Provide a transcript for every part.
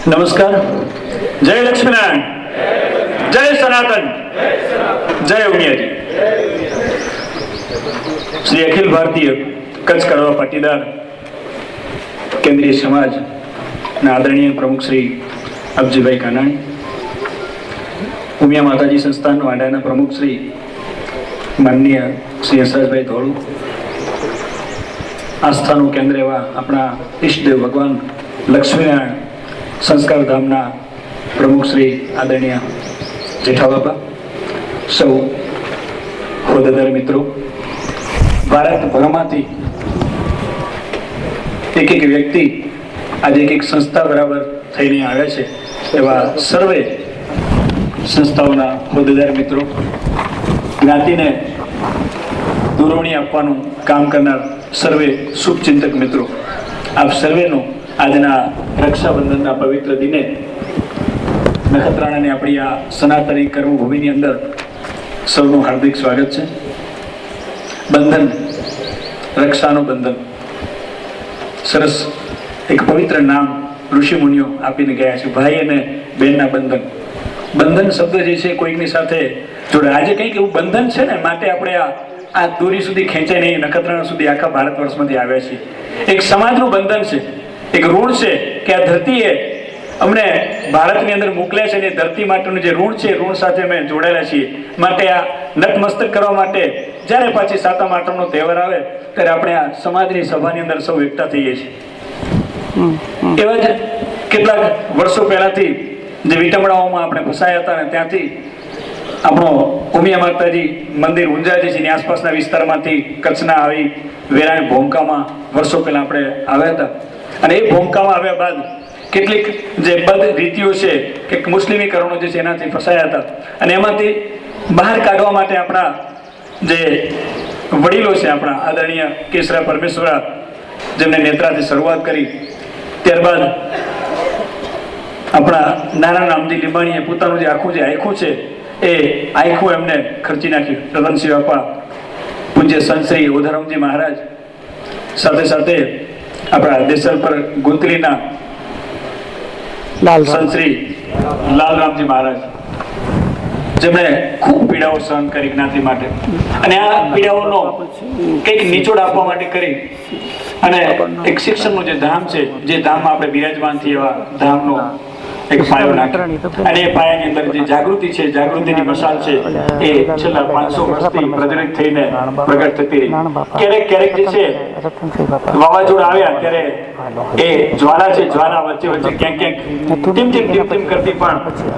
નમસ્કાર. જય લક્ષ્મીનારાયણ, જય સનાતન, જય ઉમિયાજી. શ્રી અખિલ ભારતીય કચ્છ કડવા પાટીદાર કેન્દ્રીય સમાજ ના આદરણીય પ્રમુખ શ્રી અબજીભાઈ કાનાણી, ઉમિયા માતાજી સંસ્થાન વાંડાના પ્રમુખ શ્રી માનનીય શ્રી હસરાજભાઈ ધોળુ, આસ્થાનું કેન્દ્ર એવા આપણા ઈષ્ટદેવ ભગવાન લક્ષ્મીનારાયણ સંસ્કાર ધામના પ્રમુખ શ્રી આદરણીય જેઠાબાપા, સૌ હોદ્દેદાર મિત્રો, ભારતભરમાંથી એક એક વ્યક્તિ આજે એક સંસ્થા બરાબર થઈને આવ્યા છે એવા સર્વે સંસ્થાઓના હોદ્દેદાર મિત્રો, જ્ઞાતિને દોરવણી આપવાનું કામ કરનાર સર્વે શુભચિંતક મિત્રો, આપ સર્વેનું આજના રક્ષાબંધનના પવિત્ર દિને નખત્રાણાની આપણી આ સનાતની કર્મભૂમિની અંદર સૌનું હાર્દિક સ્વાગત છે. બંધન, રક્ષાનું બંધન, સરસ એક પવિત્ર નામ ઋષિ મુનિઓ આપીને ગયા છે. ભાઈ અને બહેનના બંધન. બંધન શબ્દ જે છે કોઈકની સાથે જોડે. આજે કંઈક એવું બંધન છે ને, માટે આપણે આ દોરી સુધી ખેંચાય નહીં, નખત્રાણા સુધી આખા ભારત વર્ષમાંથી આવ્યા છીએ. એક સમાજનું બંધન છે, એક ઋણ છે કે આ ધરતીએ અમને ભારતની અંદર મોકલ્યા છે અને ધરતી માટેનું જે ઋણ છે, ઋણ સાથે અમે જોડાયેલા છીએ. માટે આ નતમસ્તક કરવા માટે જ્યારે પાછી સાતમ આઠમનો તહેવાર આવે ત્યારે આપણે આ સમાજની સભાની અંદર સૌ એકઠા થઈએ છીએ. એવા જ કેટલાક વર્ષો પહેલાથી જે વિટમણાઓમાં આપણે ફસાયા હતા અને ત્યાંથી આપણો ઉમિયા માતાજી મંદિર ઊંઝા છે, આસપાસના વિસ્તારમાંથી કચ્છના આવી વેરાણ ભોંકામાં વર્ષો પહેલા આપણે આવ્યા હતા. અને એ ભૂમિકામાં આવ્યા બાદ કેટલીક જે બદ રીતિઓ છે કે મુસ્લિમીકરણો જે છે એનાથી ફસાયા હતા અને એમાંથી બહાર કાઢવા માટે આપણા જે વડીલો છે, આપણા આદરણીય કેસરા પરમેશ્વરા, જેમને નેત્રાથી શરૂઆત કરી, ત્યારબાદ આપણા નાના નામજી લીંબાણીએ પોતાનું જે આખું જે આખું છે એ આખું એમને ખર્ચી નાખ્યું. રતનસિંહ બાપા, પૂજ્ય સંત શ્રી ઓધરમજી મહારાજ, સાથે સાથે આપણા દેસલ પર ગુંતલીના સંત શ્રી લાલરામજી મહારાજ, જેમણે ખૂબ પીડાઓ સહન કરી જ્ઞાતિ માટે અને આ પીડાઓનો કંઈક નિચોડ આપવા માટે કરી અને એક શિક્ષણનું જે ધામ છે, જે ધામમાં આપણે બિરાજમાન છીએ એવા ધામનો એક પાયો નાખ્યો. અને એ પાયાની અંદર જે જાગૃતિ છે, જાગૃતિની મશાલ છે, એ છેલ્લા 500 વર્ષથી પ્રજ્વલિત થઈને પ્રગટ થતી રહી. ક્યારેક ક્યારેક જે છે વાવાઝોડા આવ્યા ત્યારે એ જ્વાલા છે, જ્વાલા વચ્ચે વચ્ચે ક્યાંક ક્યાંક ટીમ કરતી પણ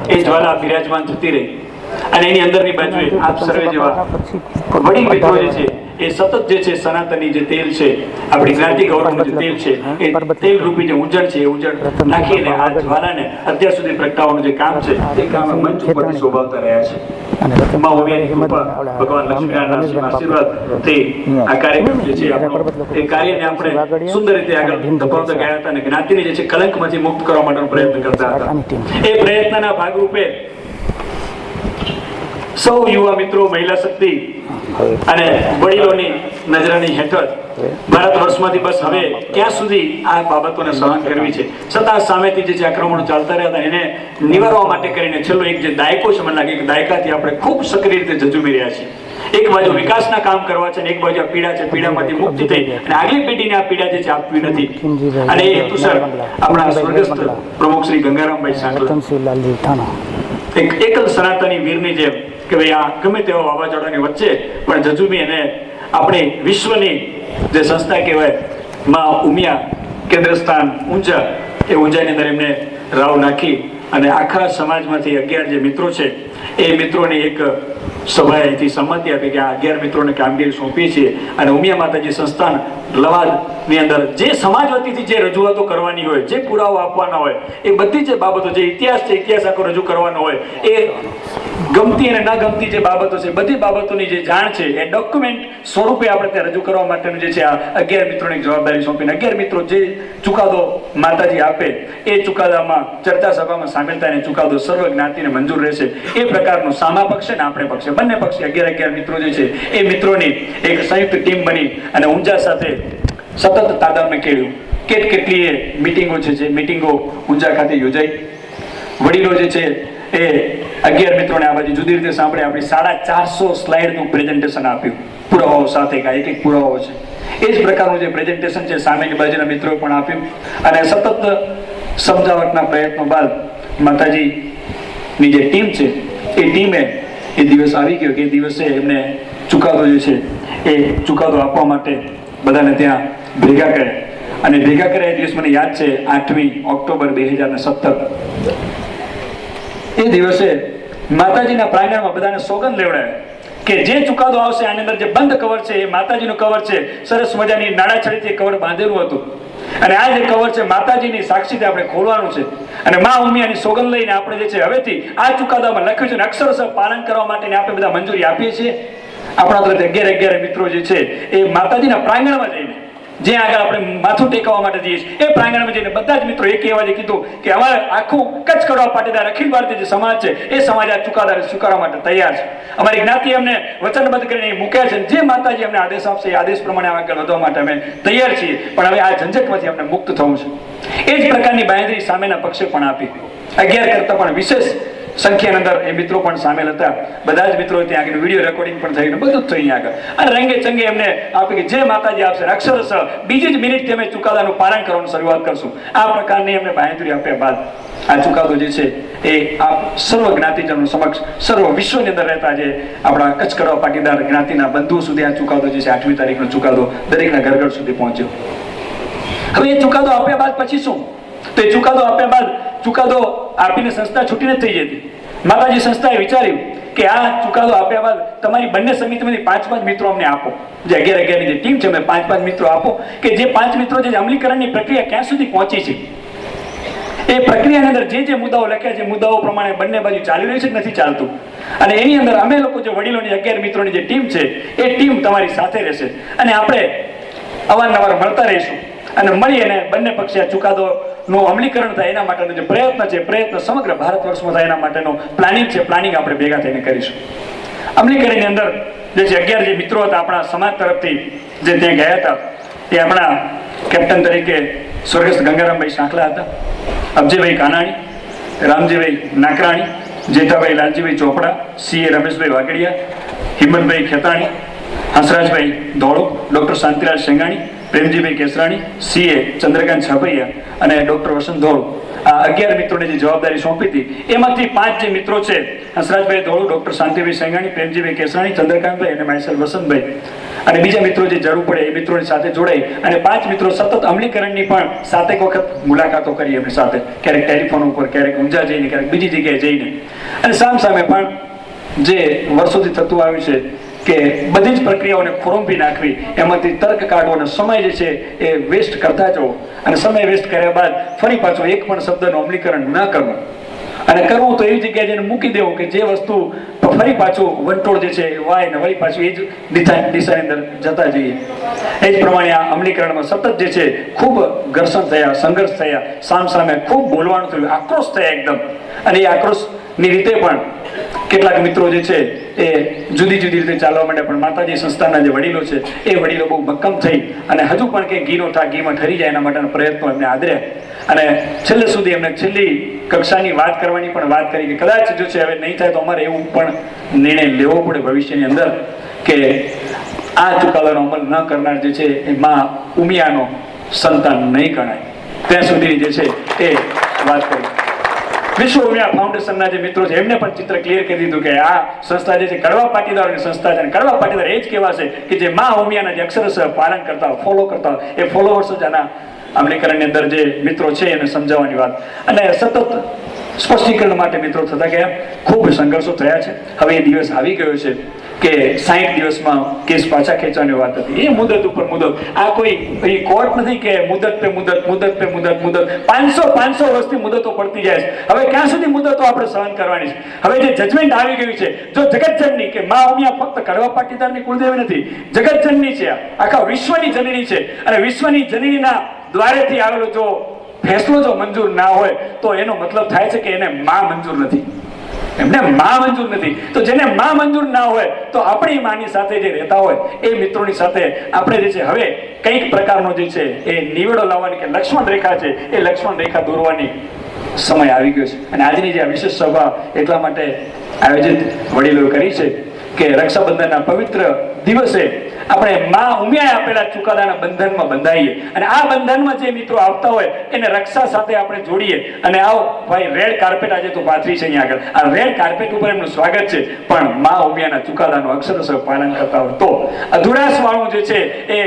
એ જ્વાલા બિરાજમાન થતી રહી. અને એની અંદરની બાજુએ આપ સર્વે જેવા વડીલ મિત્રો જે છે એ સતત જે છે સનાતની જે તેલ છે, આપણી ક્રાંતિ ગૌરવનું જે તેલ છે, એ તેલ રૂપી જે ઉજળ છે, એ ઉજળ નાખીને આ જ્વાલાને અત્યાર સુધી પ્રગટાવવાનું જે કામ છે એ કામ મંચ ઉપર શોભાવતા રહ્યા છે. ભગવાન લક્ષ્મીનારાયણના આશીર્વાદથી આ કાર્યક્રમ જે છે એ કાર્યને આપણે સુંદર રીતે આગળ ધપાવતા ગયા હતા અને જ્ઞાતિને જે છે કલંકમાંથી મુક્ત કરવા માટેનો પ્રયત્ન કરતા હતા. એ પ્રયત્નના ભાગરૂપે સૌ યુવા મિત્રો, મહિલા શક્તિ અને વડીલોની નજરાણી હેઠળ ભારત વર્ષમાંથી બસ હવે ક્યાં સુધી આ બાબતોને સહન કરવી છે, છતાં સામેથી જે આક્રમણો ચાલતા રહ્યા હતા એને નિવારવા માટે કરીને છેલ્લો એક જે દાયકો છે, મને લાગે કે દાયકાથી આપણે ખૂબ સક્રિય રીતે ઝઝૂમી રહ્યા છીએ. એક બાજુ વિકાસના કામ કરવા છે અને એક બાજુ આ પીડા છે, પીડામાંથી મુક્તિ થઈ અને આગલી પેઢીને આ પીડા જે છે આપવી નથી. અને એ હેતુસર આપણા સ્વર્ગસ્થ પ્રમુખ શ્રી ગંગારામભાઈ સાંકળ એક એકલ સનાતની વીરની જેમ કે ભાઈ આ ગમે તેવા વાવાઝોડાની વચ્ચે પણ ઝઝૂમી અને આપણી વિશ્વની જે સંસ્થા કહેવાય માં ઉમિયા કેન્દ્ર સ્થાન ઊંઝા, એ ઊંઝાની અંદર એમને રાવ નાખી અને આખા સમાજમાંથી 11 જે મિત્રો છે એ મિત્રોની એક સભાએ અહીંથી સંમતિ આપી કે આ 11 મિત્રોને કામગીરી સોંપીએ છીએ અને ઉમિયા માતાજી સંસ્થાન લવાદની અંદર જે સમાજ વતીથી જે રજૂઆતો કરવાની હોય, જે પુરાવો આપવાના હોય, એ બધી જે બાબતો, જે ઇતિહાસ છે, ઇતિહાસ આખો રજૂ કરવાનો હોય, એ ગમતી અને ના ગમતી જે બાબતો છે, બધી બાબતોની જે જાણ છે એ ડોક્યુમેન્ટ સ્વરૂપે આપણે ત્યાં રજૂ કરવા માટેનું જે છે આ 11 મિત્રોની જવાબદારી સોંપીને 11 મિત્રો જે ચુકાદો માતાજી આપે એ ચુકાદામાં ચર્ચા સભામાં સામેલ થાય અને ચુકાદો સર્વ જ્ઞાતિને મંજૂર રહેશે એ પ્રકારનું સામા પક્ષે ને આપણે પક્ષે બંને પક્ષે 11 મિત્રો જે છે એ મિત્રોની એક સંયુક્ત ટીમ બની અને ઊંઝા સાથે સતત તાદાત્મ્ય કેળવ્યું કેટલીય મિટિંગો છે જે મિટિંગો ઊંઝા ખાતે યોજાઈ. વડીલો જે છે એ 11 મિત્રોને આ બાજુ જુદી રીતે સાંભળે આપણી 450 સ્લાઇડનું પ્રેઝન્ટેશન આપ્યું, પુરાવાઓ સાથે. એક પુરાવાઓ છે એ જ પ્રકારનું જે પ્રેઝન્ટેશન છે સામેની બાજુના મિત્રોએ પણ આપ્યું. અને સતત સમજાવટના પ્રયત્નો બાદ માતાજીની જે ટીમ છે એ ટીમે એ દિવસ આવી ગયો કે એ દિવસે એમને ચુકાદો જે છે એ ચુકાદો આપવા માટે બધાને ત્યાં ભેગા કર્યા. અને ભેગા કર્યા એ દિવસ મને યાદ છે 8મી ઓક્ટોબર 2017. એ દિવસે માતાજીના પ્રાંગણમાં બધાને સોગંદ લેવડાવ્યા કે જે ચુકાદો આવશે આની અંદર જે બંધ કવર છે એ માતાજીનું કવર છે. સરસ મજાની નાળાછડીથી કવર બાંધેલું હતું અને આ જે કવર છે માતાજીની સાક્ષીથી આપણે ખોલવાનું છે. અને મા ઉમિયાની સોગંદ લઈને આપણે જે છે હવેથી આ ચુકાદામાં લખ્યું છે અને અક્ષરશઃ પાલન કરવા માટે આપણે બધા મંજૂરી આપીએ છીએ. આપણા તરફ 11 મિત્રો જે છે એ માતાજીના પ્રાંગણમાં જઈને જ્યાં આગળ આપણે માથું ટેકવવા માટે જઈએ છીએ એ પ્રાંગણમાં જઈને બધા જ મિત્રો એક અવાજે કીધું કે અમારે આખું કચ્છ કડવા પાટીદાર અખિલ ભારતીય જે સમાજ છે એ સમાજ આ ચુકાદાને સ્વીકારવા માટે તૈયાર છે. અમારી જ્ઞાતિ અમને વચનબદ્ધ કરીને મૂક્યા છે. જે માતાજી અમને આદેશ આપશે એ આદેશ પ્રમાણે આગળ વધવા માટે અમે તૈયાર છીએ. પણ હવે આ ઝંઝટમાંથી અમને મુક્ત થવું છે. એ જ પ્રકારની બાંહેધરી સામેના પક્ષે પણ આપી. 11 કરતા પણ વિશેષ સંખ્યાની અંદર એ મિત્રો પણ સામેલ હતા. બધા જ મિત્રો ત્યાં આગળ વિડીયો રેકોર્ડિંગ પણ થયું, બધું જ થયું આગળ. અને રંગે ચંગે એમને આપે કે જે માતાજી આપશે અક્ષરશઃ બીજી જ મિનિટથી અમે ચુકાદાનું પાલન કરવાની શરૂઆત કરશું. આ પ્રકારની એમને બાંહેધરી આપ્યા બાદ આ ચુકાદો જે છે એ આ સર્વ જ્ઞાતિજનો સમક્ષ સર્વ વિશ્વની અંદર રહેતા જે આપણા કચ્છ કડવા પાટીદાર જ્ઞાતિના બંધુઓ સુધી આ ચુકાદો જે છે 8મી તારીખનો ચુકાદો દરેકના ઘર ઘર સુધી પહોંચ્યો. હવે એ ચુકાદો આપ્યા બાદ પછી શું? તો એ ચુકાદો આપ્યા બાદ ચુકાદો આપીને સંસ્થા છૂટીને થઈ જતી. માતાજી સંસ્થાએ વિચાર્યું કે આ ચુકાદો આપ્યા બાદ તમારી બંને સમિતિમાંથી 5 મિત્રો અમને આપો. જે 11 ની જે ટીમ છે અમે 5 મિત્રો આપો કે જે 5 મિત્રો જે અમલીકરણની પ્રક્રિયા ક્યાં સુધી પહોંચી છે એ પ્રક્રિયાની અંદર જે મુદ્દાઓ લખ્યા છે મુદ્દાઓ પ્રમાણે બંને બાજુ ચાલી રહ્યું છે કે નથી ચાલતું. અને એની અંદર અમે લોકો જે વડીલોની 11 મિત્રોની જે ટીમ છે એ ટીમ તમારી સાથે રહેશે અને આપણે અવારનવાર મળતા રહીશું અને મળી અને બંને પક્ષે આ ચુકાદોનું અમલીકરણ થાય એના માટેનો જે પ્રયત્ન છે પ્રયત્ન સમગ્ર ભારત વર્ષમાં થાય એના માટેનો પ્લાનિંગ છે પ્લાનિંગ આપણે ભેગા થઈને કરીશું. અમલીકરણની અંદર જે 11 જે મિત્રો હતા આપણા સમાજ તરફથી જે ત્યાં ગયા હતા એ આપણા કેપ્ટન તરીકે સ્વર્ગસ્થ ગંગારામભાઈ સાંખલા હતા, અબજીભાઈ કાનાણી, રામજીભાઈ નાકરાણી, જેઠાભાઈ લાલજીભાઈ ચોપડા, CA Rameshbhai Vagadia, Himmatbhai ખેતાણી, Hansrajbhai ધોળો, doctor Shantilal શેંગાણી, Premjibhai Kesrani, CA Chandrakant છાપૈયા અને ડોક્ટર વસંત ધોળો. આ 11 મિત્રોને જે જવાબદારી સોંપી હતી એમાંથી 5 જે મિત્રો છે હંસરાજભાઈ ધોળો, ડોક્ટર શાંતિભાઈ શેંગાણી, પ્રેમજીભાઈ કેસરાણી, ચંદ્રકાંતભાઈ અને માયસલ વસંતભાઈ અને બીજા મિત્રો જે જરૂર પડે એ મિત્રોની સાથે જોડાઈ અને 5 મિત્રો સતત અમલીકરણની પણ 7 વખત મુલાકાતો કરી એમની સાથે, ક્યારેક ટેલિફોન ઉપર, ક્યારેક ઊંઝા જઈને, ક્યારેક બીજી જગ્યાએ જઈને અને સામે પણ જે વર્ષોથી થતું આવ્યું છે કે બધી જ પ્રક્રિયાઓને ખોરંભી નાખવી, એમાંથી તર્ક કાઢવો અને સમય જે છે એ વેસ્ટ કરતા જવો અને સમય વેસ્ટ કર્યા બાદ ફરી પાછું એક પણ શબ્દનું અમલીકરણ ન કરવું અને કરવું તો એવી જગ્યાએ જઈને મૂકી દેવું કે જે વસ્તુ ફરી પાછું વંટોળ જે છે વાય ને વળી પાછું એ જ દિશાની અંદર જતા જઈએ. એ જ પ્રમાણે આ અમલીકરણમાં સતત જે છે ખૂબ ઘર્ષણ થયા, સંઘર્ષ થયા, સામે ખૂબ બોલવાનું થયું, આક્રોશ થયા એકદમ. અને એ આક્રોશની રીતે પણ કેટલાક મિત્રો જે છે એ જુદી રીતે ચાલવા માટે પણ માતાજી સંસ્થાના જે વડીલો છે એ વડીલો બહુ મક્કમ થઈ અને હજુ પણ કે ઘીનો ઠાક ઘીમાં ઠરી જાય એના માટેના પ્રયત્નો એમને આદર્યા અને છેલ્લે સુધી એમને છેલ્લી કક્ષાની વાત કરવાની પણ વાત કરી કે કદાચ જો છે હવે નહીં થાય તો અમારે એવું પણ નિર્ણય લેવો પડે ભવિષ્યની અંદર કે આ ચુકાદાનો અમલ ન કરનાર જે છે એ માં ઉમિયાનો સંતાન નહીં ગણાય. ત્યાં સુધી જે છે એ વાત કરી. વિશ્વ ઉમિયા ફાઉન્ડેશનના જે મિત્રો છે એમને પણ ચિત્ર ક્લિયર કરી દીધું કે આ સંસ્થા જે છે કડવા પાટીદારોની સંસ્થા છે અને કડવા પાટીદાર એ જ કહેવા છે કે જે મા ઉમિયાના જે અક્ષરશઃ પાલન કરતા હોય, ફોલો કરતા હોય એ ફોલોવર્સ જ આના અમલીકરણની અંદર જે મિત્રો છે એને સમજાવવાની વાત અને સતત સ્પષ્ટીકરણ માટે મિત્રો થતા ગયા. ખૂબ સંઘર્ષો થયા છે. હવે એ દિવસ આવી ગયો છે કે 60 દિવસમાં કેસ પાછા ખેંચવાની વાત હતી. એ મુદત ઉપર મુદત, આ કોઈ કોર્ટ નથી કે મુદત પે મુદત 500 વર્ષથી મુદતો પડતી જાય છે. હવે ક્યાં સુધી મુદતો આપણે સહન કરવાની છે? હવે જે જજમેન્ટ આવી ગયું છે, જો જગતજનની કે મા ઉમિયા ફક્ત કડવા પાટીદારની કુળદેવી નથી, જગતજનની છે, આખા વિશ્વની જનની છે અને વિશ્વની જનનીના દ્વારેથી આવેલો જો ફેસલો જો મંજૂર ના હોય તો એનો મતલબ થાય છે કે એને માં મંજૂર નથી. એમને માં મંજૂર નથી. તો જેને માં મંજૂર ના હોય તો આપણી માની સાથે જે રહેતા હોય એ મિત્રોની સાથે આપણે જે છે હવે કઈક પ્રકારનો જે છે એ નિવેડો લાવવાની કે લક્ષ્મણ રેખા છે એ લક્ષ્મણ રેખા દોરવાની સમય આવી ગયો છે. અને આજની જે આ વિશેષ સભા એટલા માટે આયોજિત વડીલો કરી છે કે રક્ષાબંધનના પવિત્ર દિવસે આપણે માં ઉમિયાએ આપેલા ચુકાદાના બંધનમાં બંધાઈએ અને આ બંધનમાં જે મિત્રો આવતા હોય એને રક્ષા સાથે આપણે જોડીએ. અને આવો ભાઈ, રેડ કાર્પેટ આજે તો પાથરી છે અહીંયા આગળ. આ રેડ કાર્પેટ ઉપર એમનું સ્વાગત છે, પણ માં ઉમિયાના ચુકાદાનું અક્ષરશઃ પાલન કરતા હોય તો અધુરાશ વાળું જે છે એ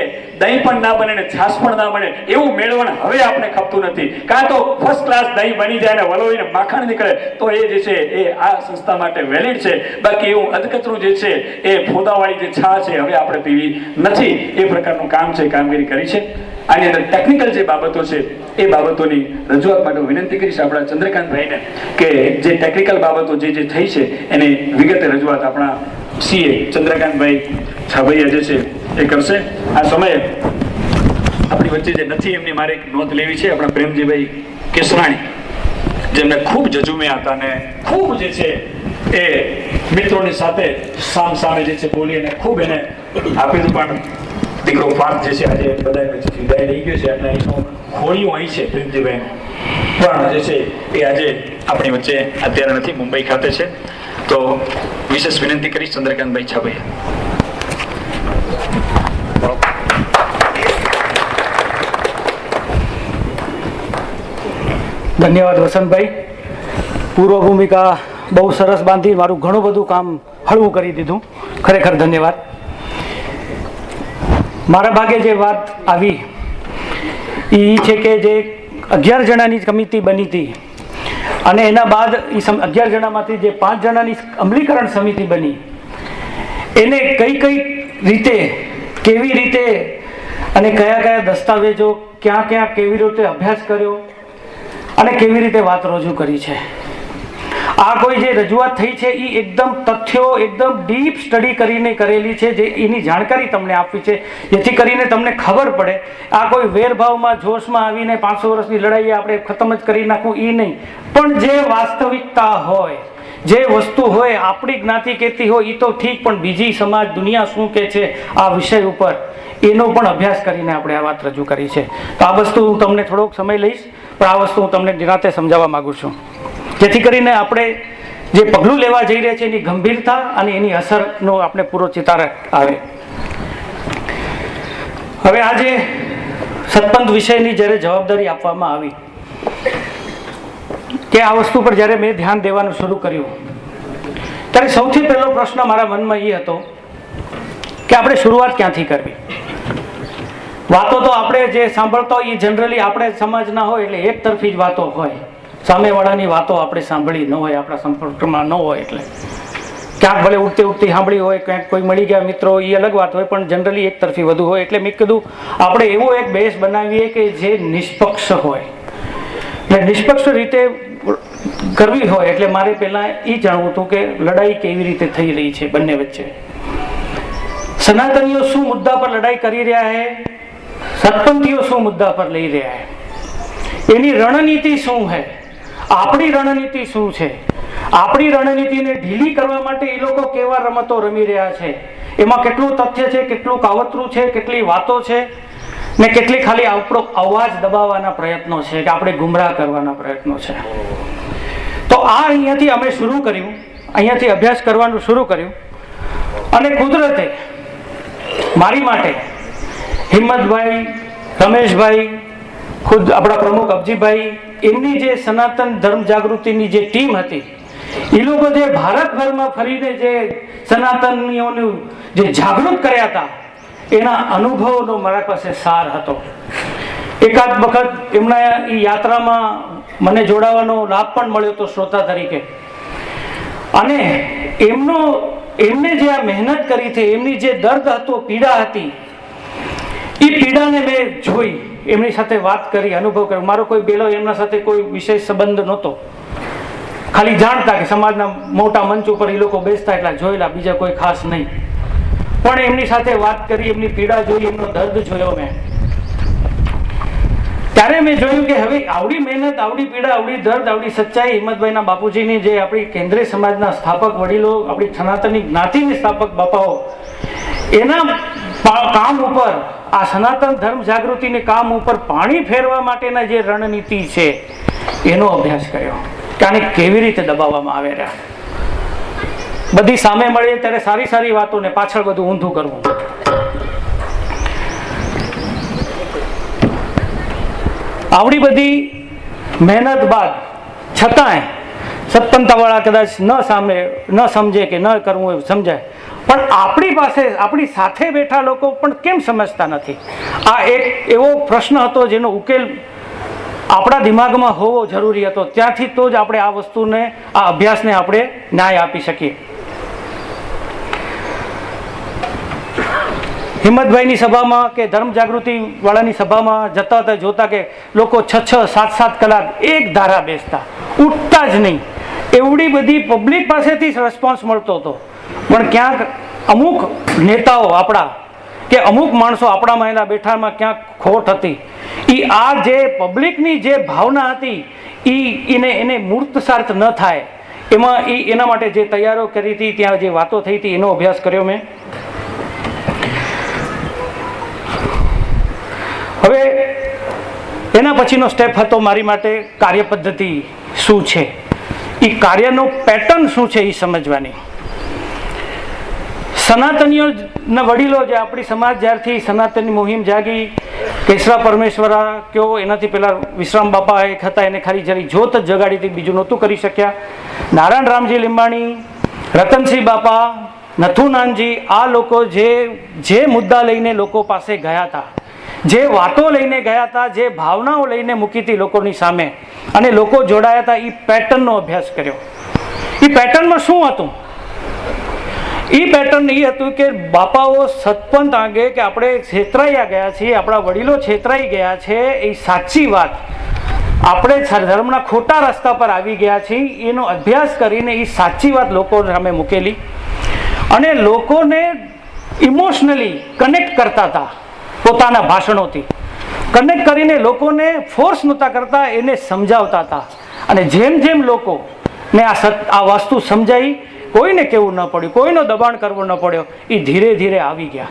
દહીં પણ ના બને ને છાશ પણ ના બને એવું મેળવણ હવે આપણે ખપતું નથી. કાં તો ફર્સ્ટ ક્લાસ દહીં બની જાય ને વલોવીને માખણ નીકળે તો એ જે છે એ આ સંસ્થા માટે વેલિડ છે. બાકી એવું અધકચરું જે છે એ ફોદાવાળી જે છા છે હવે આપણે પીવી નથી. એ પ્રકારનું કામ છે, કામગીરી કરી છે. આની અંદર ટેકનિકલ જે બાબતો છે એ બાબતોની રજૂઆત માટે વિનંતી કરીશ આપણા ચંદ્રકાંતભાઈને કે જે ટેકનિકલ બાબતો જે થઈ છે એની વિગતે રજૂઆત આપણા સીએ ચંદ્રકાંતભાઈ છાભૈયા જે છે એ કરશે. આ સમયે આપણી વચ્ચે જે નથી એમની મારે એક નોંધ લેવી છે. આપણા પ્રેમજીભાઈ કેસરાણી જેમને ખૂબ જજુમ્યા હતા અને ખૂબ જે છે એ મિત્રોની સાથે સામે જે છે બોલી અને ખૂબ એને આપેલું. પણ દીકરો પાર્થ જે છે આજે બધા વિદાય લઈ ગયો છે એટલે એનું ખોળિયું અહીં છે પ્રેમજીભાઈ પણ જે છે એ આજે આપણી વચ્ચે અત્યારે નથી, મુંબઈ ખાતે છે. તો વિશેષ વિનંતી કરીશ ચંદ્રકાંતભાઈ છાભૈયા. ધન્યવાદ વસંતભાઈ. પૂર્વ ભૂમિકા બહુ સરસ બાંધી મારું ઘણું બધું કામ હળવું કરી દીધું. ખરેખર ધન્યવાદ. મારા ભાગે જે વાત આવી એ છે કે જે 11 જણાની કમિટી બની હતી અને એના બાદ એ 11 જણામાંથી જે 5 જણાની અમલીકરણ સમિતિ બની એને કઈ રીતે, કેવી રીતે અને કયા કયા દસ્તાવેજો ક્યાં ક્યાં કેવી રીતે અભ્યાસ કર્યો અને કેવી રીતે વાત રજૂ કરી છે. આ કોઈ જે રજૂઆત થઈ છે એ એકદમ તથ્યો એકદમ ડીપ સ્ટડી કરીને કરેલી છે, જે એની જાણકારી તમને આપવી છે જેથી કરીને તમને ખબર પડે. આ કોઈ વેરભાવમાં જોશમાં આવીને 500 વર્ષની લડાઈ આપણે ખતમ જ કરી નાખવું એ નહીં, પણ જે વાસ્તવિકતા હોય, જે વસ્તુ હોય આપણી જ્ઞાતિ કહેતી હોય એ તો ઠીક, પણ બીજી સમાજ દુનિયા શું કહે છે આ વિષય ઉપર એનો પણ અભ્યાસ કરીને આપણે આ વાત રજૂ કરી છે. તો આ વસ્તુ હું તમને થોડોક સમય લઈશ, પણ આ વસ્તુ હું તમને નિરાંતે સમજાવવા માગું છું જેથી કરીને આપણે જે પગલું લેવા જઈ રહ્યા છે એની ગંભીરતા અને એની અસરનો આપણે પૂરો ચિતાર આવે. હવે આજે સતપંથ વિષયની જ્યારે જવાબદારી આપવામાં આવી કે આ વસ્તુ પર જ્યારે મેં ધ્યાન દેવાનું શરૂ કર્યું ત્યારે સૌથી પહેલો પ્રશ્ન મારા મનમાં એ હતો કે આપણે શરૂઆત ક્યાંથી કરવી. વાતો તો આપણે જે સાંભળતા હોય એ જનરલી આપણે સમાજના હોય એટલે એક તરફી જ વાતો હોય, સામેવાળાની વાતો આપણે સાંભળી ન હોય, આપણા સંપર્કમાં ન હોય, એટલે ક્યાંક ભલે ઉડતી સાંભળી હોય, ક્યાંક કોઈ મળી ગયા મિત્રો એ અલગ વાત હોય, પણ જનરલી એક તરફી વધુ હોય. એટલે મેં કીધું આપણે એવો એક બેઝ બનાવીએ કે જે નિષ્પક્ષ હોય. એટલે નિષ્પક્ષ રીતે કરવી હોય એટલે મારે પહેલાં એ જાણવું હતું કે લડાઈ કેવી રીતે થઈ રહી છે બંને વચ્ચે. સનાતનીઓ શું મુદ્દા પર લડાઈ કરી રહ્યા છે, સતપંથીઓ શું મુદ્દા પર લઈ રહ્યા છે, એની રણનીતિ શું છે, આપણી રણનીતિ શું છે, આપણી રણનીતિને ઢીલી કરવા માટે એ લોકો કેવા રમતો રમી રહ્યા છે, એમાં કેટલું તથ્ય છે, કેટલું કાવતરું છે, કેટલી વાતો છે ને કેટલી ખાલી આપણો અવાજ દબાવવાના પ્રયત્નો છે કે આપણે ગુમરાહ કરવાના પ્રયત્નો છે. તો આ અહીંયાથી અમે શરૂ કર્યું, અહીંયાથી અભ્યાસ કરવાનું શરૂ કર્યું અને કુદરતે મારી માટે હિંમતભાઈ, રમેશભાઈ, ખુદ આપણા પ્રમુખ અબજીભાઈ, એમની જે સનાતન ધર્મ જાગૃતિની જે ટીમ હતી એ લોકો જે ભારતભરમાં ફરીને જે સનાતનીઓનું જે જાગૃત કર્યા હતા એના અનુભવનો મારા પાસે સાર હતો. એકાદ વખત એમના એ યાત્રામાં મને જોડાવાનો લાભ પણ મળ્યો હતો શ્રોતા તરીકે. અને એમને જે આ મહેનત કરી હતી, એમની જે દર્દ હતો, પીડા હતી, એ પીડાને મેં જોઈ, એમની સાથે વાત કરી, અનુભવ કર્યો. મારો કોઈ બેલો એમના સાથે કોઈ વિશેષ સંબંધ નહોતો, ખાલી જાણતા કે સમાજના મોટા મંચ ઉપર એ લોકો બેસતા એટલા જોયેલા, બીજા કોઈ ખાસ નહીં. પણ એમની સાથે વાત કરી, એમની પીડા જોઈ, એમનો દર્દ જોયો મેં. ત્યારે મેં જોયું કે હવે આવડી મહેનત, આવડી પીડા, આવડી દર્દ, આવડી સચ્ચાઈ હિંમતભાઈના બાપુજીની, જે આપણી કેન્દ્રીય સમાજના સ્થાપક વડીલો, આપણી સનાતનની જ્ઞાતિની સ્થાપક બાપાઓ, એના કામ ઉપર, આ સનાતન ધર્મ જાગૃતિને કામ ઉપર પાણી ફેરવા માટેના જે રણનીતિ છે એનો અભ્યાસ કર્યો કે આને કેવી રીતે દબાવવામાં આવે રહ્યા. બધી સામે મળે ત્યારે સારી સારી વાતોને પાછળ બધું ઊંધું કરવું. આવડી બધી મહેનત બાદ છતાંય સત્પંતાવાળા કદાચ ન સમજે કે ન કરવું એવું સમજાય, પણ આપણી પાસે, આપણી સાથે બેઠા લોકો પણ કેમ સમજતા નથી? આ એક એવો પ્રશ્ન હતો જેનો ઉકેલ આપણા દિમાગમાં હોવો જરૂરી હતો. ત્યાંથી તો જ આપણે આ વસ્તુને, આ અભ્યાસને આપણે ન્યાય આપી શકીએ. હિંમતભાઈની સભામાં કે ધર્મ જાગૃતિ વાળાની સભામાં જતા હતા, જોતા કે લોકો 6-7 કલાક એક ધારા બેસતા, ઉઠતા જ નહીં. એવડી બધી પબ્લિક પાસેથી રિસ્પોન્સ મળતો હતો, પણ ક્યાંક અમુક નેતાઓ આપણા કે અમુક માણસો આપણામાં એના બેઠામાં ક્યાંક ખોટ હતી. આ જે પબ્લિકની જે ભાવના હતી એને મૂર્તસાર્થ ન થાય એમાં એના માટે જે તૈયારો કરી હતી, ત્યાં જે વાતો થઈ હતી, એનો અભ્યાસ કર્યો મેં. હવે એના પછીનો સ્ટેપ હતો મારી માટે કાર્ય પદ્ધતિ શું છે, એ કાર્યનો પેટર્ન શું છે એ સમજવાની. સનાતનીઓના વડીલો, જે આપણી સમાજ જ્યારથી સનાતનની મુહિમ જાગી, કેશરા પરમેશ્વરા કયો, એનાથી પહેલાં વિશ્રામ બાપા એક હતા, એને ખાલી જરી જોત જ જગાડી હતી, બીજું નહોતું કરી શક્યા. નારાયણ રામજી લીંબાણી, રતનસિંહ બાપા, નથુનાનજી, આ લોકો જે મુદ્દા લઈને લોકો પાસે ગયા હતા, જે વાતો લઈને ગયા હતા, જે ભાવનાઓ લઈને મૂકી હતી લોકોની સામે, અને લોકો જોડાયા હતા, એ પેટર્નનો અભ્યાસ કર્યો. એ પેટર્નમાં શું હતું? એ પેટર્ન એ હતું કે બાપાઓ સતપંથ આંગે કે આપણે છેતરાયા ગયા છીએ, આપણા વડીલો છેતરાઈ ગયા છે, એ સાચી વાત, આપણે ધર્મના ખોટા રસ્તા પર આવી ગયા છીએ, એનો અભ્યાસ કરીને એ સાચી વાત લોકો સામે મૂકેલી, અને લોકોને ઇમોશનલી કનેક્ટ કરતા હતા. પોતાના ભાષણોથી કનેક્ટ કરીને લોકોને ફોર્સ નહોતા કરતા, એને સમજાવતા હતા. અને જેમ જેમ લોકોને આ વસ્તુ સમજાઈ, કોઈને કહેવું ન પડ્યું, કોઈનો દબાણ કરવો ન પડ્યો, એ ધીરે ધીરે આવી ગયા.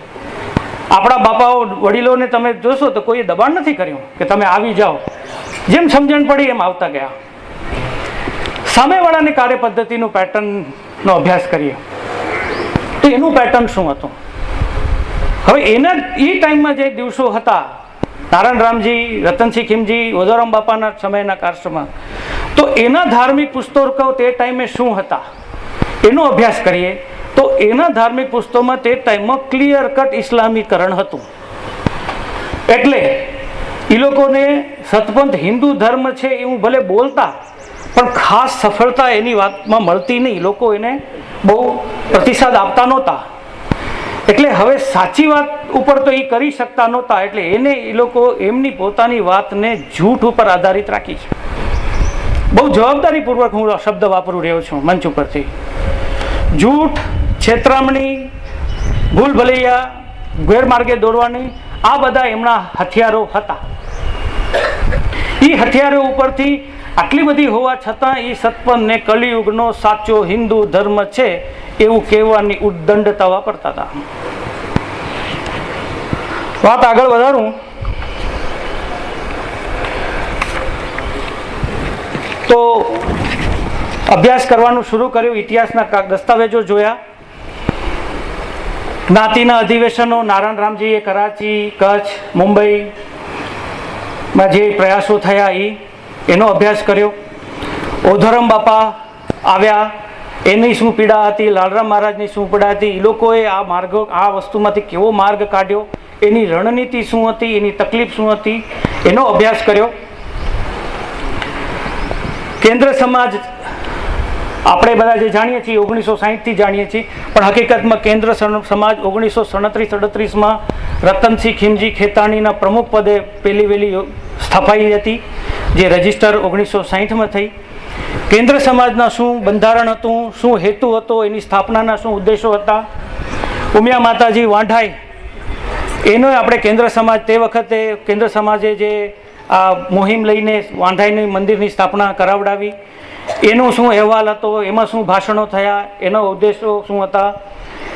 આપણા બાપાઓ વડીલોને તમે જોશો તો કોઈએ દબાણ નથી કર્યું કે તમે આવી જાઓ, જેમ સમજણ પડી એમ આવતા ગયા. સામેવાળાની કાર્ય પદ્ધતિનું પેટર્નનો અભ્યાસ કરીએ તો એનું પેટર્ન શું હતું? હવે એના એ ટાઈમમાં જે દિવસો હતા, નારાયણ રામજી, રતનસિંહ ખીમજી, ઓઝારામ બાપાના સમયના કાળમાં, તો એના ધાર્મિક પુસ્તકો તે ટાઈમે શું હતા એનો અભ્યાસ કરીએ તો એના ધાર્મિક પુસ્તકોમાં તે ટાઈમમાં ક્લિયર કટ ઇસ્લામીકરણ હતું. એટલે એ લોકોને સતપંથ હિન્દુ ધર્મ છે એવું ભલે બોલતા, પણ ખાસ સફળતા એની વાતમાં મળતી નહીં. લોકો એને બહુ પ્રતિસાદ આપતા નહોતા. એટલે હવે સાચી વાત ઉપર તો એ કરી શકતા નહોતા, એટલે એ લોકો એમની પોતાની વાતને જૂઠ ઉપર આધારિત રાખી છે. બહુ જવાબદારીપૂર્વક હું શબ્દ વાપરું રહ્યો છું મંચ ઉપરથી. જૂઠ, છેતરામણી, ભૂલ ભલૈયા, ગેરમાર્ગે દોરવાની, આ બધા એમના હથિયારો હતા. એ હથિયારો ઉપરથી આટલી બધી હોવા છતાં એ સતપંથને કલિયુગનો સાચો હિન્દુ ધર્મ છે એવું કહેવાની ઉદ્દંડતા વાપરતા હતા. વાત આગળ વધારું તો અભ્યાસ કરવાનું શરૂ કર્યું. ઇતિહાસના દસ્તાવેજો જોયા, જ્ઞાતિના અધિવેશનો નારાયણ રામજીએ કરાચી, કચ્છ, મુંબઈમાં જે પ્રયાસો થયા એનો અભ્યાસ કર્યો. ઓધરમ બાપા આવ્યા, એની શું પીડા હતી, લાલરામ મહારાજની શું પીડા હતી, એ લોકોએ આ વસ્તુમાંથી કેવો માર્ગ કાઢ્યો, એની રણનીતિ શું હતી, એની તકલીફ શું હતી, એનો અભ્યાસ કર્યો. કેન્દ્ર સમાજ આપણે બધા જે જાણીએ છીએ 1960થી જાણીએ છીએ, પણ હકીકતમાં કેન્દ્ર સમાજ 1937-38માં રતનસિંહ ખીમજી ખેતાણીના પ્રમુખ પદે પહેલી વહેલી સ્થાપાઈ હતી, જે રજિસ્ટર 1960માં થઈ. કેન્દ્ર સમાજના શું બંધારણ હતું, શું હેતુ હતો, એની સ્થાપનાના શું ઉદ્દેશો હતા, ઉમિયા માતાજી વાંઢાઈ એનો આપણે કેન્દ્ર સમાજ, તે વખતે કેન્દ્ર સમાજે જે આ મુહિમ લઈને વાંધાઈની મંદિરની સ્થાપના કરાવડાવી, એનો શું અહેવાલ હતો, એમાં શું ભાષણો થયા, એના ઉદ્દેશો શું હતા,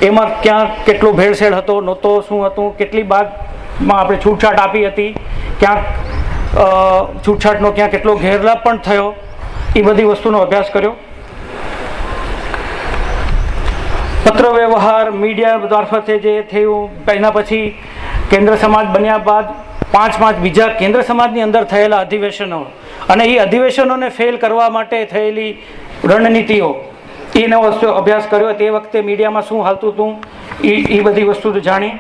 એમાં ક્યાં કેટલો ભેળસેળ હતો નહોતો, શું હતું, કેટલી બાદમાં આપણે છૂટછાટ આપી હતી, ક્યાંક છૂટછાટનો ક્યાં કેટલો ગેરલાભ પણ થયો, એ બધી વસ્તુનો અભ્યાસ કર્યો. પત્ર વ્યવહાર મીડિયા મારફતે જે થયું, એના પછી કેન્દ્ર સમાજ બન્યા બાદ 5 બીજા કેન્દ્ર સમાજની અંદર થયેલા અધિવેશનો અને એ અધિવેશનોને ફેલ કરવા માટે થયેલી રણનીતિઓ, એનો વસ્તુ અભ્યાસ કર્યો. તે વખતે મીડિયામાં શું હાલતું હતું એ બધી વસ્તુ જાણી.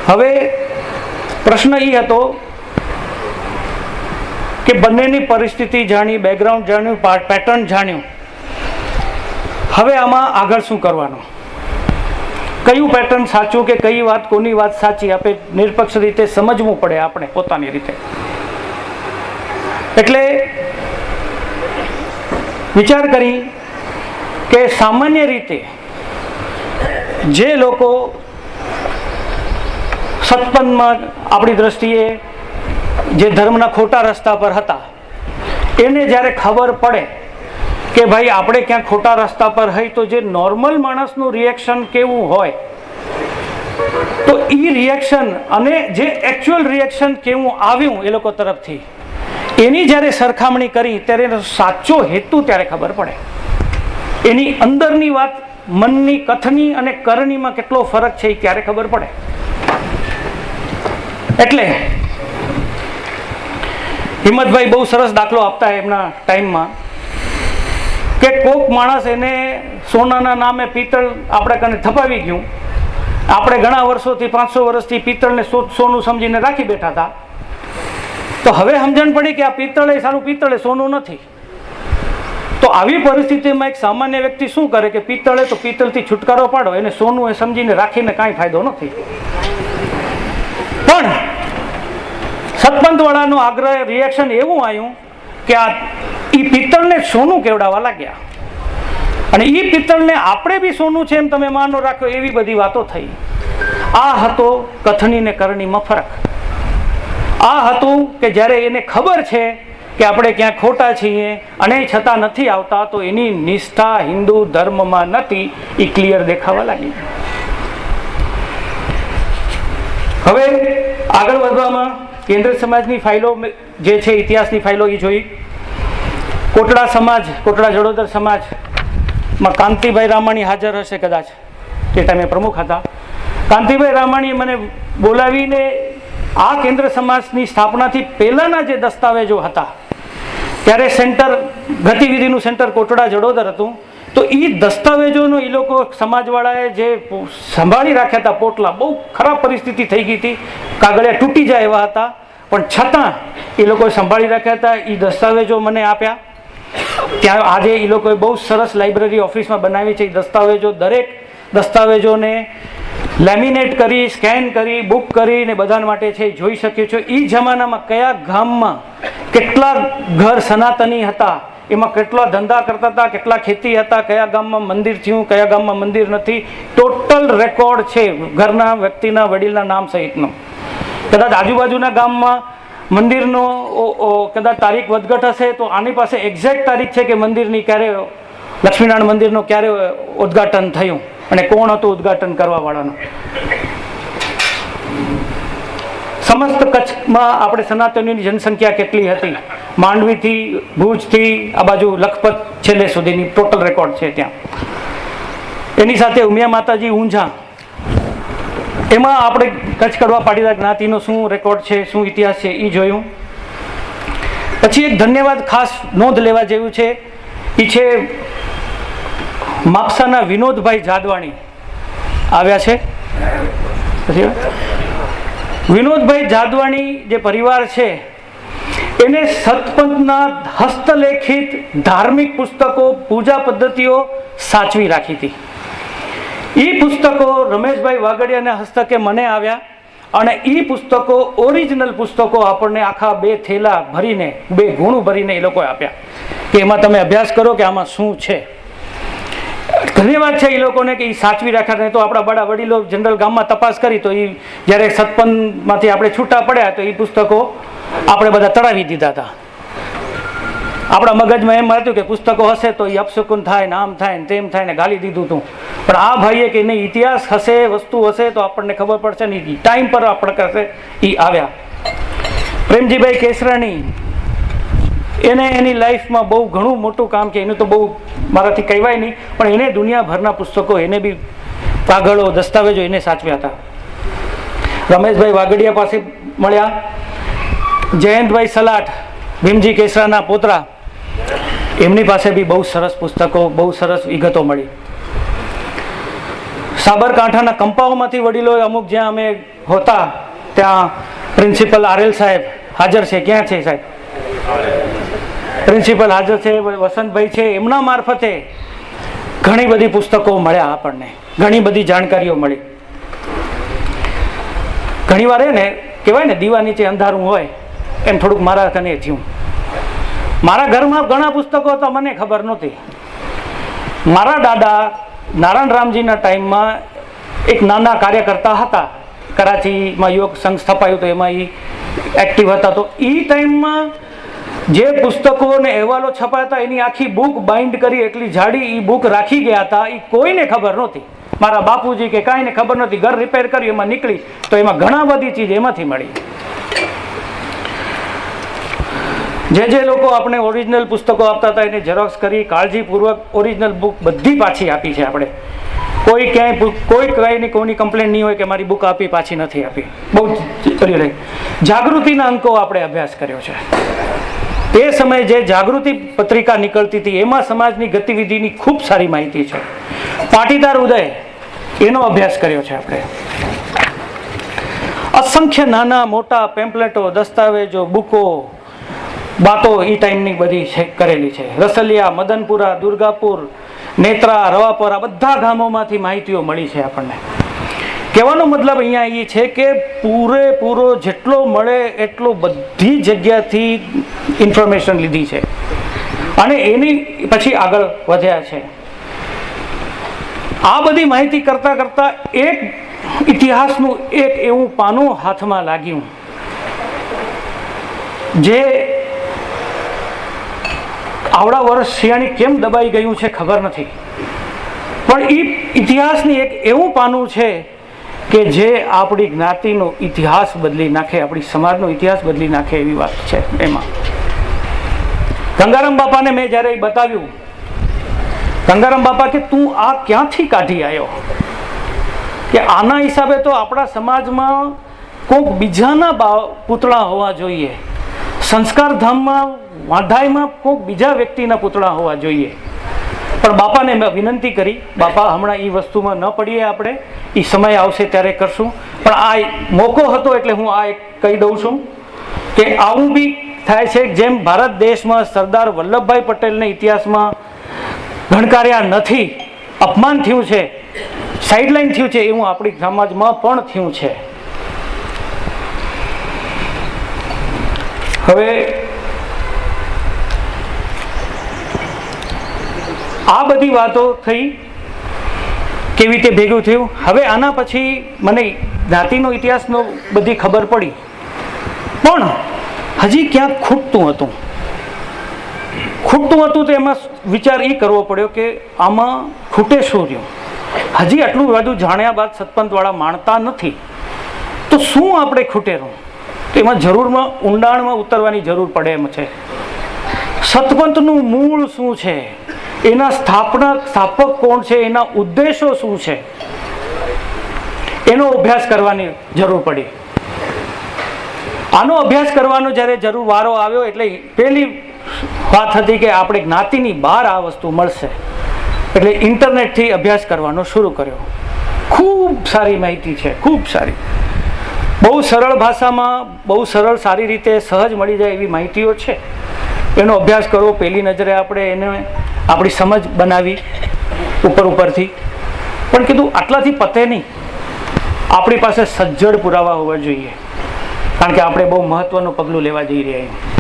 હવે પ્રશ્ન એ હતો કે બંનેની પરિસ્થિતિ જાણી, બેકગ્રાઉન્ડ જાણ્યું, પેટર્ન જાણ્યું. હવે આમાં આગળ શું કરવાનું, કયું પેટર્ન સાચું કે કઈ વાત કોની વાત સાચી, આપણે નિરપેક્ષ રીતે સમજવું પડે આપણે પોતાની રીતે. એટલે વિચાર કરી કે સામાન્ય રીતે જે લોકો સત્પનમાં આપણી દ્રષ્ટિએ જે ધર્મના ખોટા રસ્તા પર હતા, એને જ્યારે ખબર પડે કે ભાઈ આપણે ક્યાંક ખોટા રસ્તા પર હોય, તો જે નોર્મલ માણસનું રિએક્શન કેવું હોય, તો એ રિએક્શન અને જે એકચ્યુઅલ રિએક્શન કેવું આવ્યું એ લોકો તરફથી, એની જ્યારે સરખામણી કરી ત્યારે એનો સાચો હેતુ ત્યારે ખબર પડે. એની અંદરની વાત, મનની કથની અને કરણીમાં કેટલો ફરક છે એ ક્યારે ખબર પડે. એટલે હિંમતભાઈ બહુ સરસ દાખલો આપતા એમના ટાઈમમાં કે કોક માણસ એને સોનાના નામે પિત્તળ આપણે કને થપાવી ગયું. આપણે ઘણા વર્ષોથી 500 વર્ષથી પિત્તળને સોનું સમજીને રાખી બેઠા હતા. તો હવે સમજણ પડી કે આ પિત્તળ એ સારું પિત્તળ એ સોનું નથી. તો આવી પરિસ્થિતિમાં એક સામાન્ય વ્યક્તિ શું કરે કે પિત્તળે તો પિત્તળથી છુટકારો પાડો, એને સોનું એ સમજીને રાખીને કાંઈ ફાયદો નથી. પણ સતપંથવાળાનો આગ્રહ રિએક્શન એવું આવ્યું કે આ એ પિત્તળને સોનું કેવડાવવા લાગ્યા, અને એ પિત્તળને આપણે બી સોનું છે એમ તમે માનો રાખો, એવી બધી વાતો થઈ. આ હતો કથની ને કરણીમાં ફરક. આ હતું કે જ્યારે એને ખબર છે કે આપણે ક્યાંક ખોટા છીએ અને છતાં નથી આવતા, તો એની નિષ્ઠા હિન્દુ ધર્મમાં નથી, એ ક્લિયર દેખાવા લાગી. હવે આગળ વધવામાં કેન્દ્ર સમાજની ફાઇલો જે છે, ઇતિહાસની ફાઇલો એ જોઈ. કોટડા સમાજ, કોટડા જડોદર સમાજમાં કાંતિભાઈ રામાણી હાજર હશે કદાચ, તે ટાઈમે પ્રમુખ હતા. કાંતિભાઈ રામાણીએ મને બોલાવીને આ કેન્દ્ર સમાજની સ્થાપનાથી પહેલાંના જે દસ્તાવેજો હતા, ત્યારે સેન્ટર ગતિવિધિનું સેન્ટર કોટડા જડોદર હતું, તો એ દસ્તાવેજોનો એ લોકો સમાજવાળાએ જે સંભાળી રાખ્યા હતા પોટલા, બહુ ખરાબ પરિસ્થિતિ થઈ ગઈ હતી, કાગળિયા તૂટી જાય એવા હતા, પણ છતાં એ લોકોએ સંભાળી રાખ્યા હતા. એ દસ્તાવેજો મને આપ્યા. ત્યાં આજે એ લોકોએ બહુ સરસ લાઇબ્રેરી ઓફિસમાં બનાવી છે. એ દસ્તાવેજો, દરેક દસ્તાવેજોને લેમિનેટ કરી, સ્કેન કરી, બુક કરીને બધા માટે છે, જોઈ શકીએ છો. એ જમાનામાં કયા ગામમાં કેટલા ઘર સનાતની હતા, એમાં કેટલા ધંધા કરતા હતા, કેટલા ખેતી હતા, કયા ગામમાં મંદિર થયું, કયા ગામમાં મંદિર નથી, ટોટલ રેકોર્ડ છે ઘરના વ્યક્તિના વડીલના નામ સહિતનો. કદાચ આજુબાજુના ગામમાં મંદિરનો કદાચ તારીખ વધઘટ હશે, તો આની પાસે એક્ઝેક્ટ તારીખ છે કે મંદિરની ક્યારે, લક્ષ્મીનારાયણ મંદિરનો ક્યારે ઉદ્ઘાટન થયું અને કોણ હતું ઉદ્ઘાટન કરવા વાળાનું. સમસ્ત કચ્છમાં આપણે સનાતનીની જનસંખ્યા કેટલી હતી, માંડવીથી ભુજથી આ બાજુ લખપત છેલ્લે સુધીની ટોટલ રેકોર્ડ છે ત્યાં. એની સાથે ઉમિયા માતાજી ઊંઝા, એમાં આપણે કચ્છ કડવા પાટીદાર જ્ઞાતિનો શું રેકોર્ડ છે, શું ઇતિહાસ છે એ જોયું. પછી એક ધન્યવાદ ખાસ નોંધ લેવા જેવું છે, એ છે માપસાના વિનોદભાઈ જાદવાણી આવ્યા છે. વિનોદભાઈ જાદવાણી જે પરિવાર છે, એને સતપંથના હસ્તલેખિત ધાર્મિક પુસ્તકો, પૂજા પદ્ધતિઓ સાચવી રાખી હતી. એ પુસ્તકો રમેશભાઈ વાગડિયાના હસ્તકે મને આવ્યા, અને એ પુસ્તકો, ઓરિજિનલ પુસ્તકો આપણને આખા 2 થેલા ભરીને, 2 ગુણ ભરીને એ લોકોએ આપ્યા કે એમાં તમે અભ્યાસ કરો કે આમાં શું છે. ધન્યવાદ છે એ લોકોને કે એ સાચવી રાખ્યા. નહીં તો આપણા બડા વડીલો જનરલ ગામમાં તપાસ કરી તો એ જ્યારે સતપનમાંથી આપણે છૂટા પડ્યા તો એ પુસ્તકો આપણે બધા તળાવી દીધા હતા. આપણા મગજમાં એમ હતું કે પુસ્તકો હશે તો એ અપશુકન થાય ને આમ થાય ને તેમ થાય ને ગાલી દીધું હતું. પણ આ ભાઈએ કે નહીં, ઇતિહાસ હશે, વસ્તુ હશે તો આપણને ખબર પડશે ને ટાઈમ પર આપણે કરશે એ આવ્યા. પ્રેમજીભાઈ કેસરાણી, એને એની લાઈફમાં બહુ ઘણું મોટું કામ કે એનું તો બહુ મારાથી કહેવાય નહીં, પણ એને દુનિયાભરના પુસ્તકો, એને બી કાગળો, દસ્તાવેજો એને સાચવ્યા હતા. રમેશભાઈ વાગડિયા પાસે મળ્યા. જયંતભાઈ સલાટ, ભીમજી કેસરાના પોતરા, એમની પાસે બી બહુ સરસ પુસ્તકો, બહુ સરસ વિગતો મળી. સાબરકાંઠાના કંપાઓમાંથી વડીલો અમુક જ્યાં અમે હોતા ત્યાં પ્રિન્સિપલ આરએલ સાહેબ હાજર છે. ક્યાં છે સાહેબ? પ્રિન્સિપલ હાજર છે, વસંતભાઈ છે. એમના મારફતે ઘણી બધી પુસ્તકો મળ્યા આપણને, ઘણી બધી જાણકારીઓ મળી. ઘણી વાર ને કહેવાય ને દીવા નીચે અંધારું હોય એમ થોડુંક મારા કને થયું. મારા ઘરમાં ઘણા પુસ્તકો હતા, મને ખબર નહોતી. મારા દાદા નારાયણ રામજીના ટાઈમમાં એક નાના કાર્યકર્તા હતા. કરાચીમાં યોગ સંઘ સ્થપાયું તો એમાં એ એક્ટિવ હતા. તો એ ટાઈમમાં જે પુસ્તકો અને અહેવાલો છપાયા હતા એની આખી બુક બાઇન્ડ કરી, એટલી જાડી એ બુક રાખી ગયા હતા. એ કોઈને ખબર નહોતી, મારા બાપુજી કે કાંઈને ખબર નહોતી. ઘર રિપેર કર્યું, એમાં નીકળી તો એમાં ઘણા બધી ચીજ એમાંથી મળી. જે લોકો આપણે ઓરિજિનલ પુસ્તકો આપતા હતા એને ઝેરોક્સ કરી કાળજીપૂર્વક ઓરિજિનલ બુક બધી પાછી આપી છે આપણે. કોઈ ક્યાંય કોઈ કહીને કોઈની કમ્પ્લેન નહીં હોય કે મારી બુક આપી પાછી નથી આપી. બહુ કરી રહી. જાગૃતિના અંકો આપણે અભ્યાસ કર્યો છે. તે સમયે જે જાગૃતિ પત્રિકા નીકળતી હતી એમાં સમાજની ગતિવિધિની ખૂબ સારી માહિતી છે. પાટીદાર ઉદય, એનો અભ્યાસ કર્યો છે આપણે. અસંખ્ય નાના મોટા પેમ્પલેટો, દસ્તાવેજો, બુકો, બાતો એ ટાઈમની બધી કરેલી છે. રસલિયા, મદનપુરા, દુર્ગાપુર, નેત્રા, રવાપરા, બધા ગામોમાંથી માહિતીઓ મળી છે આપણને. કહેવાનો મતલબ અહીંયા એ છે કે પૂરેપૂરો જેટલો મળે એટલો બધી જગ્યાથી ઇન્ફોર્મેશન લીધી છે અને એની પછી આગળ વધ્યા છે. આ બધી માહિતી કરતાં કરતાં એક ઇતિહાસનું એક એવું પાનું હાથમાં લાગ્યું જે આવડા વર્ષ શિયાળી કેમ દબાઈ ગયું છે ખબર નથી, પણ એ ઇતિહાસની એક એવું પાનું છે કે જે આપણી જ્ઞાતિનો ઇતિહાસ બદલી નાખે, આપણી સમાજનો ઇતિહાસ બદલી નાખે એવી વાત છે. એમાં ગંગારામ બાપાને મેં જ્યારે બતાવ્યું, ગંગારામ બાપા કે તું આ ક્યાંથી કાઢી આવ્યો, કે આના હિસાબે તો આપણા સમાજમાં કોઈક બીજાના પૂતળા હોવા જોઈએ, સંસ્કાર ધામમાં વાંધાઈમાં કોઈક બીજા વ્યક્તિના પૂતળા હોવા જોઈએ. પણ બાપાને મેં વિનંતી કરી, બાપા હમણાં એ વસ્તુમાં ન પડીએ, આપણે એ સમય આવશે ત્યારે કરશું. પણ આ મોકો હતો એટલે હું આ એક કહી દઉં છું કે આવું બી થાય છે. જેમ ભારત દેશમાં સરદાર વલ્લભભાઈ પટેલના ઇતિહાસમાં ગણકાર્યા નથી, અપમાન થયું છે, સાઇડલાઇન થયું છે, એવું આપણી સમાજમાં પણ થયું છે. હવે આ બધી વાતો થઈ, કેવી રીતે ભેગું થયું. હવે આના પછી મને જ્ઞાતિનો ઇતિહાસનો બધી ખબર પડી, પણ હજી ક્યાંક ખૂટતું હતું. તો એમાં વિચાર એ કરવો પડ્યો કે આમાં ખૂટે શું રહ્યું. હજી આટલું બધું જાણ્યા બાદ સતપંથવાળા માણતા નથી, તો શું આપણે ખૂટેલું, તો એમાં જરૂરમાં ઊંડાણમાં ઉતરવાની જરૂર પડે એમ છે. સતપંથનું મૂળ શું છે, એના સ્થાપક કોણ છે, એના ઉદ્દેશો શું છે, એનો અભ્યાસ કરવાની જરૂર પડી. આનો અભ્યાસ કરવાનો જ્યારે જરૂર વારો આવ્યો એટલે પહેલી વાત હતી કે આપણે જ્ઞાતિની બહાર આ વસ્તુ મળશે, એટલે ઇન્ટરનેટથી અભ્યાસ કરવાનો શરૂ કર્યો. ખૂબ સારી માહિતી છે, ખૂબ સારી, બહુ સરળ ભાષામાં, બહુ સરળ સારી રીતે સહજ મળી જાય એવી માહિતીઓ છે. એનો અભ્યાસ કરવો, પહેલી નજરે આપણે એને આપણી સમજ બનાવી ઉપરથી. પણ કીધું આટલાથી પતે નહીં, આપણી પાસે સજ્જડ પુરાવા હોવા જોઈએ, કારણ કે આપણે બહુ મહત્વનું પગલું લેવા જઈ રહ્યા છીએ.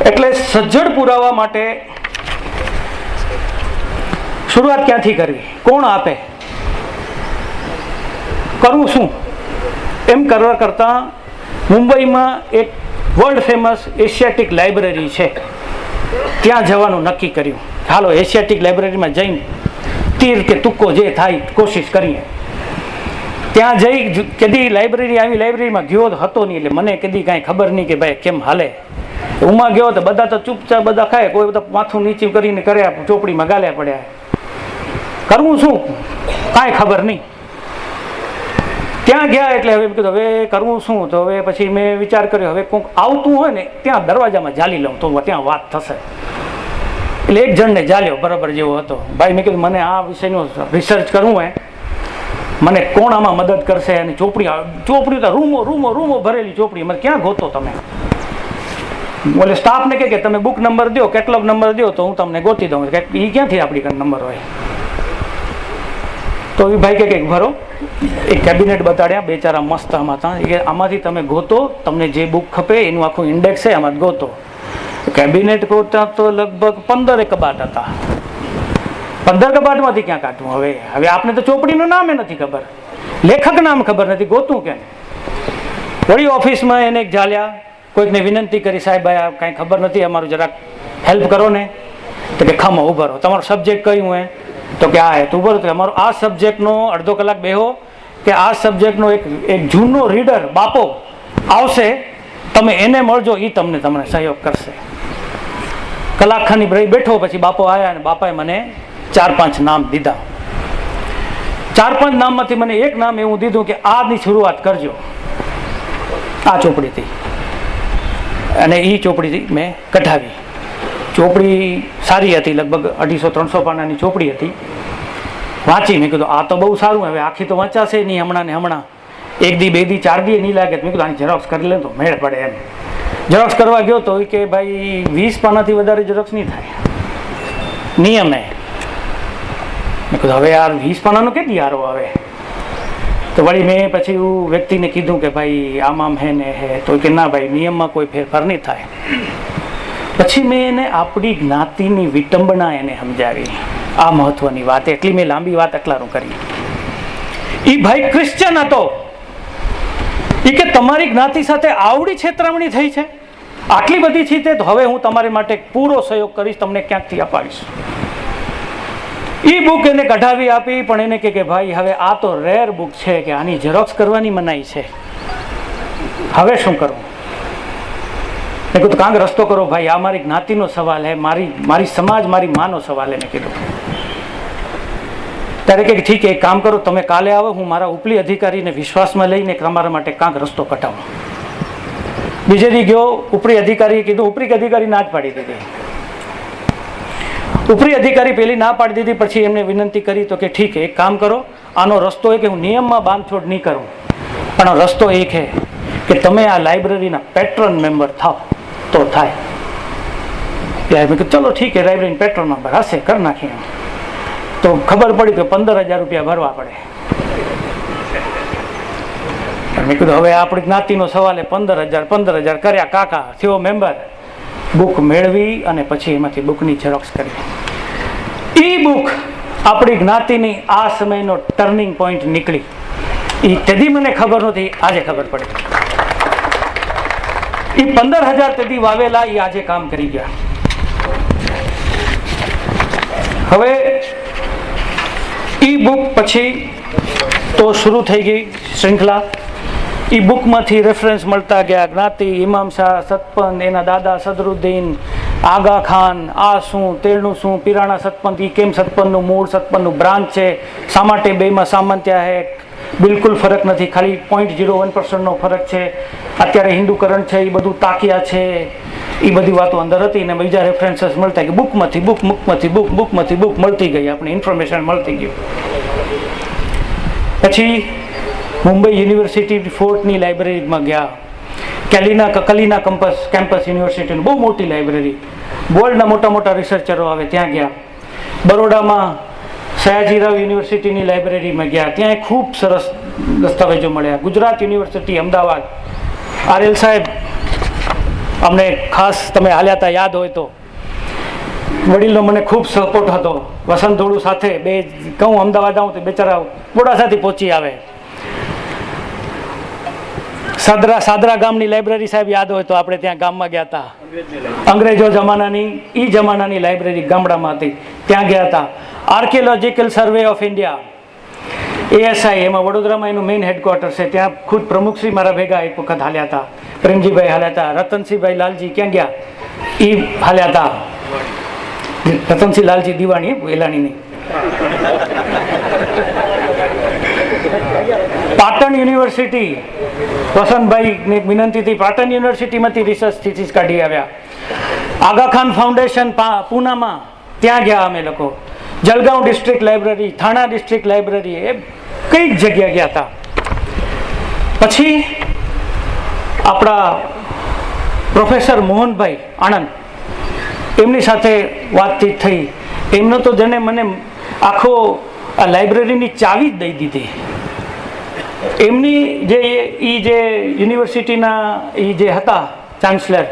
એટલે સજ્જડ પુરાવા માટે શરૂઆત ક્યાંથી કરવી, કોણ આપે, કરવું શું, એમ કરવા કરતાં મુંબઈમાં એક વર્લ્ડ ફેમસ એશિયાટિક લાઇબ્રેરી છે, ત્યાં જવાનું નક્કી કર્યું. હાલો એશિયાટિક લાઇબ્રેરીમાં જઈને તીર કે તુક્કો જે થાય કોશિશ કરીએ. ત્યાં જઈ કદી લાઇબ્રેરી આવી, લાઇબ્રેરીમાં ગયો હતો નહીં, એટલે મને કદી કાંઈ ખબર નહીં કે ભાઈ કેમ હાલે. ઉમાં ગયો તો બધા તો ચૂપચાપ બધા ખાય, કોઈ બધા માથું નીચું કરીને કર્યા, ચોપડીમાં ગાલ્યા પડ્યા. કરવું શું કાંઈ ખબર નહીં. ત્યાં ગયા એટલે હવે કીધું હવે કરવું શું, તો હવે પછી મેં વિચાર કર્યો હવે કોઈક આવતું હોય ને ત્યાં દરવાજામાં જાલી લઉં તો ત્યાં વાત થશે. એટલે એક જણને જાલ્યો બરાબર જેવો હતો. ભાઈ મેં કીધું મને આ વિષયનું રિસર્ચ કરવું હોય, મને કોણ આમાં મદદ કરશે, અને ચોપડી તો રૂમો ભરેલી ચોપડી, મને ક્યાં ગોતો તમે. બોલે સ્ટાફને કે તમે બુક નંબર દો, કેટલોગ નંબર દો તો હું તમને ગોતી દઉં. એ ક્યાંથી આપણી કંઈ નંબર હોય. તો એ ભાઈ કે ભરો એક કેબિનેટ બતાડ્યા, બેચારા મસ્ત આમાં હતા. કે આમાંથી તમે ગોતો, તમને જે બુક ખપે એનું આખું ઇન્ડેક્સ છે, આમાં ગોતો. કેબિનેટ ગોતા તો લગભગ 15 કબાટ હતા. 15 કબાટમાંથી ક્યાં કાઢવું. હવે આપને તો ચોપડીનું નામ નથી ખબર, લેખક નામ ખબર નથી, ગોતું કેમ. વળી ઓફિસમાં એને જાલ્યા, કોઈકને વિનંતી કરી, સાહેબ ભાઈ કાંઈ ખબર નથી, અમારું જરાક હેલ્પ કરો ને. તો કે ખમો ઉભો રહો, તમારો સબ્જેક્ટ કયું હોય, તો કે આ હે. તો ઉભો રહો, અમારો આ સબ્જેક્ટનો અડધો કલાક બેહો, કે આ સબ્જેક્ટનો એક જૂનો રીડર બાપો આવશે, તમે એને મળજો, એ તમને સહયોગ કરશે. કલાક ખાની બેઠો, પછી બાપો આવ્યા અને બાપાએ મને 4-5 નામ દીધા. 4-5 નામમાંથી મને એક નામ એવું દીધું કે આની શરૂઆત કરજો આ ચોપડીથી. અને એ ચોપડીથી મેં કઢાવી. ચોપડી સારી હતી, લગભગ 250-300 પાનાની ચોપડી હતી. વાંચી, મેં કીધું આ તો બહુ સારું, હવે આખી તો વાંચાશે નહીં હમણાં ને હમણાં, 1 દી 2 દી 4 દી નહીં લાગે. મેં કીધું આની ઝેરોક્સ કરી લે તો મેળ પડે એમ. ઝેરોક્સ કરવા ગયો તો કે ભાઈ 20 પાનાથી વધારે ઝેરોક્સ નહીં થાય, નિયમ હે. મેં કીધું હવે યાર 20 પાનાનો કેટલી હારો આવે. તો વળી મેં પછી એવું વ્યક્તિને કીધું કે ભાઈ આમ હે ને હે, તો કે ના ભાઈ નિયમમાં કોઈ ફેરફાર નહીં થાય. પછી મેં એને આપણી જ્ઞાતિની વિટંબના એને સમજાવી. આ મહત્વની વાત, એટલી મેં લાંબી વાત એટલાનું કરી. એ ભાઈ ક્રિશ્ચન હતો. એ કે તમારી જ્ઞાતિ સાથે આવડી છેતરામણી થઈ છે, આટલી બધી છે, તો હવે હું તમારી માટે પૂરો સહયોગ કરીશ, તમને ક્યાંકથી અપાવીશ. એ બુક એને કઢાવી આપી, પણ એને કે ભાઈ હવે આ તો રેર બુક છે, કે આની ઝેરોક્સ કરવાની મનાઈ છે, હવે શું કરવું. મેં કીધું કાંગ રસ્તો કરો ભાઈ, આ મારી જ્ઞાતિનો સવાલ હે, મારી સમાજ, મારી માનો સવાલ હે. મેં કીધું ત્યારે કે ઠીક એક કામ કરો, તમે કાલે આવો, હું મારા ઉપલી અધિકારીને વિશ્વાસમાં લઈને તમારા માટે કાંક રસ્તો કઢાવું. બીજે દી ગયો, ઉપરી અધિકારીએ કીધું, ઉપરી અધિકારી ના જ પાડી દીધી. ઉપરી અધિકારી પેલી ના પાડી દીધી. પછી એમને વિનંતી કરી તો કે ઠીક એક કામ કરો, આનો રસ્તો એ કે હું નિયમમાં બાંધછોડ નહીં કરું, પણ રસ્તો એ છે કે તમે આ લાઇબ્રેરીના પેટ્રન મેમ્બર થાવ તો થાય. મેં કીધું ચલો ઠીક છે, લાઇબ્રેરી પેટ્રોલ નંબર હશે કરી નાખીએ. તો ખબર પડી કે 15,000 રૂપિયા ભરવા પડે. મેં કીધું હવે આપણી જ્ઞાતિનો સવાલ એ 15,000 કર્યા, કાકા થયો મેમ્બર. બુક મેળવી અને પછી એમાંથી બુકની ઝેરોક્સ કરી. એ બુક આપણી જ્ઞાતિની આ સમયનો ટર્નિંગ પોઈન્ટ નીકળી. એ તેથી મને ખબર નહોતી, આજે ખબર પડી. એ 15,000 તેથી વાવેલા એ આજે કામ કરી ગયા. હવે એ બુક પછી તો શરૂ થઈ ગઈ શ્રૃંખલા. એ બુકમાંથી રેફરન્સ મળતા ગયા, જ્ઞાતિ, ઇમામ શાહ, સતપંથ, એના દાદા સદરુદ્દીન, આગા ખાન, આ શું, તેલનું શું, પિરાણા સતપંથ, એ કેમ સતપંથનું મૂળ, સતપંથનું બ્રાન્ચ છે, શા માટે બેમાં સામંત્ય હે, બિલકુલ ફરક નથી, ખાલી 0.01% ફરક છે, અત્યારે હિન્દુકરણ છે, એ બધું તાક્યા છે. એ બધી વાતો અંદર હતી ને બીજા રેફરન્સીસ મળતા કે બુકમાંથી બુક મળતી ગઈ, આપણે ઇન્ફોર્મેશન મળતી ગયું. પછી મુંબઈ યુનિવર્સિટી ફોર્ટની લાઇબ્રેરીમાં ગયા. કલીના કેમ્પસ યુનિવર્સિટીની બહુ મોટી લાઇબ્રેરી, વર્લ્ડના મોટા રિસર્ચરો આવે ત્યાં ગયા. બરોડામાં સયાજીરાવ યુનિવર્સિટીની લાઇબ્રેરીમાં ગયા, ત્યાં ખૂબ સરસ દસ્તાવેજો મળ્યા. ગુજરાત યુનિવર્સિટી અમદાવાદ, RL સાહેબ અમને ખાસ તમે હાલ્યા હતા યાદ હોય તો, વડીલનો મને ખૂબ સપોર્ટ હતો. વસંત ધોળુ સાથે બે કહું અમદાવાદ આવું તો બેચારા મોડાસાથી પહોંચી આવે. સાદરા ગામની લાઇબ્રેરી સાહેબ યાદ હોય તો આપણે ત્યાં ગામમાં ગયા હતા. અંગ્રેજો જમાનાની લાઇબ્રેરી ગામડામાં હતી, ત્યાં ગયા હતા. Archaeological survey of India ASI, એમાં વડોદરામાં એનું મેઇન હેડક્વાર્ટર છે. ત્યાં ખુદ પ્રમુખશ્રી મારા ભેગા એક વખત હાલ્યા હતા. પ્રેમજીભાઈ હાલ્યા હતા. રતનસિંહભાઈ લાલજી ક્યાં ગયા એ હાલ્યા હતા. રતનસિંહ લાલજી દિવાણી, વેલાણી નહીં. પાટણ યુનિવર્સિટી, વસંતભાઈને વિનંતીથી પાટણ યુનિવર્સિટીમાંથી રિસર્ચ થીસીસ કાઢી આવ્યા. આગા ખાન ફાઉન્ડેશન પૂનામાં, ત્યાં ગયા અમે લોકો. જલગાંવ ડિસ્ટ્રિક્ટ લાઇબ્રેરી, થાણા ડિસ્ટ્રિક્ટ લાઇબ્રેરી, એ કઈ જગ્યા ગયા હતા. પછી આપણા પ્રોફેસર મોહનભાઈ આણંદ, એમની સાથે વાતચીત થઈ. એમનો તો જેને મને આખો આ લાઇબ્રેરીની ચાવી જ દઈ દીધી. એમની જે યુનિવર્સિટીના જે હતા ચાન્સલર,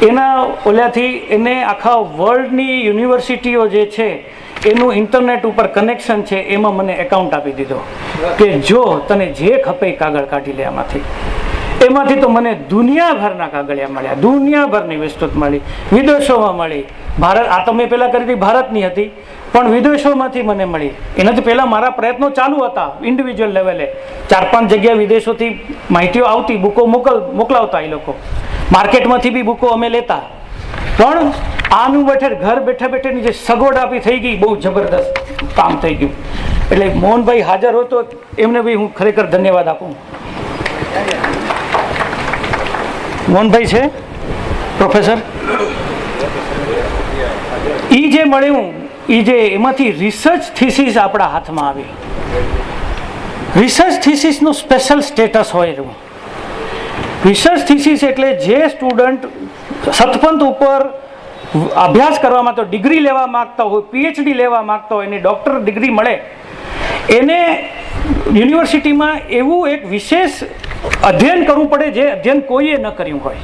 એના ઓલાથી એને આખા વર્લ્ડની યુનિવર્સિટીઓ જે છે એનું ઇન્ટરનેટ ઉપર કનેક્શન છે, એમાં મને એકાઉન્ટ આપી દીધો કે જો તને જે ખપે કાગળ કાઢી લે આમાંથી. એમાંથી તો મને દુનિયાભરના કાગળિયા મળ્યા, દુનિયાભરની વિસ્તૃત મળી, વિદેશોમાં મળી. ભારત, આ તો મેં પહેલાં કરી હતી ભારતની હતી, પણ વિદેશોમાંથી મને મળી. એનાથી પહેલાં મારા પ્રયત્નો ચાલુ હતા ઇન્ડિવિજ્યુઅલ લેવલે. 4-5 જગ્યા વિદેશોથી માહિતીઓ આવતી, બુકો મોકલાવતા એ લોકો. માર્કેટમાંથી બી બુકો અમે લેતા. પણ આનું ઘર બેઠા બેઠાની જે સગવડ આપી થઈ ગઈ, બહુ જબરદસ્ત કામ થઈ ગયું. એટલે મોહનભાઈ હાજર હોય તો એમને બી હું ખરેખર ધન્યવાદ આપું. મોહનભાઈ છે પ્રોફેસર, એ જે મળ્યું, એ જે એમાંથી રિસર્ચ થીસીસ આપણા હાથમાં આવી. રિસર્ચ થીસીસનું સ્પેશિયલ સ્ટેટસ હોય એવું. રિસર્ચ થીસીસ એટલે જે સ્ટુડન્ટ સતપંથ ઉપર અભ્યાસ કરવામાં, તો ડિગ્રી લેવા માગતા હોય, PhD લેવા માગતા હોય, એને ડૉક્ટર ડિગ્રી મળે, એને યુનિવર્સિટીમાં એવું એક વિશેષ અધ્યયન કરવું પડે જે અધ્યયન કોઈએ ન કર્યું હોય.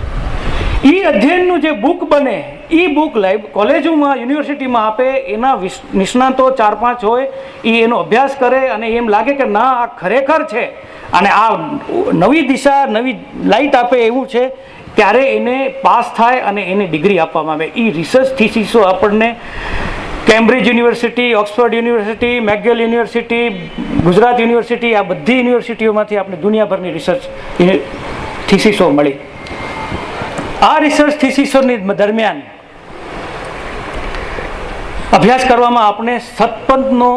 એ અધ્યયનનું જે બુક બને, એ બુક કોલેજોમાં, યુનિવર્સિટીમાં આપે. એના નિષ્ણાતો 4-5 હોય, એ એનો અભ્યાસ કરે અને એમ લાગે કે ના આ ખરેખર છે અને આ નવી દિશા, નવી લાઇટ આપે એવું છે, ત્યારે એને પાસ થાય અને એને ડિગ્રી આપવામાં આવે. એ રિસર્ચ થીસીસો આપણને Cambridge university, Oxford university, McGill university, Gujarat university, આ બધી યુનિવર્સિટીઓમાંથી આપણે દુનિયાભરની રિસર્ચ થીસીસો મળી. આ રિસર્ચ થીસીસોની દરમિયાન અભ્યાસ કરવામાં આપણે સતપંથનો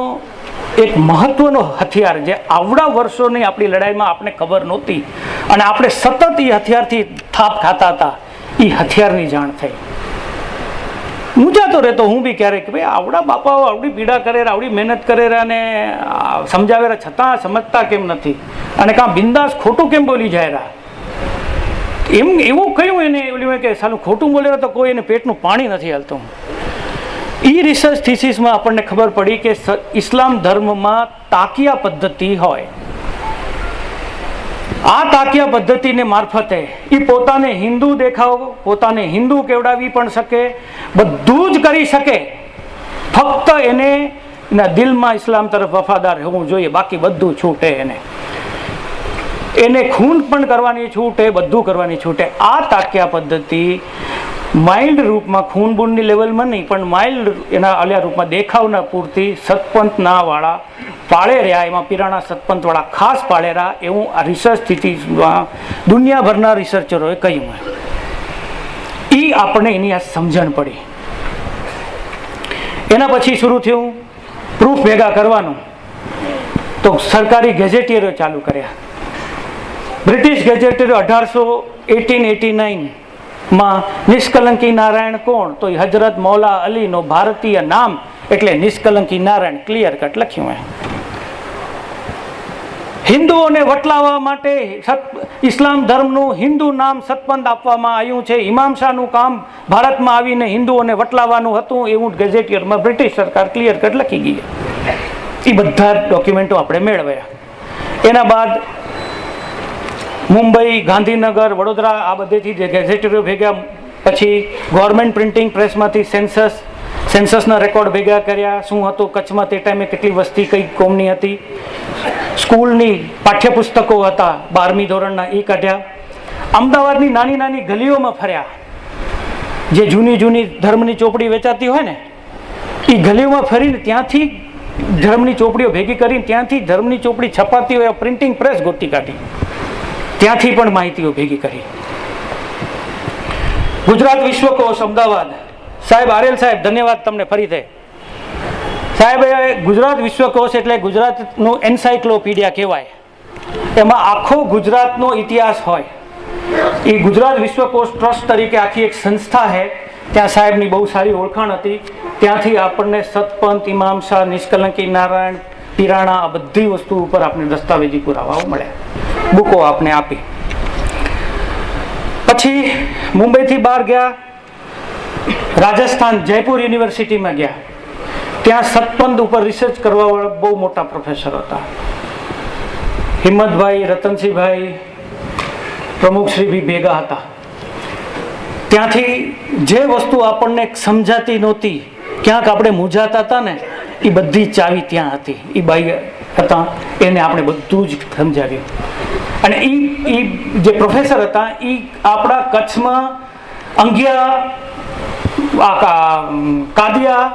એક મહત્વનો હથિયાર, જે આવડા વર્ષોની આપણી લડાઈમાં આપણે ખબર નહોતી અને આપણે સતત એ હથિયારથી થાપ ખાતા હતા, એ હથિયારની જાણ થઈ. મૂંઝાતો રહેતો હું બી ક્યારેક, ભાઈ આવડા બાપાઓ આવડી પીડા કરેરા, આવડી મહેનત કરેરા અને સમજાવેરા, છતાં સમજતા કેમ નથી, અને કાં બિંદાસ ખોટું કેમ બોલી જાયરા. એમ એવું કહ્યું એને ઓલી કે સાલું ખોટું બોલેરા તો કોઈ એને પેટનું પાણી નથી હાલતું. એ રિસર્ચ થીસીસમાં આપણને ખબર પડી કે ઇસ્લામ ધર્મમાં તાકિયા પદ્ધતિ હોય. આ તાકિયા પદ્ધતિને મારફતે એ પોતાને હિન્દુ દેખાવ, પોતાને હિન્દુ કેવડાવી પણ શકે, બધું જ કરી શકે. ફક્ત એને એના દિલમાં ઇસ્લામ તરફ વફાદાર હોવું જોઈએ, બાકી બધું છૂટે. એને ખૂન પણ કરવાની છૂટે, બધું કરવાની છૂટે. આ તાકિયા પદ્ધતિ માઇલ્ડ રૂપમાં, ખૂન બૂનની લેવલમાં નહીં, પણ માઇલ્ડ એના અલ્યા રૂપમાં દેખાવના પૂરતી સતપંથના વાળા પાળે રહ્યા, એમાં પિરાણા સતપંથવાળા ખાસ પાળેરા, એવું આ રિસર્ચ સ્થિતિમાં દુનિયાભરના રિસર્ચરોએ કહ્યું. એ આપણે એની આ સમજણ પડી. એના પછી શરૂ થયું પ્રૂફ ભેગા કરવાનું. તો સરકારી ગેઝેટિયરો ચાલુ કર્યા. બ્રિટિશ ગેઝેટિયરો 1889માં નિષ્કલંકી નારાયણ કોણ? તો એ હજરત મૌલા અલીનો ભારતીય નામ એટલે નિષ્કલંકી નારાયણ ક્લિયર કટ લખ્યું હોય. હિન્દુઓને વટલાવવા માટે ઇસ્લામ ધર્મનું હિન્દુ નામ સતપંથ આપવામાં આવ્યું છે. ઇમામ શાહનું કામ ભારતમાં આવીને હિન્દુઓને વટલાવવાનું હતું, એવું ગેઝેટિયરમાં બ્રિટિશ સરકાર ક્લિયર કટ લખી ગઈ. એ બધા ડોક્યુમેન્ટો આપણે મેળવ્યા. એના બાદ મુંબઈ, ગાંધીનગર, વડોદરા, આ બધેથી જે ગેઝેટરો ભેગા, પછી ગવર્મેન્ટ પ્રિન્ટિંગ પ્રેસમાંથી સેન્સસના રેકોર્ડ ભેગા કર્યા, શું હતું કચ્છમાં તે ટાઈમે, કેટલી વસ્તી કઈ કોમની હતી, સ્કૂલની પાઠ્યપુસ્તકો હતા 12મી ધોરણના એ કાઢ્યા, અમદાવાદની નાની નાની ગલીઓમાં ફર્યા, જે જૂની જૂની ધર્મની ચોપડી વેચાતી હોય ને એ ગલીઓમાં ફરીને ત્યાંથી ધર્મની ચોપડીઓ ભેગી કરીને ત્યાંથી ધર્મની ચોપડી છપાતી હોય પ્રિન્ટિંગ પ્રેસ ગોતી કાઢી, ત્યાંથી પણ માહિતીઓ ભેગી કરી. ગુજરાત વિશ્વકોશ અમદાવાદ, સાહેબ આર્યલ સાહેબ ધન્યવાદ તમને ફરીથી. સાહેબ ગુજરાત વિશ્વકોશ એટલે ગુજરાતનું એન્સાઇક્લોપીડિયા કહેવાય, એમાં આખો ગુજરાતનો ઇતિહાસ હોય. એ ગુજરાત વિશ્વકોશ ટ્રસ્ટ તરીકે આખી એક સંસ્થા છે, ત્યાં સાહેબની બહુ સારી ઓળખાણ હતી, ત્યાંથી આપણને સતપંથ, ઇમામ શાહ, નિષ્કલંકી નારાયણ, પિરાણા આ બધી વસ્તુ ઉપર આપણે દસ્તાવેજી પુરાવાઓ મળ્યા, બુકો આપણે આપી. પછી મુંબઈથી બહાર ગયા, રાજસ્થાન જયપુર યુનિવર્સિટીમાં ગયા, ત્યાં સતપંથ ઉપર રિસર્ચ કરવા વાળા બહુ મોટા પ્રોફેસર હતા, હિંમતભાઈ, રતનસિંહભાઈ, પ્રમુખશ્રી બી ભેગા હતા. ત્યાંથી જે વસ્તુ આપણને સમજાતી નહોતી, ક્યાંક આપણે મૂંઝાતા હતા ને, એ બધી ચાવી ત્યાં હતી. એ બાઈ હતા, એને આપણે બધું જ સમજાવ્યું. અને એ જે પ્રોફેસર હતા એ આપણા કચ્છમાં અંગિયા, કાદિયા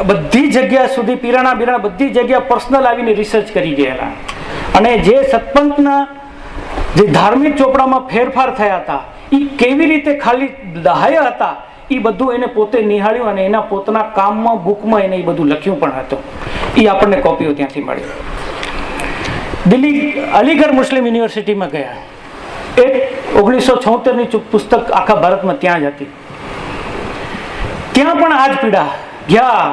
બધી જગ્યા સુધી, પિરાણા બિરાણા બધી જગ્યા પર્સનલ આવીને રિસર્ચ કરી ગયેલા. અને જે સતપંથના જે ધાર્મિક ચોપડામાં ફેરફાર થયા હતા એ કેવી રીતે ખાલી દહાયા હતા એ બધું એને પોતે નિહાળ્યું અને એના પોતાના કામમાં, બુકમાં એને એ બધું લખ્યું પણ હતું. એ આપણને કોપીઓ ત્યાંથી મળી. દિલ્હી અલીગઢ મુસ્લિમ યુનિવર્સિટીમાં ગયા, એક 1976ની પુસ્તક આખા ભારતમાં ત્યાં જ હતી. ત્યાં પણ આ જ પીડા, ગયા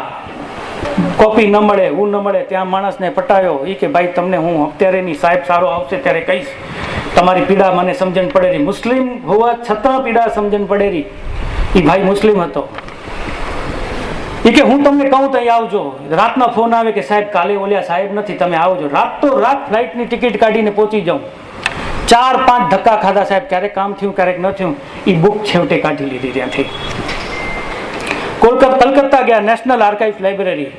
કોપી ન મળે, હું ન મળે, ત્યાં માણસને પટાયો. એ કે ભાઈ તમને હું અત્યારે ની સાહેબ સારો આવશે ત્યારે કહીશ, તમારી પીડા મને સમજણ પડે રહી. મુસ્લિમ હોવા છતાં પીડા સમજણ પડે રહી. એ ભાઈ મુસ્લિમ હતો. એ કે હું તમને કહું તો અહીં આવજો. રાતના ફોન આવે કે સાહેબ કાલે ઓલ્યા સાહેબ નથી, તમે આવજો. રાત તો રાત ફ્લાઇટની ટિકિટ કાઢીને પહોંચી જાઉં. 4-5 ધક્કા ખાધા સાહેબ, ક્યારેક કામ થયું ક્યારેક ન થયું. એ બુક છેવટે કાઢી લીધી ત્યાંથી. કલકત્તા ગયા, નેશનલ આર્કાઇવ લાઇબ્રેરી.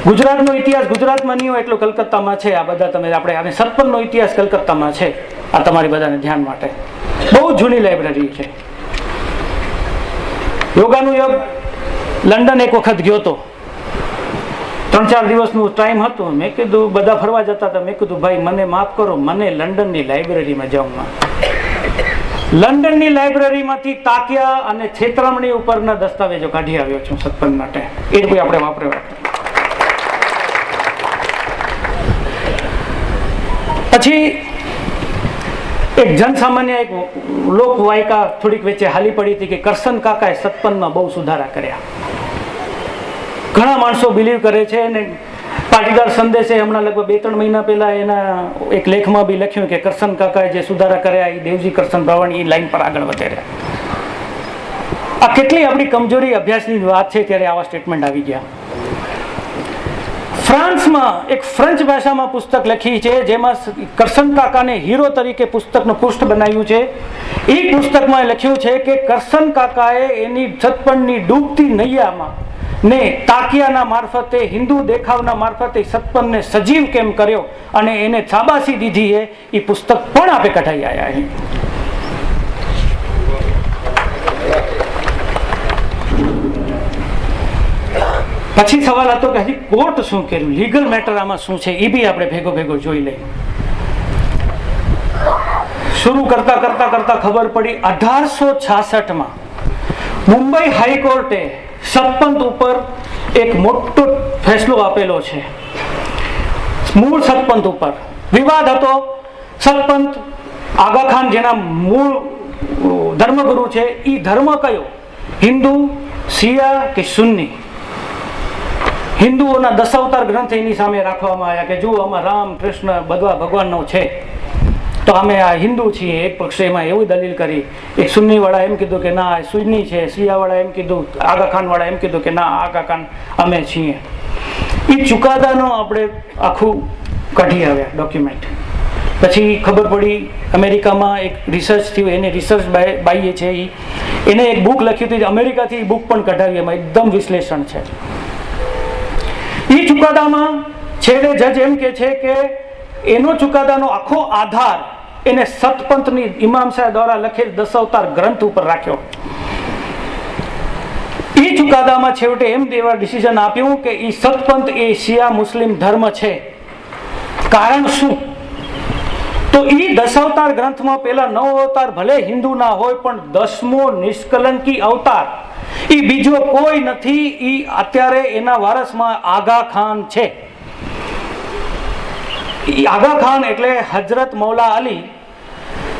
ગુજરાતનો ઇતિહાસ ગુજરાતમાં નહીં હોય એટલો કલકત્તામાં છે. આ બધા તમે આપણે સતપંથનો ઇતિહાસ કલકત્તામાં છે. આ તમારી બધાને ધ્યાન માટે બહુ જૂની લાઇબ્રેરી છે. યોગાનું યોગ લંડન એક વખત ગયો હતો, 3-4 દિવસનું ટાઈમ હતું. મેં કીધું બધા ફરવા જતા હતા, મેં કીધું ભાઈ મને માફ કરો, મને લંડનની લાઇબ્રેરીમાં જાઉં. લંડનની લાઇબ્રેરીમાંથી તાકિયા અને છેતરામણી ઉપરના દસ્તાવેજો કાઢી આવ્યો છું સતપંથ માટે. એ કોઈ આપણે વાપર્યો. પછી એક જનસામાન્ય એક લોકવાયકા થોડીક વચ્ચે હાલી પડી હતી કે કરશન કાકાએ સતપંથમાં બહુ સુધારા કર્યા. ઘણા માણસો બિલીવ કરે છે અને પાટીદાર સંદેશે હમણાં લગભગ 2-3 મહિના પહેલા એના એક લેખમાં બી લખ્યું કે કરશન કાકાએ જે સુધારા કર્યા એ દેવજી કરશન બ્રાહ્મણ એ લાઈન પર આગળ વધે રહ્યા. આ કેટલી આપણી કમજોરી અભ્યાસની વાત છે ત્યારે આવા સ્ટેટમેન્ટ આવી ગયા. ફ્રાન્સમાં એક ફ્રેન્ચ ભાષામાં પુસ્તક લખી છે જેમાં કરશન કાકાને હીરો તરીકે પુસ્તકનું પૃષ્ઠ બનાવ્યું છે. એ પુસ્તકમાં લખ્યું છે કે કરશન કાકાએ એની સતપંથની ડૂબતી નૈયામાં ને તાકિયાના મારફતે, હિન્દુ દેખાવના મારફતે સતપંથને સજીવ કેમ કર્યો અને એને શાબાશી દીધી છે. એ પુસ્તક પણ આપે કઢાઈ આવ્યા છે. પછી સવાલ હતો કે હજી કોર્ટ શું કર્યું, લીગલ મેટર આમાં શું છે, એ બી આપણે ભેગો જોઈ લઈએ. શરૂ કરતા ખબર પડી 1866માં મુંબઈ હાઈકોર્ટે સતપંથ ઉપર એક મોટો ફેસલો આપેલો છે. મૂળ સતપંથ ઉપર વિવાદ હતો. સતપંથ આગા ખાન જેના મૂળ ધર્મગુરુ છે એ ધર્મ કયો, હિન્દુ, શિયા કે સુન્ની? હિન્દુઓના દશાવતાર ગ્રંથ એની સામે રાખવામાં આવ્યા કે જો આમાં રામ કૃષ્ણ બધા ભગવાનનો છે તો અમે આ હિન્દુ છીએ. એક પક્ષે એમાં એવી દલીલ કરી. એક સુન્ની વાળા એમ કીધું કે ના સુન્ની છે, શિયા વાળા એમ કીધું, આગા ખાન વાળા એમ કીધું કે ના આગા ખાન અમે છીએ. એ ચુકાદાનો આપણે આખું કાઢી આવ્યા ડોક્યુમેન્ટ. પછી ખબર પડી અમેરિકામાં એક રિસર્ચ થયું, એને રિસર્ચ બાઈએ છે એને એક બુક લખી હતી, અમેરિકાથી એ બુક પણ કઢાવી, એમાં એકદમ વિશ્લેષણ છે. એ ચુકાદામાં છેલ્લે જજ એમ કે છે કે એનો ચુકાદાનો આખો આધાર એને સતપંથની ઇમામ સાહેબ દ્વારા લખેલ દશાવતાર ગ્રંથ ઉપર રાખ્યો. એ ચુકાદામાં છેવટે એમ દેવા ડિસિઝન આપ્યું કે એ સતપંથ એ શિયા મુસ્લિમ ધર્મ છે. કારણ શું? તો એ દશાવતાર ગ્રંથમાં પેલા 9 અવતાર ભલે હિન્દુ ના હોય, પણ 10મો નિષ્કલંકી અવતાર એ બીજો કોઈ નથી. એ અત્યારે એના વારસમાં આગા ખાન છે. આગા ખાન એટલે હજરત મૌલા અલી,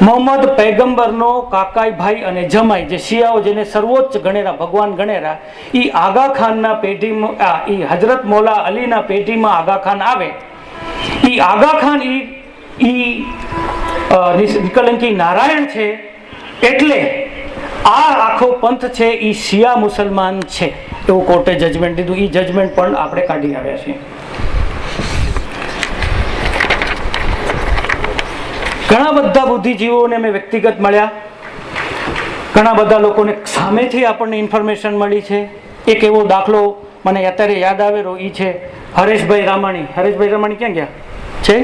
મોહમ્મદ પૈગંબરનો કાકાઈ ભાઈ અને જમાઈ, જે શિયાઓ જેને સર્વોચ્ચ ગણેરા, ભગવાન ગણેરા, એ આગા ખાનના પેઢીમાં, એ હજરત મૌલા અલીના પેઢીમાં આગા ખાન આવે. એ આગા ખાન નિષ્કલંકી નારાયણ છે. એટલે આ આખો પંથ છે એ શિયા મુસલમાન છે એવું કોર્ટે જજમેન્ટ દીધું. એ જજમેન્ટ પણ આપણે કાઢી આવ્યા છીએ. ઘણા બધા બુદ્ધિજીવીઓને મેં વ્યક્તિગત મળ્યા, ઘણા બધા લોકોને સામેથી આપણને ઇન્ફોર્મેશન મળી છે. એક એવો દાખલો મને અત્યારે યાદ આવેલો, એ છે હરેશભાઈ રામાણી. હરેશભાઈ રામાણી ક્યાં ગયા છે?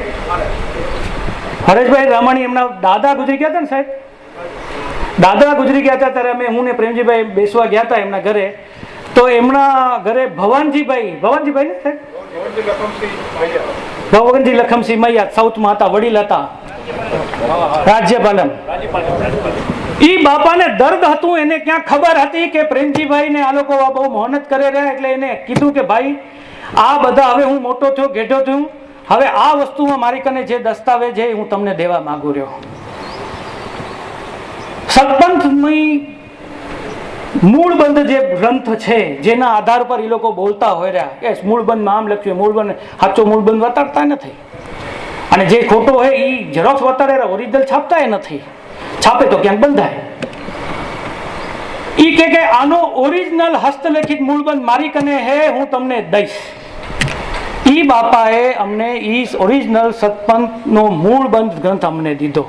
હરેશભાઈ રામાણી એમના દાદા ગુજરી ગયા હતા ને સાહેબ, દાદા ગુજરી ગયા હતા ત્યારે હું ને પ્રેમજીભાઈ બેસવા ગયા હતા એમના ઘરે. તો એમના ઘરે ભવાનજીભાઈ ને સાહેબ, ભવનજી લખમસિંહ મૈયા સાઉથમાં હતા, વડીલ હતા, રાજ્યપાલન. ઈ બાપાને દર્દ હતું, એને ક્યાં ખબર હતી કે પ્રેમજીભાઈ ને આ લોકો બહુ મહેનત કરે રહ્યા. એટલે એને કીધું કે ભાઈ આ બધા હવે હું મોટો થયો, ઘેટો થયો, હવે આ વસ્તુમાં મારી કને જે દસ્તાવેજ છે હું તમને દેવા માંગુ રહ્યો. સતપંથની મૂળબંધ જે ગ્રંથ છે જેના આધાર પર એ લોકો બોલતા હોય રહ્યા, કે મૂળબંધમાં આમ લખ્યું, મૂળબંધ સાચો મૂળબંધ વતાડતા નથી, અને જે ખોટો હોય એ ઝેરોક્સ વતાડે, ઓરિજિનલ છાપતા નથી. છાપે તો ક્યાંક બંધાય. ઈ કે આનો ઓરિજિનલ હસ્તલેખિત મૂળબંધ મારી કને હે, હું તમને દઈશ. ઈ બાપાએ અમને ઈ ઓરિજિનલ સતપંથનો મૂળબંધ ગ્રંથ અમને દીધો.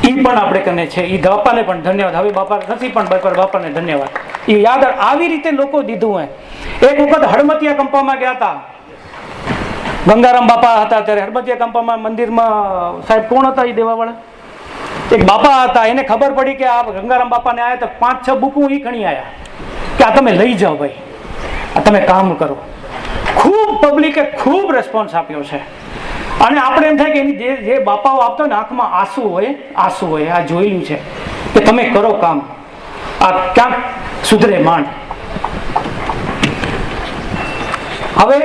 ઈ પણ આપણે કને છે. ઈ બાપાને પણ ધન્યવાદ. હવે બાપા નથી પણ બાપાને ધન્યવાદ. એ યાદ આવી રીતે લોકો દીધું હોય. એક વખત હડમતિયા કંપામાં ગયા હતા, ગંગારામ બાપા હતા ત્યારે. હડમતિયા કંપામાં મંદિરમાં સાહેબ કોણ હતા એ દેવાવાળા? એક બાપા હતા. એને ખબર પડી કે આ ગંગારામ બાપાને આવ્યા તો 5-6 બુકું ઈ ખણી આવ્યા કે આ તમે લઈ જાઓ ભાઈ, આ તમે કામ કરો. ખૂબ પબ્લિકે ખૂબ રેસ્પોન્સ આપ્યો છે. અને આપણે એમ થાય કે એની જે બાપાઓ આપતો ને આંખમાં આંસુ હોય. આ જોયેલું છે કે તમે કરો કામ, આ ક્યાંક સુધરે માંડ. હવે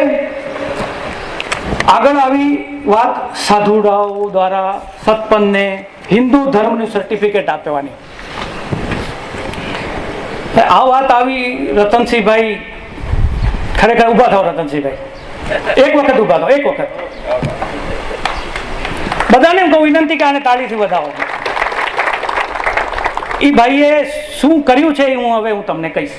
આગળ આવી વાત સાધુડાઓ દ્વારા સતપંથને હિન્દુ ધર્મનું સર્ટિફિકેટ આપવાની. આ વાત આવી રતનસિંહભાઈ, ખરેખર ઉભા થાવ રતનસિંહભાઈ, એક વખત ઉભા થાવ, એક વખત. બધાને કહું વિનંતી કે આને તાળીથી વધાવો. એ ભાઈએ શું કર્યું છે એ હું તમને કહીશ.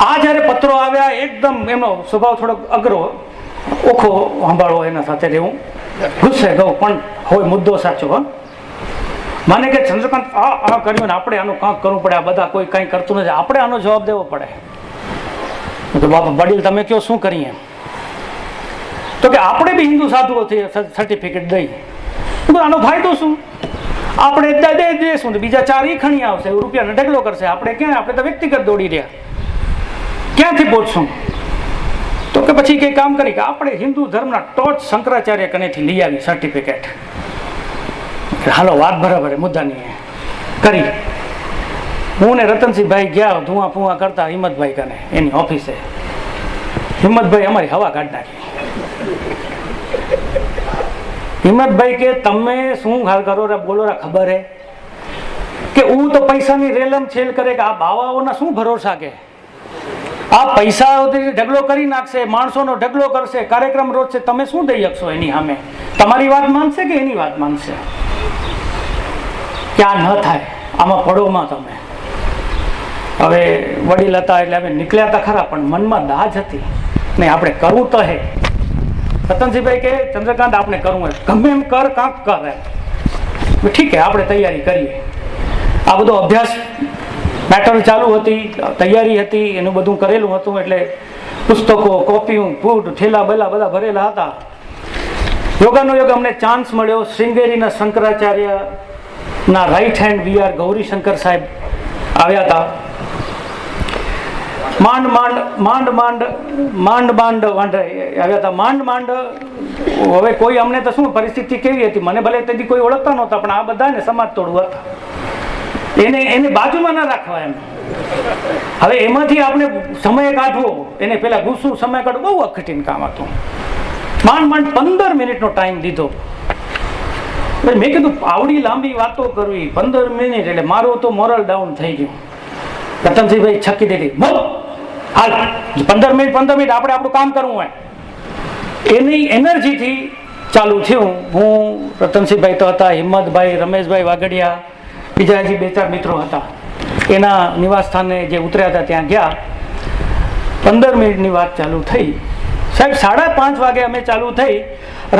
આ જયારે પત્રો આવ્યા, એકદમ એમનો સ્વભાવ થોડોક અઘરો, ઓખો સાંભળવો, એના સાથે રહેવું, ગુસ્સે ગયું, પણ હોય મુદ્દો સાચો. મને કે ચંદ્રકાંત આ કર્યું ને આપણે આનું કાંક કરવું પડે, આ બધા કોઈ કંઈ કરતું નથી, આપણે આનો જવાબ દેવો પડે. તો બાપા વડીલ તમે કયો શું કરીએ? તો કે આપણે બી હિન્દુ સાધુઓથી સર્ટિફિકેટ દઈ. આનો ફાયદો શું? આપણે દેશું તો બીજા 4 ઈ ખણી આવશે, રૂપિયાનો ઢગલો કરશે. આપણે ક્યાં? આપણે તો વ્યક્તિગત દોડી રહ્યા, ક્યાંથી પહોંચશું? તો કે પછી કંઈ કામ કરી કે આપણે હિન્દુ ધર્મના ટોચ શંકરાચાર્ય કનેથી લઈ આવી સર્ટિફિકેટ. હાલો વાત બરાબર, મુદ્દાની કરી. હું ને રતનસિંહભાઈ ગયા ધુઆ ફુઆ કરતા હિંમતભાઈ કને, એની ઓફિસે. હિંમતભાઈ અમારી હવા કાઢી નાખી. હિંમતભાઈ કે તમે શું હાલ કરો રે, બોલો રે, ખબર હે કે હું તો પૈસાની રેલમ છેલ કરે કે આ બાવાઓના શું ભરોસા, કે આ પૈસાઓથી ઢગલો કરી નાખશે, માણસોનો ઢગલો કરશે, કાર્યક્રમ રોજ છે, તમે શું દઈ શકશો એની સામે? તમારી વાત માનશે કે એની વાત માનશે? કે આ ન થાય, આમાં પડોમાં તમે. હવે વડીલ હતા એટલે અમે નીકળ્યા હતા ખરા, પણ મનમાં દાજ હતી. નહીં આપણે કરવું તો હે. રતનસિંહભાઈ કે ચંદ્રકાંત આપણે કરવું હોય ગમે એમ કર કાંક કર એમ. ઠીક છે આપણે તૈયારી કરીએ. આ બધો અભ્યાસ મેટર ચાલુ હતી, તૈયારી હતી, એનું બધું કરેલું હતું. એટલે પુસ્તકો, કોપીઓ, ફૂડ, ઠેલા બેલા બધા ભરેલા હતા. યોગાનો યોગ અમને ચાન્સ મળ્યો. શૃંગેરીના શંકરાચાર્યના રાઈટ હેન્ડ VR ગૌરીશંકર સાહેબ આવ્યા હતા. માંડ આવ્યા હતા. હવે કોઈ અમને તો શું પરિસ્થિતિ કેવી હતી, મને ભલે તેથી કોઈ ઓળખતા નહોતા, પણ આ બધાને સમાજ તોડવા હતા. એને બાજુમાં ના રાખવા એમ. હવે એમાંથી આપણે સમય કાઢવો, એને પેલા ઘૂસવું, સમય કાઢવો બહુ કઠિન કામ હતું. માંડ 15 મિનિટનો ટાઈમ દીધો. મેં કીધું આવડી લાંબી વાતો કરવી 15 મિનિટ, એટલે મારું તો મોરલ ડાઉન થઈ ગયું. રતનસિંહભાઈ છકી દીધી, હાલ 15 મિનિટ આપણે આપણું કામ કરવું હોય. એની એનર્જીથી ચાલુ થયું. હું, રતનસિંહભાઈ તો હતા, હિંમતભાઈ, રમેશભાઈ વાગડિયા, બીજા હજી 2-4 મિત્રો હતા. એના નિવાસ સ્થાને જે ઉતર્યા હતા ત્યાં ગયા. 15 મિનિટની વાત ચાલુ થઈ. સાહેબ 5:30 વાગે અમે ચાલુ થઈ.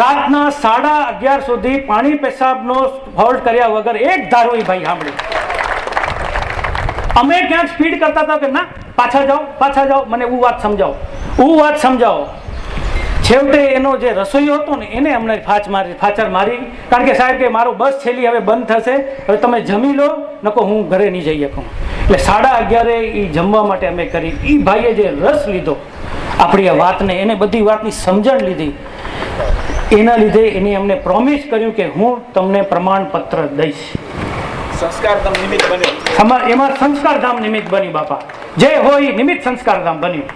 રાતના 11:30 સુધી પાણી પેશાબનો હોલ્ટ કર્યા વગર એક ધારું ભાઈ સાંભળી. અમે ક્યાંક સ્પીડ કરતા હતા કે ના પાછા જાઓ, મને વાત સમજાવો. છેવટે એનો જે રસોઈયો હતો ને એને અમને ફાચર મારી. કારણ કે સાહેબ કે મારું બસ છેલ્લી હવે બંધ થશે, હવે તમે જમી લો, નકો હું ઘરે નહીં જઈ શકું. એટલે 11:30 એ જમવા માટે અમે કરી. એ ભાઈએ જે રસ લીધો આપણી આ વાતને, એને બધી વાતની સમજણ લીધી, એના લીધે એની અમને પ્રોમિસ કર્યું કે હું તમને પ્રમાણપત્ર દઈશ. એમાં સંસ્કારધામ નિમિત્ત બન્યું બાપા. જે હોય નિમિત્ત સંસ્કારધામ બન્યું.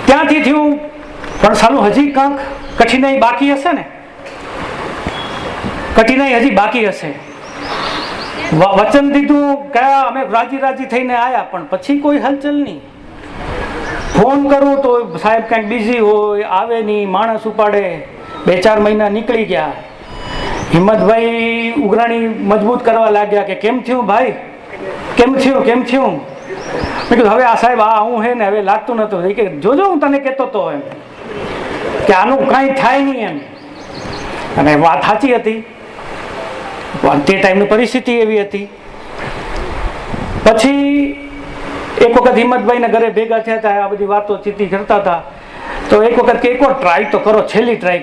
ત્યાંથી થયું. પણ સાલું હજી કાંક કઠિનાઈ બાકી હશે ને, વચન દીધું ગયા, અમે રાજી થઈને આવ્યા, પણ પછી કોઈ હલચલ નહીં. ફોન કરું તો સાહેબ કંઈક બિઝી હોય, આવે નહીં, માણસ ઉપાડે. 2-4 મહિના નીકળી ગયા. હિંમતભાઈ ઉઘરાણી મજબૂત કરવા લાગ્યા કે કેમ થયું ભાઈ, કેમ થયું. મેં કીધું હવે આ સાહેબ આ હું હે ને હવે લાગતું નહોતું. કે જોજો હું તને કહેતો હતો એમ કે આનું કાંઈ થાય નહીં એમ. અને વાત સાચી હતી. તે ટાઈમની પરિસ્થિતિ એવી હતી. પછી એક વખત હિંમતભાઈના ઘરે ભેગા થયા હતા, આ બધી વાતો ચીતી કરતા હતા. તો એક વખત કે એકવાર ટ્રાય તો કરો, છેલ્લી ટ્રાય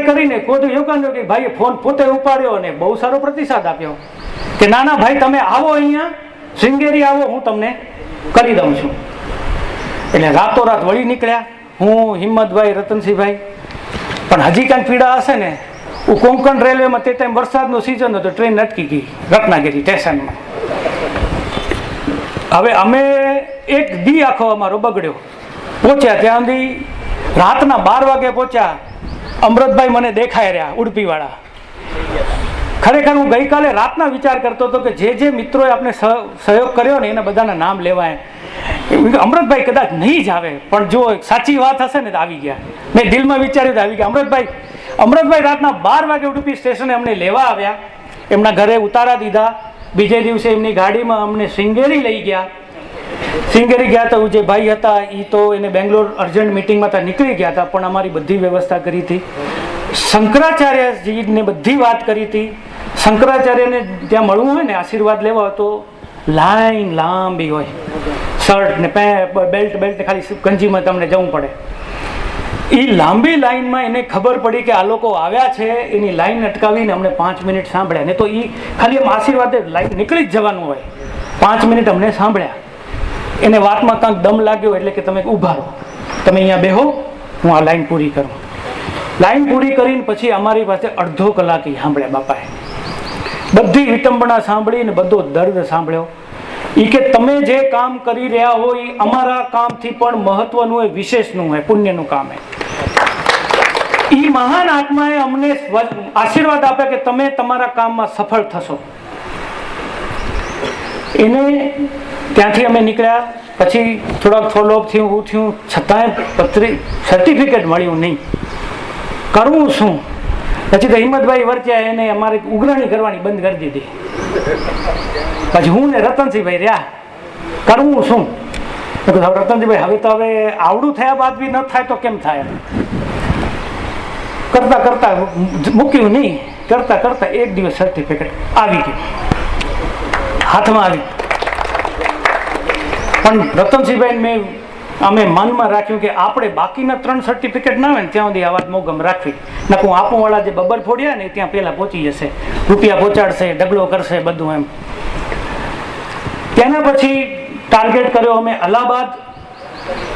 કરીને કોઈ યોગાનો કે ભાઈએ ફોન પોતે ઉપાડ્યો અને બહુ સારો પ્રતિસાદ આપ્યો કે ના ભાઈ તમે આવો, અહીંયા શૃંગેરી આવો, હું તમને કરી દઉં છું. એટલે રાતોરાત વળી નીકળ્યા. હું, હિંમતભાઈ, રતનસિંહભાઈ. પણ હજી કાંઈક પીડા હશે ને. હું કોંકણ રેલવેમાં તે ટાઈમ વરસાદનો સિઝન હતો, ટ્રેન અટકી ગઈ રત્નાગીરી સ્ટેશનમાં. હવે અમે એક દી આખો અમારો બગડ્યો. પહોંચ્યા ત્યાં સુધી રાતના 12 વાગે પહોંચ્યા. અમૃતભાઈ મને દેખાઈ રહ્યા, ઉડપીવાળા. ખરેખર હું ગઈકાલે રાતના વિચાર કરતો હતો કે જે મિત્રોએ આપણે સહયોગ કર્યો ને એના બધાના નામ લેવાય. અમૃતભાઈ કદાચ નહીં જ આવે, પણ જો સાચી વાત હશે ને તો આવી ગયા. મેં દિલમાં વિચાર્યું તો આવી ગયા. અમૃતભાઈ રાતના 12 વાગે ઉડુપી સ્ટેશને અમને લેવા આવ્યા. એમના ઘરે ઉતારા દીધા. બીજે દિવસે એમની ગાડીમાં અમને શૃંગેરી લઈ ગયા. શૃંગેરી ગયા તો જે ભાઈ હતા એ તો એને બેંગ્લોર અર્જન્ટ મિટિંગમાં તો નીકળી ગયા હતા, પણ અમારી બધી વ્યવસ્થા કરી હતી. શંકરાચાર્યજીને બધી વાત કરી હતી. શંકરાચાર્યને ત્યાં મળવું હોય ને, આશીર્વાદ લેવા હોય તો લાઈન લાંબી હોય. શર્ટ ને બેલ્ટ ને ખાલી ગંજીમાં તમને જવું પડે. એ લાંબી લાઈનમાં એને ખબર પડી કે આ લોકો આવ્યા છે. એની લાઈન અટકાવીને અમને 5 મિનિટ સાંભળ્યા. ને તો એ ખાલી એમ આશીર્વાદ લાઈન નીકળી જ જવાનું હોય. 5 મિનિટ અમને સાંભળ્યા. એને વાતમાં કાંઈક દમ લાગ્યો એટલે કે તમે ઊભા રહો, તમે અહીંયા બેહો, હું આ લાઈન પૂરી કરું. લાઈન પૂરી કરીને પછી અમારી પાસે અડધો કલાક સાંભળ્યા બાપાએ. બધી વિટંબણા સાંભળીને બધો દર્દ સાંભળ્યો. એ કે તમે જે કામ કરી રહ્યા હો એ અમારા કામથી પણ મહત્વનું હોય, વિશેષનું હોય, પુણ્યનું કામ હોય. એ મહાન આત્માએ અમને આશીર્વાદ આપ્યા કે તમે તમારા કામમાં સફળ થશો. એને ત્યાંથી અમે નીકળ્યા. પછી થોડાક ફોલોઅપ થયું, છતાંય સર્ટિફિકેટ મળ્યું નહીં. કરવું શું? પછી તો હિંમતભાઈ વર્ચ્યા, એને અમારે ઉઘરાણી કરવાની બંધ કરી દીધી. પછી હું ને રતનસિંહભાઈ રહ્યા. કરવું શું? રતનજીભાઈ હવે તો હવે આવડું થયા બાદ બી ન થાય તો કેમ થાય? કરતા કરતા મૂક્યું નહીં, કરતા કરતા એક દિવસ સર્ટિફિકેટ આવી ગયું, હાથમાં આવી. પણ રતનસિંહભાઈ અમે મનમાં રાખ્યું કે આપણે બાકીના 3 સર્ટિફિકેટ ના આવે ને ત્યાં સુધી આ વાત મોગમ રાખવી. નકું આપું વાળા જે બબર ફોડ્યા ને ત્યાં પહેલા પહોંચી જશે, રૂપિયા પહોંચાડશે, ડગલો કરશે, બધું એમ. તેના પછી ટાર્ગેટ કર્યો અમે અલ્હાબાદ,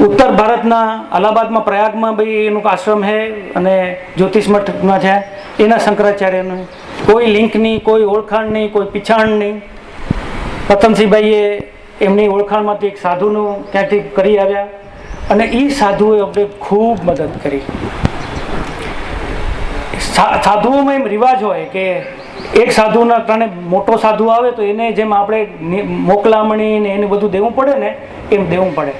ઉત્તર ભારતના અલ્હાબાદમાં પ્રયાગમાં ભાઈ એનું આશ્રમ છે અને જ્યોતિષ મઠમાં છે એના શંકરાચાર્યનું કોઈ લિંક નહીં, કોઈ ઓળખાણ નહીં, કોઈ પીછાણ નહીં. રતનસિંહભાઈએ એમની ઓળખાણમાંથી એક સાધુનું ક્યાંથી કરી આવ્યા અને એ સાધુએ અમને ખૂબ મદદ કરી. સાધુઓમાં એમ રિવાજ હોય કે એક સાધુના કારણે મોટો સાધુ આવે તો એને જેમ આપણે મોકલામણી ને એને બધું દેવું પડે ને એમ દેવું પડે.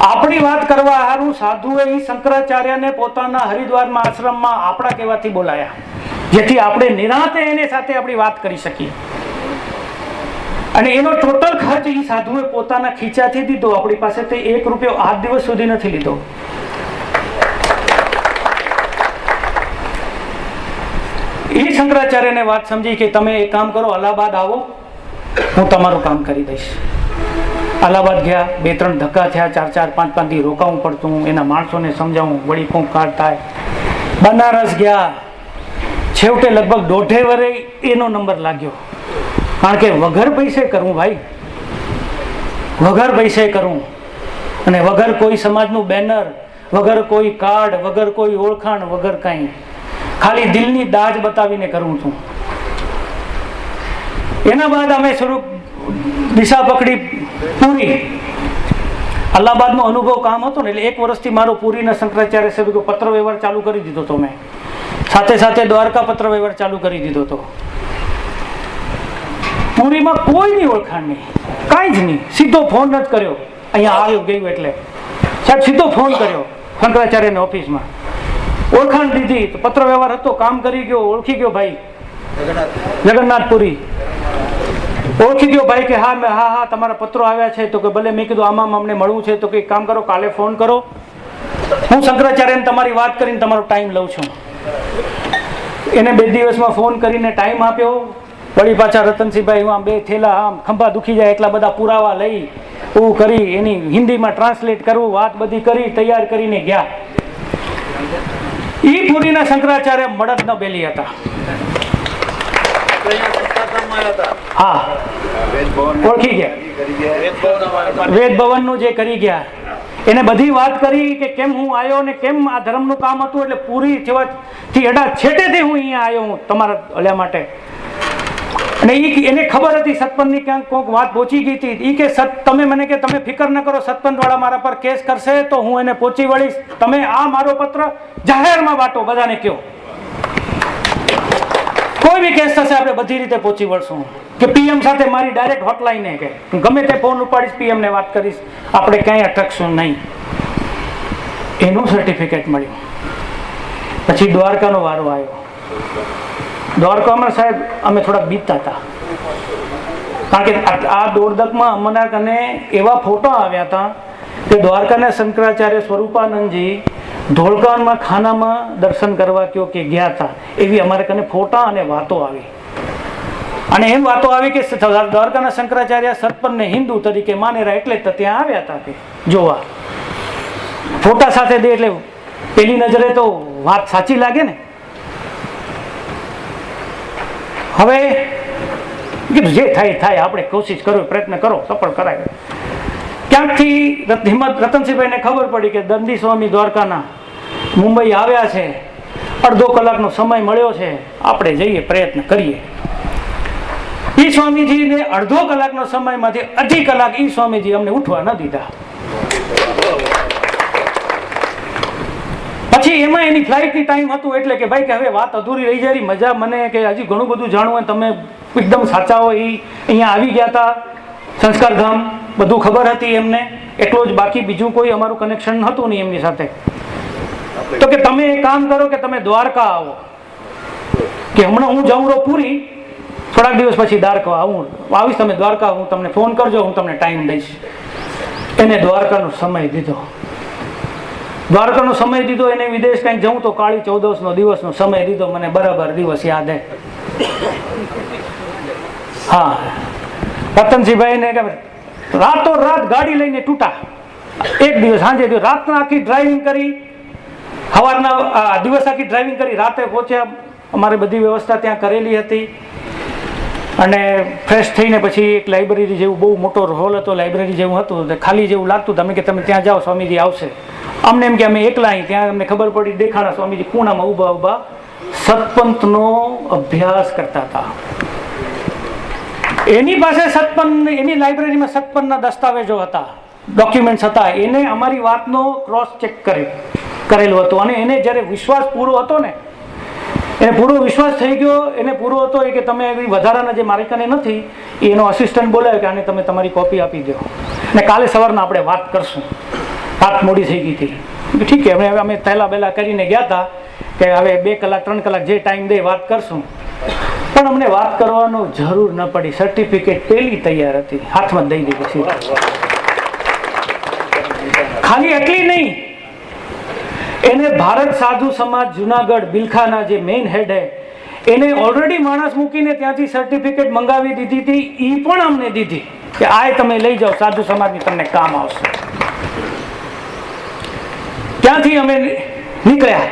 આપણી વાત કરવા સારું સાધુએ શંકરાચાર્યને પોતાના હરિદ્વારમાં આશ્રમમાં આપણા કહેવાથી બોલાયા, જેથી આપણે નિરાંતે એને સાથે આપણી વાત કરી શકીએ. અને એનો ટોટલ ખર્ચ એ સાધુએ પોતાના ખીચાથી દીધો, આપણી પાસેથી 1 રૂપિયો આજ દિવસ સુધી નથી લીધો. એ શંકરાચાર્યને વાત સમજી કે તમે એક કામ કરો, અલ્હાબાદ આવો, હું તમારું કામ કરી દઈશ. અલ્હાબાદ ગયા, 2-3 ધક્કા થયા, 4-4, 5-5 દી રોકાવું પડતું, એના માણસોને સમજાવું, વળી કોણ કાઢ થાય. બનારસ ગયા, છેવટે લગભગ 1.5 વર્ષે એનો નંબર લાગ્યો. કારણ કે વગર પૈસે કરવું ભાઈ, વગર પૈસે કરવું અને વગર કોઈ સમાજનું બેનર, વગર કોઈ કાર્ડ, વગર કોઈ ઓળખાણ, વગર કાંઈ, ખાલી દિલની દાજ બતાવીને કરવું છું. એના બાદ અમે શરૂ દિશા પકડી પૂરી. અલ્હાબાદનો અનુભવ કામ હતો ને એટલે 1 વર્ષથી મારો પૂરીના શંકરાચાર્ય સાહેબ પત્ર વ્યવહાર ચાલુ કરી દીધો હતો. મેં સાથે સાથે દ્વારકા પત્ર વ્યવહાર ચાલુ કરી દીધો હતો. પૂરીમાં કોઈની ઓળખાણ નહીં, કાંઈ જ નહીં. સીધો ફોન જ કર્યો, અહીંયા આવ્યો ગયું એટલે સાહેબ સીધો ફોન કર્યો શંકરાચાર્યની ઓફિસમાં, ઓળખાણ દીધી, પત્ર વ્યવહાર હતો, કામ કરી ગયો, ઓળખી ગયો ભાઈ જગન્નાથપુરી, ઓળખી ગયો ભાઈ કે હા હા તમારા પત્રો આવ્યા છે. તો કે ભલે. મેં કીધું આમાં અમને મળવું છે તો કે કામ કરો, કાલે ફોન કરો, હું શંકરાચાર્યને તમારી વાત કરીને તમારો ટાઈમ લઉં છું. એને 2 દિવસમાં ફોન કરીને ટાઈમ આપ્યો. વળી પાછા રતનસિંહભાઈ હું આમ 2 થેલા આમ ખંભા દુખી જાય એટલા બધા પુરાવા લઈ એવું કરી એની હિન્દીમાં ટ્રાન્સલેટ કરવું, વાત બધી કરી તૈયાર કરીને ગયા. ઈ પુરીના શંકરાચાર્ય મળદ ન બેલી હતા. હા, ઓળખી ગયા, વેદ ભવનનું જે કરી ગયા. એને બધી વાત કરી કે કેમ હું આવ્યો ને કેમ આ ધર્મનું કામ હતું. એટલે પૂરી થી એડા છેટેથી હું અહીંયા આવ્યો હું તમારા ઓલ્યા માટે. અને એને ખબર હતી સતપંથની ક્યાંક કોઈક વાત પહોંચી ગઈ હતી. એ કે તમે મને કે તમે ફિકર ન કરો, સતપંથ વાળા મારા પર કેસ કરશે તો હું એને પહોંચી વળીશ. તમે આ મારો પત્ર જાહેરમાં વાટો, બધાને કહો, કોઈ બી કેસ થશે આપણે બધી રીતે પહોંચી વળશું. કે પીએમ સાથે મારી ડાયરેક્ટ હોટલાઈને કે ગમે તે ફોન ઉપાડીશ, પીએમ ને વાત કરીશ, આપણે ક્યાંય અટકશું નહીં. એનું સર્ટિફિકેટ મળ્યું. પછી દ્વારકાનો વારો આવ્યો. દ્વારકામાં સાહેબ અમે થોડાક બીતતા હતા, કારણ કે આ દોડદકમાં અમના કને એવા ફોટો આવ્યા હતા કે દ્વારકાના શંકરાચાર્ય સ્વરૂપાનંદજી ધોળકામાં ખાનામાં દર્શન કરવા કયો કે ગયા હતા, એવી અમારે કને ફોટા અને વાતો આવી. અને એમ વાતો આવી કે દ્વારકાના શંકરાચાર્ય સતપંથને હિન્દુ તરીકે માનેરા, એટલે તો ત્યાં આવ્યા હતા કે જોવા. ફોટા સાથે દે એટલે પેલી નજરે તો વાત સાચી લાગે ને. હવે કીધું જે થાય આપણે કોશિશ કરો, પ્રયત્ન કરો, સફળ કરાય. ક્યાંકથી રતનસિંહભાઈને ખબર પડી કે દંડી સ્વામી દ્વારકાના મુંબઈ આવ્યા છે, 1/2 કલાકનો સમય મળ્યો છે, આપણે જઈએ, પ્રયત્ન કરીએ. એ સ્વામીજીને 1/2 કલાકનો સમયમાંથી 2.5 કલાક એ સ્વામીજી અમને ઉઠવા ન દીધા. પછી એમાં એની ફ્લાઇટની ટાઈમ હતું એટલે કે ભાઈ કે હવે વાત અધૂરી રહી જાય, મજા મને કે હજી ઘણું બધું જાણવું, તમે એકદમ સાચા હોય. એ અહીંયા આવી ગયા હતા, સંસ્કારધામ બધું ખબર હતી એમને, એટલું જ, બાકી બીજું કોઈ અમારું કનેક્શન હતું નહીં એમની સાથે. તો કે તમે એક કામ કરો કે તમે દ્વારકા આવો, કે હમણાં હું જાઉં રહું પૂરી, થોડાક દિવસ પછી દ્વારકા આવીશ, તમે દ્વારકા હું તમને ફોન કરજો, હું તમને ટાઈમ દઈશ. એને દ્વારકાનો સમય દીધો. દ્વારકાનો સમય દીધો એને વિદેશ કંઈક જવું તો કાળી 14નો દિવસનો સમય દીધો. મને બરાબર દિવસ યાદ હે. હા, રતનસિંહભાઈ ને રાતો રાત ગાડી લઈને તૂટા. એક દિવસ સાંજે રાતના આખી ડ્રાઇવિંગ કરી, સવારના દિવસ આખી ડ્રાઇવિંગ કરી, રાતે પહોંચ્યા. અમારે બધી વ્યવસ્થા ત્યાં કરેલી હતી અને ફ્રેશ થઈને પછી એક લાઇબ્રેરી જેવું બહુ મોટો હોલ હતો, લાઇબ્રેરી જેવું હતું, ખાલી જેવું લાગતું. તમે કે તમે ત્યાં જાઓ, સ્વામીજી આવશે. અમને એમ કે અમે એકલા અહીં. ત્યાં અમને ખબર પડી દેખાણા સ્વામીજી ખૂણામાં ઊભા ઊભા સતપંથનો અભ્યાસ કરતા હતા. એની પાસે સતપંથ, એની લાઇબ્રેરીમાં સતપંથના દસ્તાવેજો હતા, ડોક્યુમેન્ટ્સ હતા. એને અમારી વાતનો ક્રોસ ચેક કરેલું હતું અને એને જ્યારે વિશ્વાસ પૂરો હતો ને, એને પૂરો વિશ્વાસ થઈ ગયો, એને પૂરો હતો એ કે તમે વધારાના જે માલિકાને નથી એનો અસિસ્ટન્ટ બોલાવ્યો કે આને તમે તમારી કોપી આપી દો ને કાલે સવારના આપણે વાત કરશું. રાત મોડી થઈ ગઈ હતી. ઠીક છે, અમે પહેલા બેલા કરીને ગયા હતા કે હવે 2 કલાક 3 કલાક જે ટાઈમ દે વાત કરશું. પણ અમને વાત કરવાનો જરૂર ન પડી. સર્ટિફિકેટ પેલી તૈયાર હતી, હાથમાં દઈ દીધી. ખાલી એટલી નહીં, એને ભારત સાધુ સમાજ જુનાગઢ બિલખાના જે મેઇન હેડ હે એને ઓલરેડી માણસ મૂકીને ત્યાંથી સર્ટિફિકેટ મંગાવી દીધી હતી. એ પણ અમને દીધી કે આ તમે લઈ જાઓ, સાધુ સમાજની તમને કામ આવશે. ત્યાંથી અમે નીકળ્યા.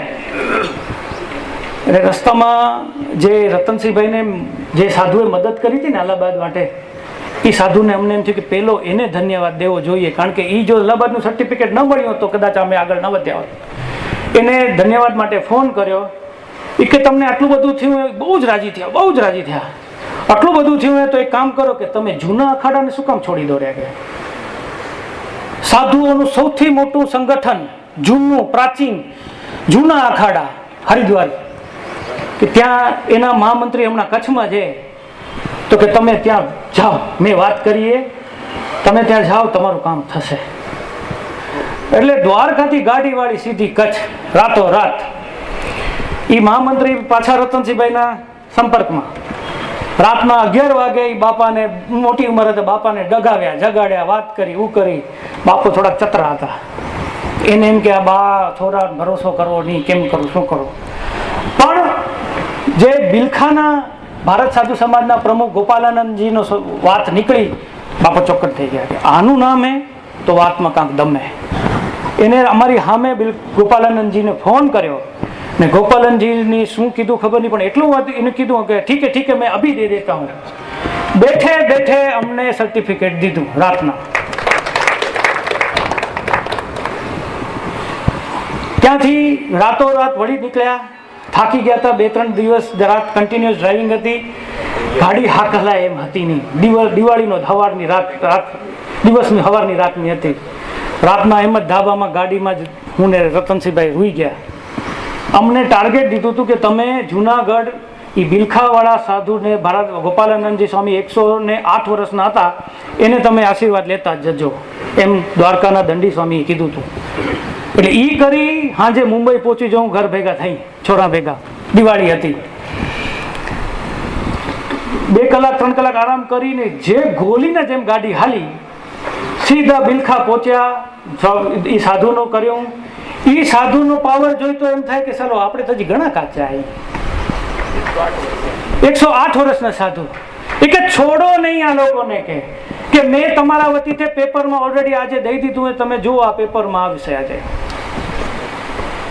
એટલે રસ્તામાં જે રતનસિંહભાઈને જે સાધુએ મદદ કરી હતી ને અલ્હાબાદ માટે, એ સાધુને અમને એમ થયું કે પેલો એને ધન્યવાદ દેવો જોઈએ, કારણ કે એ જો અલ્હાબાદનું સર્ટિફિકેટ ન મળ્યું તો કદાચ અમે આગળ ન વધ્યા હોત. એને ધન્યવાદ માટે ફોન કર્યો. એ કે તમને આટલું બધું થયું, બહુ જ રાજી થયા, બહુ જ રાજી થયા. આટલું બધું થયું તો એક કામ કરો કે તમે જૂના અખાડાને શું કામ છોડી દો? રહ્યા કે સાધુઓનું સૌથી મોટું સંગઠન, જૂનું પ્રાચીન જૂના અખાડા હરિદ્વાર, કે ત્યાં એના મહામંત્રી હમણાં કચ્છમાં છે, તો કે તમે ત્યાં જાઓ, મેં વાત કરીએ, તમે ત્યાં જાઓ, તમારું કામ થશે. એટલે દ્વારકાથી ગાડીવાળી સીધી કચ્છ રાતો રાત. એ મહામંત્રી પાછા રતનસિંહભાઈના સંપર્કમાં. રાતના 11 વાગે એ બાપાને, મોટી ઉંમર હતા, બાપાને ડગાવ્યા, જગાડ્યા, વાત કરી, ઉ કરી. બાપુ થોડાક ચતરા હતા. એને એમ કે આ બા થોડા ભરોસો કરવો નહીં, કેમ કરું, શું કરું. પણ જે બિલખાના ભારત સાધુ સમાજના પ્રમુખ ગોપાલાનંદજીનો વાત નીકળી, બાપા ચોક્કસ થઈ ગયા કે આનું નામ હે તો વાતમાં કાંક દમે. એને અમારી સામે ગોપાલાનંદજીને ફોન કર્યો ને ગોપાલનજીની શું કીધું ખબર નહીં, પણ એટલું વાત એને કીધું કે ઠીક હે મેં અભી દે દેતા હું. બેઠે બેઠે અમને સર્ટિફિકેટ દીધું રાતના. ત્યાંથી રાતોરાત વળી નીકળ્યા. થાકી ગયા હતા, 2-3 દિવસ રાત કન્ટિન્યુઅસ ડ્રાઇવિંગ હતી. ગાડી હાકલાય એમ હતી નહીં. દિવાળીનો સવારની રાત, દિવસની સવારની રાતની હતી. રાતના એમ જ ધાબામાં ગાડીમાં જ હું ને રતનસિંહભાઈ રૂઈ ગયા. અમને ટાર્ગેટ દીધું હતું કે તમે જુનાગઢ એ બિલખાવાળા સાધુને, ભારત ગોપાલાનંદજી સ્વામી 108 વર્ષના હતા, એને તમે આશીર્વાદ લેતા જ જજો, એમ દ્વારકાના દંડી સ્વામીએ કીધું હતું. એટલે એ કરી સાંજે મુંબઈ પહોંચી જાઉં, ઘર ભેગા થઈ, છોરા ભેગા. દિવાળી હતી. 2 કલાક 3 કલાક આરામ કરીને જે ગોલીને જેમ ગાડી હાલી, સીધા બિલખા પહોંચ્યા. એ સાધુનો કર્યો. એ સાધુનો પાવર જોઈ તો એમ થાય કે ચાલો આપણે તો હજી ઘણા કાચા. 108 વર્ષના સાધુ એ કે છોડો નહીં આ લોકોને, કે મેં તમારા વતીથી પેપરમાં ઓલરેડી આજે દઈ દીધું હોય, તમે જુઓ આ પેપરમાં આવશે આજે.